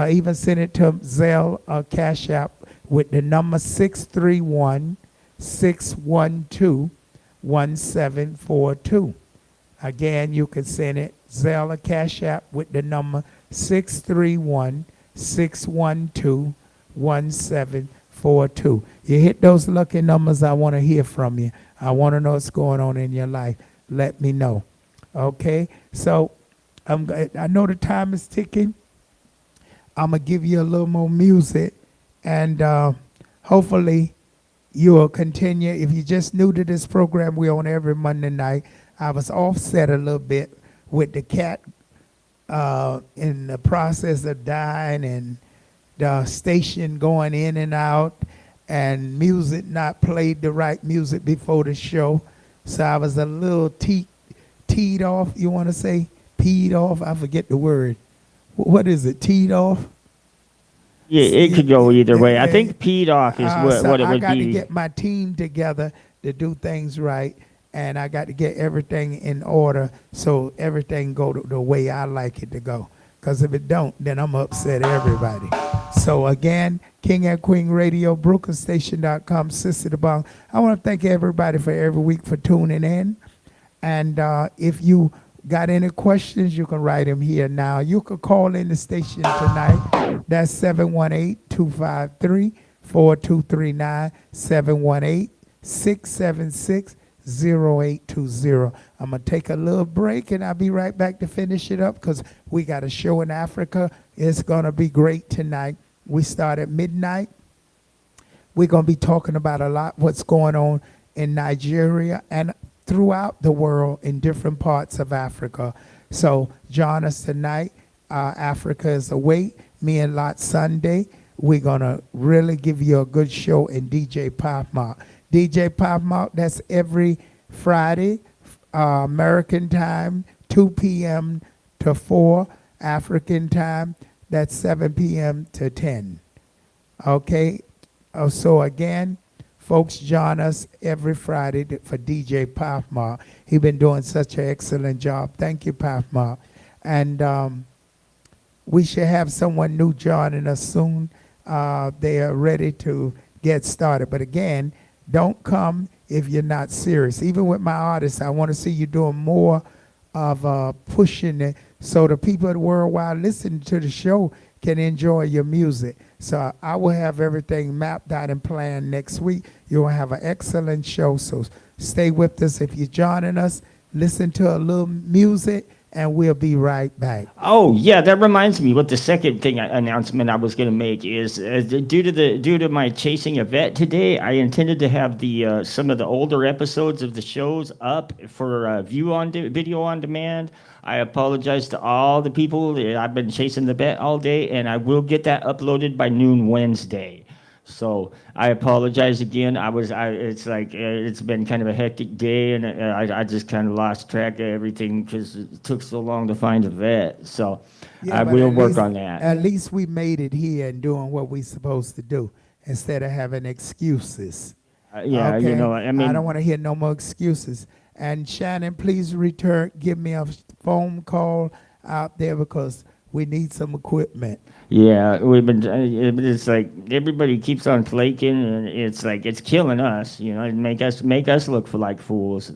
even send it to Zelle Cash App with the number 631-612-1742. Again, you can send it Zelle or Cash App with the number 631-612-1742. You hit those lucky numbers, I want to hear from you. I want to know what's going on in your life. Let me know. Okay? So I know the time is ticking. I'm going to give you a little more music, and hopefully you will continue. If you're just new to this program, we're on every Monday night. I was offset a little bit with the cat in the process of dying and the station going in and out and music not played the right music before the show. So I was a little teed off, you want to say? Peed off? I forget the word. What is it, teed off? Yeah, it could go either way. I think peed off is what it would be. I got to get my team together to do things right, and I got to get everything in order so everything go the way I like it to go. Because if it don't, then I'm upset everybody. So again, King and Queen Radio, brookenstation.com, Sister Dobong. I want to thank everybody for every week for tuning in. And if you got any questions, you can write them here now. You can call in the station tonight. That's 718-253-4239, 718-676-0820. I'm going to take a little break, and I'll be right back to finish it up because we got a show in Africa. It's going to be great tonight. We start at midnight. We're going to be talking about a lot what's going on in Nigeria and throughout the world in different parts of Africa. So join us tonight. Africa is awake. Me and Lot Sunday. We're going to really give you a good show in DJ Pop Mark. DJ Pop Mark, that's every Friday, American time, 2 p.m. to 4, African time, that's 7 p.m. to 10. Okay? So again, folks, join us every Friday for DJ Pop Mark. He's been doing such an excellent job. Thank you, Pop Mark. And we should have someone new joining us soon. They are ready to get started. But again, don't come if you're not serious. Even with my artists, I want to see you doing more of pushing it so the people worldwide listening to the show can enjoy your music. So I will have everything mapped out and planned next week. You'll have an excellent show. So stay with us. If you're joining us, listen to a little music, and we'll be right back. Oh yeah, that reminds me. What the second announcement I was going to make is due to my chasing a vet today, I intended to have the some of the older episodes of the shows up for video on demand. I apologize to all the people. I've been chasing the vet all day, and I will get that uploaded by noon Wednesday. So I apologize again. It's been kind of a hectic day, and I just kind of lost track of everything because it took so long to find a vet. So I will work on that. At least we made it here and doing what we're supposed to do instead of having excuses. Yeah, okay? you know, I mean, I don't want to hear no more excuses. And Shannon, please give me a phone call out there because we need some equipment. Yeah, we've been. It's like everybody keeps on flaking, and it's like it's killing us. You know, and make us look like fools.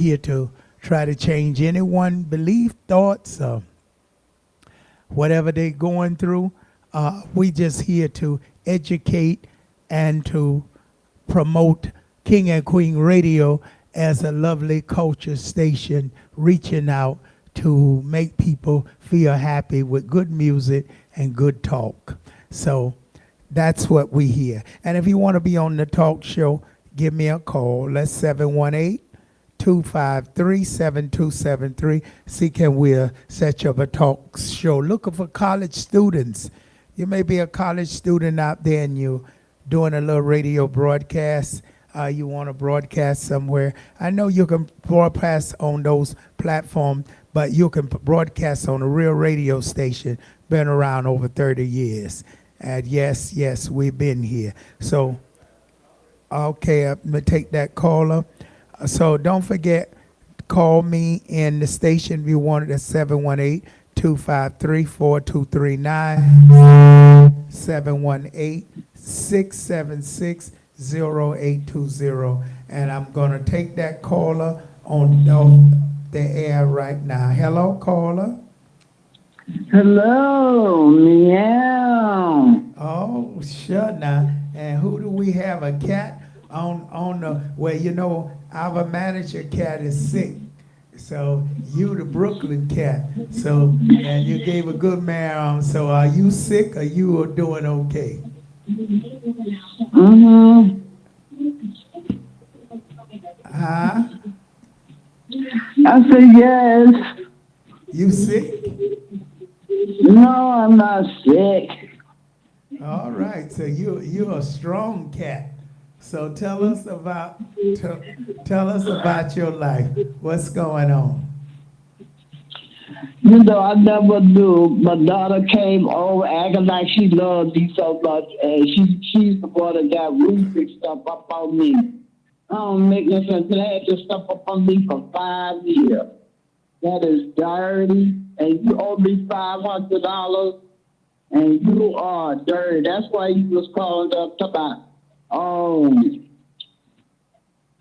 here to try to change anyone belief, thoughts, whatever they're going through. We just here to educate and to promote King and Queen Radio as a lovely culture station, reaching out to make people feel happy with good music and good talk. So that's what we hear. And if you want to be on the talk show, give me a call. That's 718-253-7273. See, can we set you up a talk show? Looking for college students. You may be a college student out there and you're doing a little radio broadcast. You want to broadcast somewhere. I know you can broadcast on those platforms, but you can broadcast on a real radio station, been around over 30 years. And yes, we've been here. So, okay, I'm going to take that caller. So don't forget, call me in the station if you want it at 718-253-4239, 718-676-0820. And I'm going to take that caller on the air right now. Hello, caller. Hello, meow. Oh, sure now. And who do we have? A cat on the, well, you know, our manager cat is sick. So you the Brooklyn cat. So, and you gave a good meow. So are you sick or you are doing okay? Mm-hmm. Huh? I said yes. You sick? No, I'm not sick. All right. So you're a strong cat. So tell us about your life. What's going on? You know, I never knew. My daughter came over acting like she loved me so much, and she's the one that got roofing stuff up on me. I don't make no sense. They had this stuff up on me for 5 years. That is dirty, and you owe me $500, and you are dirty. That's why you was calling up to about,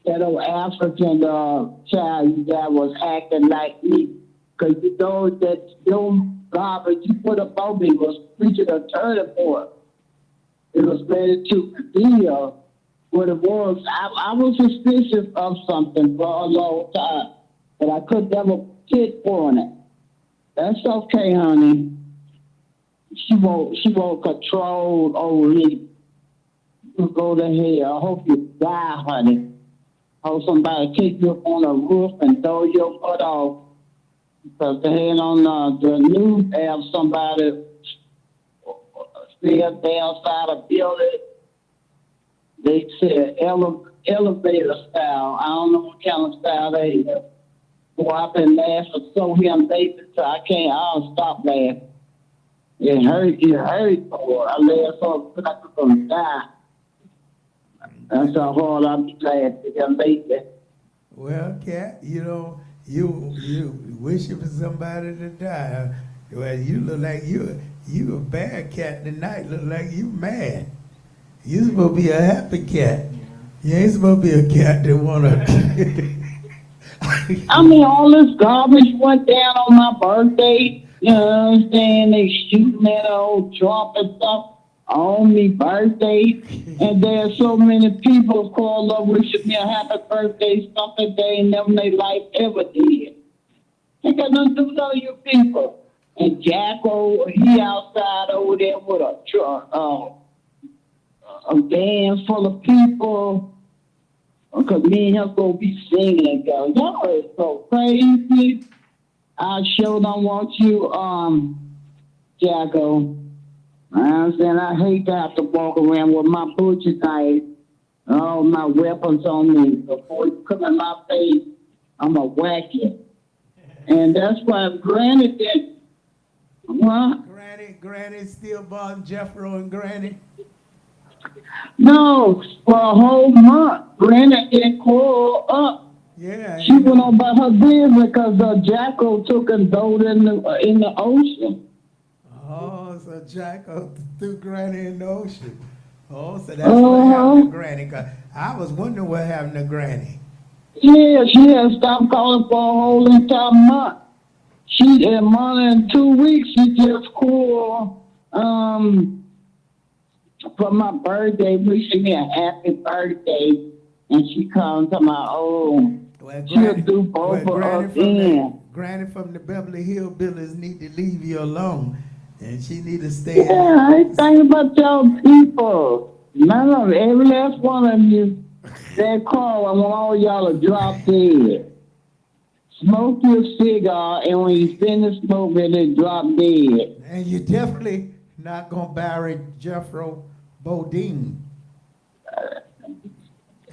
that old African child you got was acting like me. Because you know that your garbage you put up on me was preaching a turning point. It was ready to reveal what it was. I was suspicious of something for a long time, but I could never pinpoint it. That's okay, honey. She won't control over me. You go to hell. I hope you die, honey. I hope somebody take you up on a roof and throw your foot off. Because they had on the news have somebody still there outside a building. They said elevator style. I don't know what kind of style they is. Boy, I've been laughing so damn baby till I don't stop laughing. It hurt, boy. I laughed so I was gonna die. That's how hard I be laughing, damn baby. Well, Cat, you know, you wishing for somebody to die. Well, you look like you a bad cat tonight. Look like you mad. You supposed to be a happy cat. You ain't supposed to be a cat that wanna. I mean, all this garbage went down on my birthday. You know what I'm saying? They shooting at old Trump and stuff on me birthday. And there's so many people call up wishing me a happy birthday, something they ain't never in their life ever did. Ain't got nothing to do with all you people. And Jacko, he outside over there with a van full of people. Because me and him gonna be singing and go, y'all is so crazy. I sure don't want you, Jacko. I'm saying I hate to have to walk around with my butcher knife and all my weapons on me. Before you come in my face, I'm a whack you. And that's why Granny did. What? Granny still bothering Jeffro and Granny? No, for a whole month. Granny didn't call up. Yeah. She went on by her business because Jacko took and threw in the ocean. Oh, so Jacko threw Granny in the ocean. Oh, so that's what happened to Granny. 'Cause I was wondering what happened to Granny. Yeah, she has stopped calling for a whole entire month. She in month in 2 weeks. She just called for my birthday, wishing me a happy birthday, and she called talking about, oh, she'll do both of us in. Granny from the Beverly Hillbillies need to leave you alone, and she need to stay. Yeah, I ain't thinking about y'all people. None of every last one of you that call, I want all y'all to drop dead. Smoke your cigar, and when you finish smoking it, drop dead. And you definitely not gonna bury Jeffro Bodine.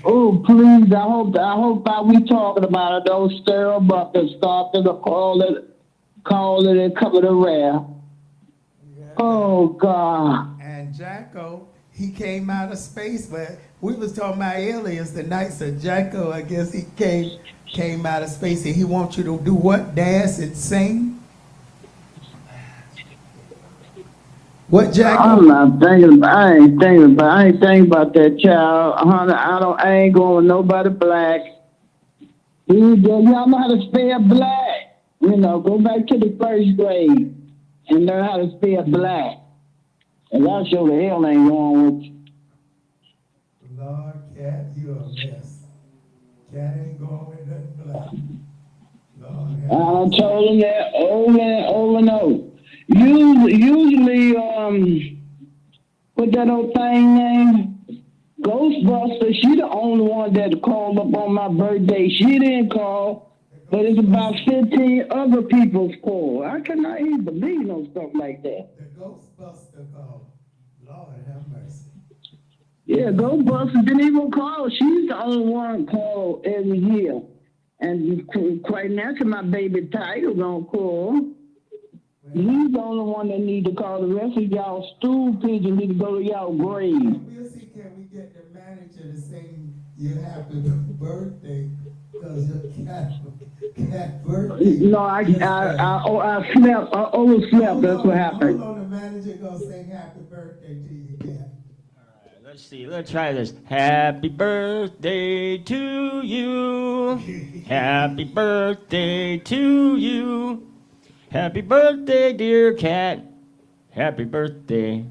Oh, please! I hope that we talking about it. Those sterile buckets started to call it, and cover the rare. Oh God! And Jacko, he came out of space, but we was talking about aliens tonight. So Jacko, I guess he came out of space, and he wants you to do what? Dance and sing. What, Jacko? I'm not thinking. I ain't thinking about that child, honey. I ain't going with nobody black. Y'all know how to spell black. You know, go back to the first grade and learn how to spell black. And I sure the hell ain't going with you. Lord, Cat, you a mess. Cat ain't going with nothing black. I told him that over and over and over. Usually, what that old thing name? Ghostbuster, she the only one that called up on my birthday. She didn't call, but it's about 15 other people's call. I cannot even believe no stuff like that. The Ghostbuster called. Lord have mercy. Yeah, Ghostbuster didn't even call. She's the only one called every year. And quite naturally, my baby Tiger gonna call. He's the only one that need to call. The rest of y'all stool pigeons need to go to y'all grave. We'll see, can we get the manager to sing you happy birthday? Because your cat birthday. No, I slept. I overslept. That's what happened. Hold on, the manager gonna sing happy birthday to you, cat. Let's see. Let's try this. Happy birthday to you. Happy birthday to you. Happy birthday, dear cat. Happy birthday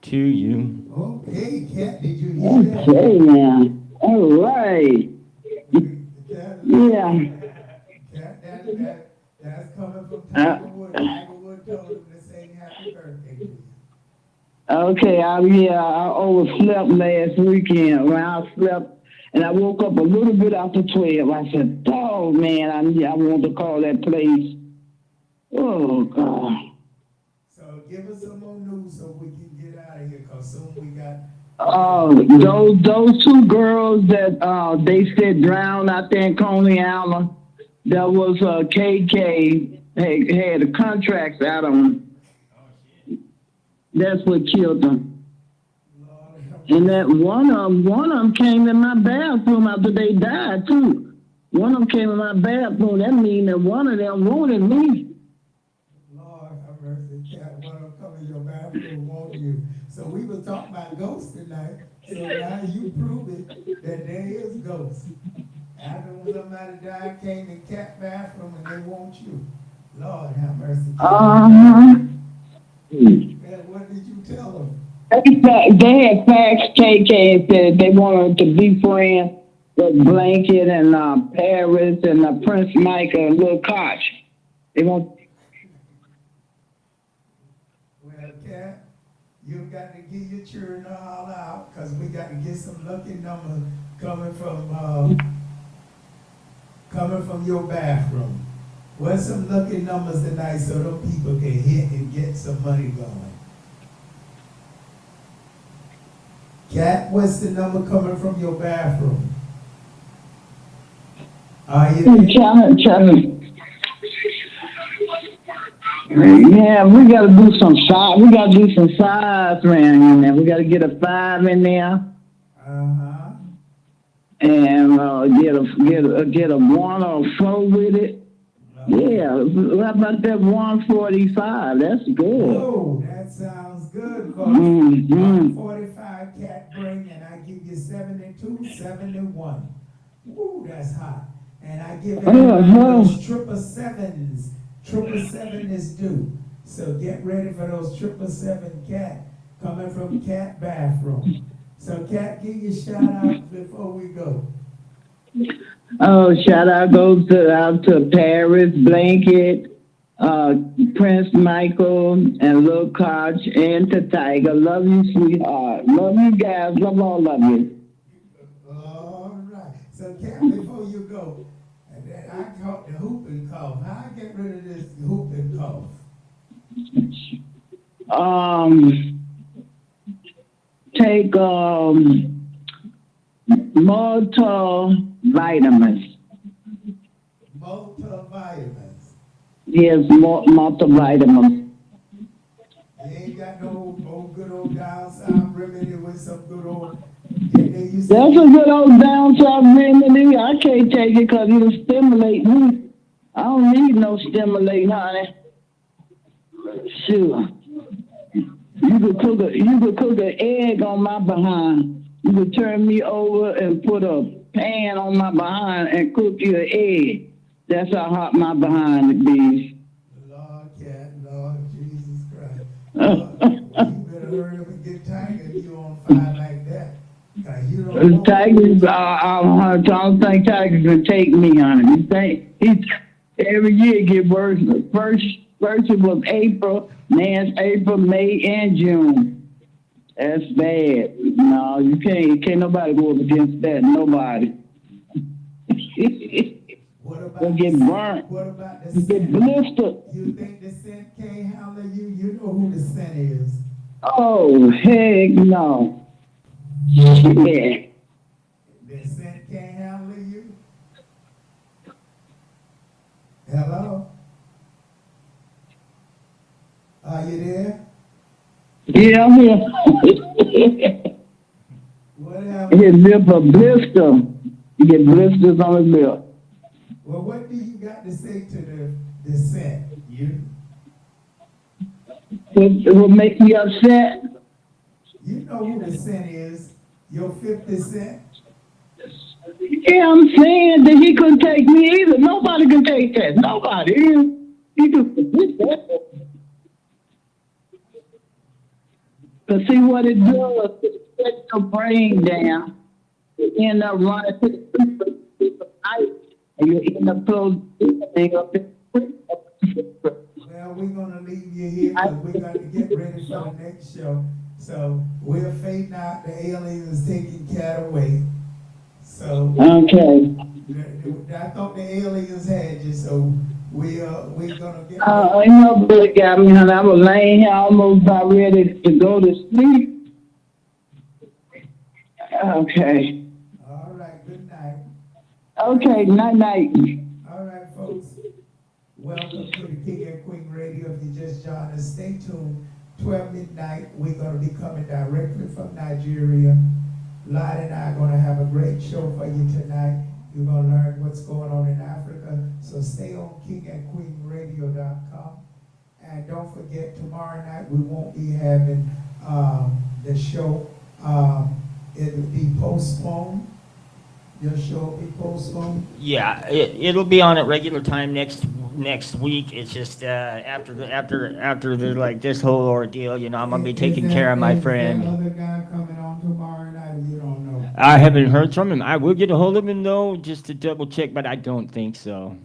to you. Okay, cat, did you hear that? Okay, man. All right. Yeah. That's coming from Tiger Wood. Tiger Wood told him to sing happy birthday to you. Okay, I overslept last weekend when I slept, and I woke up a little bit after 12. I said, "Oh man, I want to call that place." Oh God! So give us some more news so we can get out of here, cause soon we got. Those two girls that they said drowned out there in Coney Island. That was KK had the contracts out on them. That's what killed them. And that one of them came in my bathroom after they died too. One of them came in my bathroom. That means that one of them wanted me. Lord have mercy, cat. One of them come in your bathroom want you. So we were talking about ghosts tonight. So now you prove it that there is ghosts. After when somebody died, came in cat bathroom and they want you. Lord have mercy. What did you tell them? They had faxed KK and said they wanted to be friends with Blanket and Paris and Prince Mike and Lil Koch. They want. Well, cat, you got to get your children all out because we got to get some lucky numbers coming from your bathroom. What's some lucky numbers tonight so those people can hit and get some money going? Cat, what's the number coming from your bathroom? Are you Yeah, we gotta do some size. We gotta do some size around here. We gotta get a 5 in there. And get a 1 or a 4 with it. Yeah, how about that 145? That's good. Oh, that sounds good, folks. 145 cat bring, and I give you 72, 71. Ooh, that's hot. And I give everybody Uh-huh. those 777s. 777 is due. So get ready for those 777 cat coming from Cat Bathroom. So Cat, give your shout out before we go. Oh, shout out goes out to Paris, Blanket, Prince Michael, and Lil Koch, and to Tiger. Love you, sweetheart. Love you guys. Love all of you. All right. So Cat, before you go, and then I caught the whooping cough. How I get rid of this whooping cough? Take multivitamins. Multivitamins. Yes, multivitamins. You ain't got no good old down south remedy with some good old. That's a good old down south remedy. I can't take it because it'll stimulate me. I don't need no stimulate, honey. Sure. You could cook an egg on my behind. You could turn me over and put a pan on my behind and cook you an egg. That's how hot my behind be. Lord, Cat, Lord Jesus Christ. You better hurry up and get Tiger if you on fire like that. Tigers, I don't think Tigers can take me, honey. Every year it get worse. First it was April, now it's April, May, and June. That's bad. No, you can't nobody go up against that. Nobody. You'll get burnt. What about the You get blistered. You think the scent can't handle you? You know who the scent is. Oh, heck no. Yeah. The scent can't handle you? Hello? Are you there? Yeah, I'm here. What happened? You get lip a blister. You get blisters on the lip. Well, what do you got to say to the scent? You? It will make me upset. You know who the scent is. Your 50 Cent. Yeah, I'm saying that he couldn't take me either. Nobody can take that. Nobody. He could. But see what it does, it sets your brain down. You end up running to the night, and you end up closing everything up. Well, we're going to leave you here because we got to get ready for the next show. So we're fading out. The aliens taking Cat away. So okay. I thought the aliens had you, so we're gonna get. Ain't nobody got me, honey. I was laying here almost about ready to go to sleep. Okay. All right. Good night. Okay. Night. All right, folks. Welcome to the King and Queen Radio. If you just joined us, stay tuned. 12 midnight. We're gonna be coming directly from Nigeria. Lottie and I are gonna have a great show for you tonight. You're going to learn what's going on in Africa. So stay on kingandqueenradio.com. And don't forget, tomorrow night we won't be having the show. It will be postponed. Your show will be postponed. Yeah, it'll be on at regular time next week. It's just after the like this whole ordeal, you know, I'm gonna be taking care of my friend. Is that other guy coming on tomorrow night? You don't know. I haven't heard from him. I will get a hold of him though, just to double check, but I don't think so.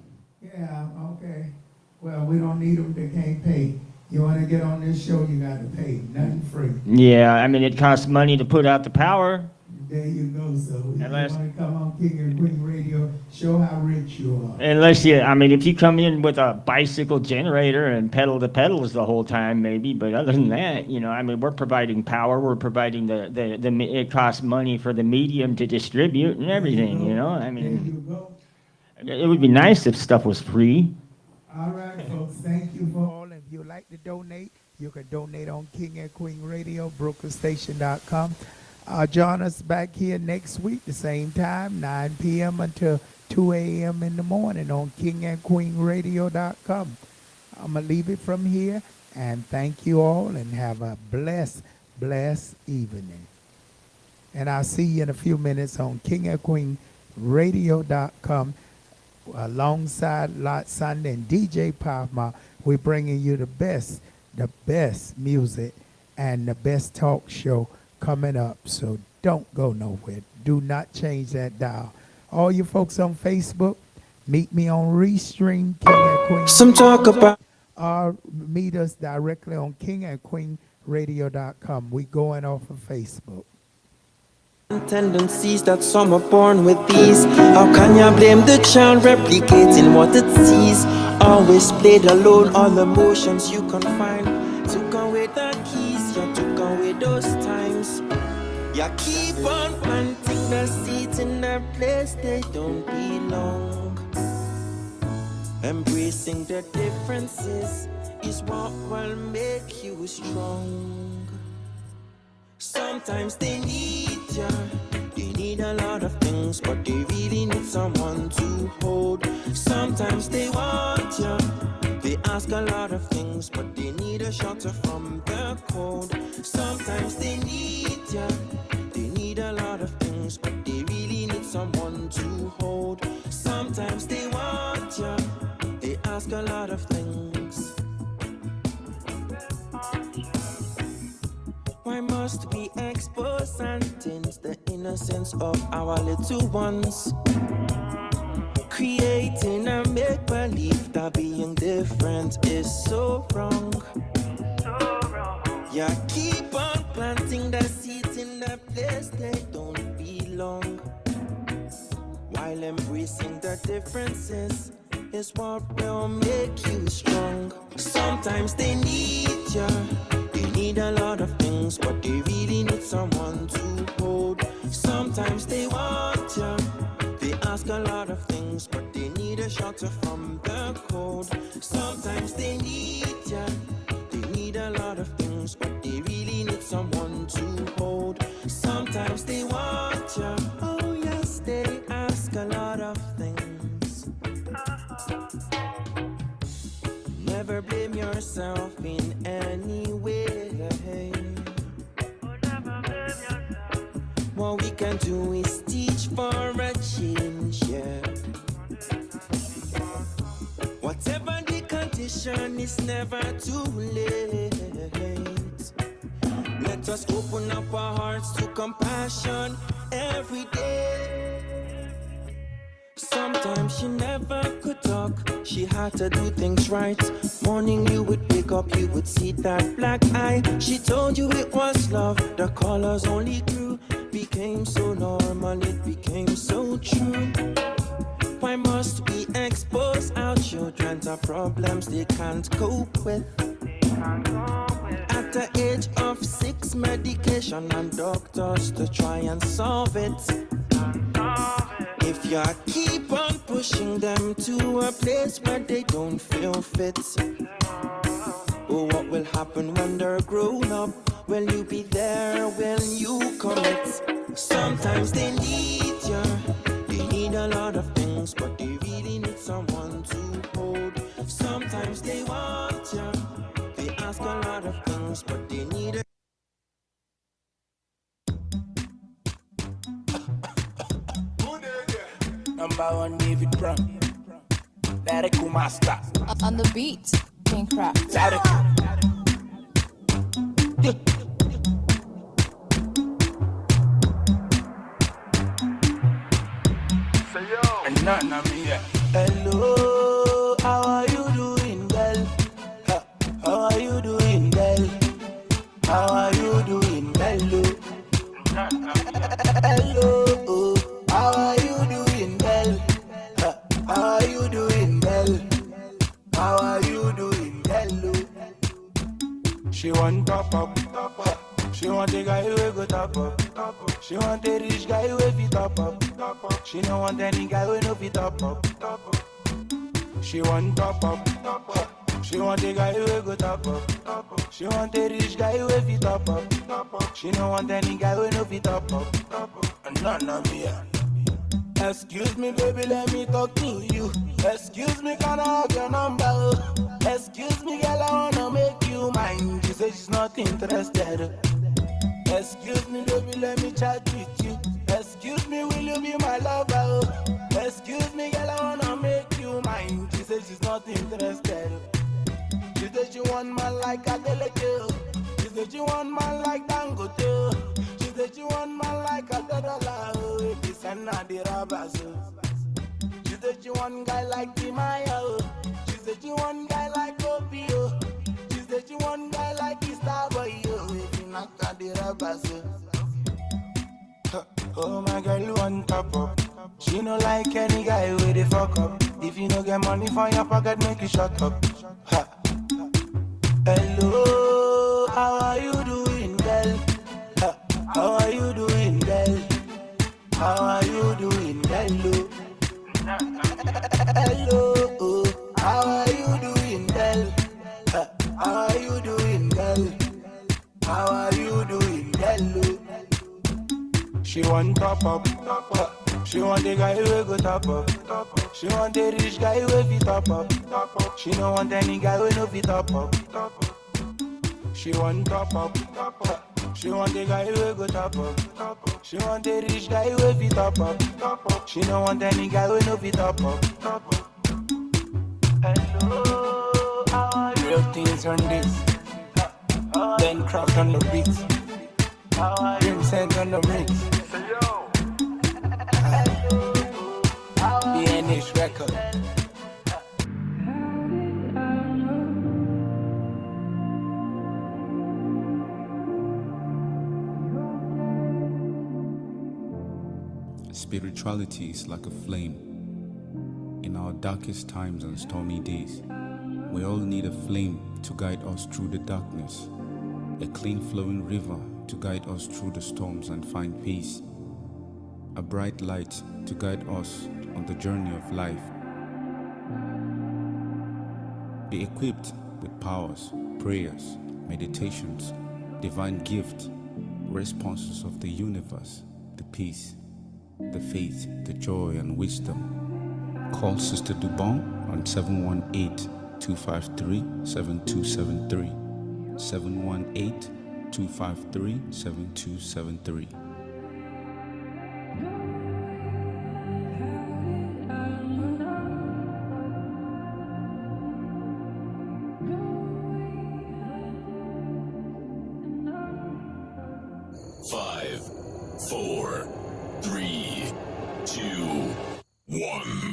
Yeah. Okay. Well, we don't need them. They can't pay. You want to get on this show, you got to pay. Nothing free. Yeah, I mean it costs money to put out the power. There you go. So if you want to come on King and Queen Radio, show how rich you are. If you come in with a bicycle generator and pedal to pedals the whole time, maybe. But other than that, you know, I mean, we're providing power. We're providing it costs money for the medium to distribute and everything. You know, I mean, it would be nice if stuff was free. All right, folks. Thank you for all. If you'd like to donate, you can donate on King and Queen Radio, brokerstation.com. Join us back here next week, the same time, 9 p.m. until 2 a.m. in the morning on kingandqueenradio.com. I'm going to leave it from here, and thank you all, and have a blessed evening. And I'll see you in a few minutes on kingandqueenradio.com. alongside Lot Sunday and DJ Palma, we're bringing you the best music and the best talk show coming up. So don't go nowhere. Do not change that dial. All you folks on Facebook, meet me on Restream King and Queen. Some talk about. Or meet us directly on kingandqueenradio.com. We going off of Facebook. Tendencies that some are born with these. How can you blame the child replicating what it sees? Always played alone, all emotions you can find. Took away the keys, you took away those times. You keep on planting the seeds in a place they don't belong. Embracing the differences is what will make you strong. Sometimes they need ya, they need a lot of things, but they really need someone to hold. Sometimes they want ya, they ask a lot of things, but they need a shelter from the cold. Sometimes they need ya, they need a lot of things, but they really need someone to hold. Sometimes they want ya, they ask a lot of things. Why must we expose and tint the innocence of our little ones? Creating a make-believe that being different is so wrong. Yeah, keep on planting the seeds in the place they don't belong. While embracing the differences is what will make you strong. Sometimes they need ya, they need a lot of things, but they really need someone to hold. Sometimes they want ya, they ask a lot of things, but they need a shelter from the cold. Sometimes they need ya, they need a lot of things, but they really need someone to hold. Sometimes they want ya, oh yes, they ask a lot of things. Never blame yourself in any way. What we can do is teach for a change, yeah. Whatever the condition, it's never too late. Let us open up our hearts to compassion every day. Sometimes she never could talk, she had to do things right. Morning you would wake up, you would see that black eye. She told you it was love, the colors only grew. Became so normal, it became so true. Why must we expose our children to problems they can't cope with? At the age of 6, medication and doctors to try and solve it. If you keep on pushing them to a place where they don't feel fit, oh, what will happen when they're grown up? Will you be there when you commit? Sometimes they need ya, they need a lot of things, but they really need someone to hold. Sometimes they want ya, they ask a lot of things, but they need a Number one David Brown, lyrical master. On the beat, King Craft. And nothing of me, yeah. Hello, how are you doing, girl? How are you doing, girl? How are you doing, hello? Hello, how are you doing, girl? How are you doing, girl? How are you doing, hello? She want top up, she want a guy who go top up. She want a rich guy who fit top up. She don't want any guy who no fit top up. She want top up, she want a guy who go top up. She want a rich guy who fit top up. She don't want any guy who no fit top up. And none of me. Excuse me, baby, let me talk to you. Excuse me, can I have your number? Excuse me, girl, I wanna make you mine. She says she's not interested. Excuse me, baby, let me chat with you. Excuse me, will you be my lover? Excuse me, girl, I wanna make interested. She said she want man like Adeleke. She said she want man like Dangote. She said she want man like Adedola. This and not the robbers. She said she want guy like Timaya. She said she want guy like Opio. She said she want guy like Starboy. If you not at the robbers. Oh my girl, one top up. She no like any guy with the fuck up. If you no get money for your pocket, make you shut up. Ha. Hello, how are you doing, girl? Ha. How are you doing, girl? How are you doing, hello? Hello, how are you doing, girl? Ha. How are you doing, girl? How are you doing, hello? She want top up. She want the guy who go top up. She want the rich guy who fit top up. She don't want any guy who no fit top up. She want top up. She want the guy who go top up. She want the rich guy who fit top up. She don't want any guy who no fit top up. Hello, how are you? Real things on this. Then craft on the beats. Dream sent on the mix. BNH record. Spirituality is like a flame. In our darkest times and stormy days, we all need a flame to guide us through the darkness, a clean flowing river to guide us through the storms and find peace, a bright light to guide us on the journey of life. Be equipped with powers, prayers, meditations, divine gifts, responses of the universe, the peace, the faith, the joy and wisdom. Call Sister Dobong on 718-253-7273, 718-253-7273. Five, 4, 3, 2, 1.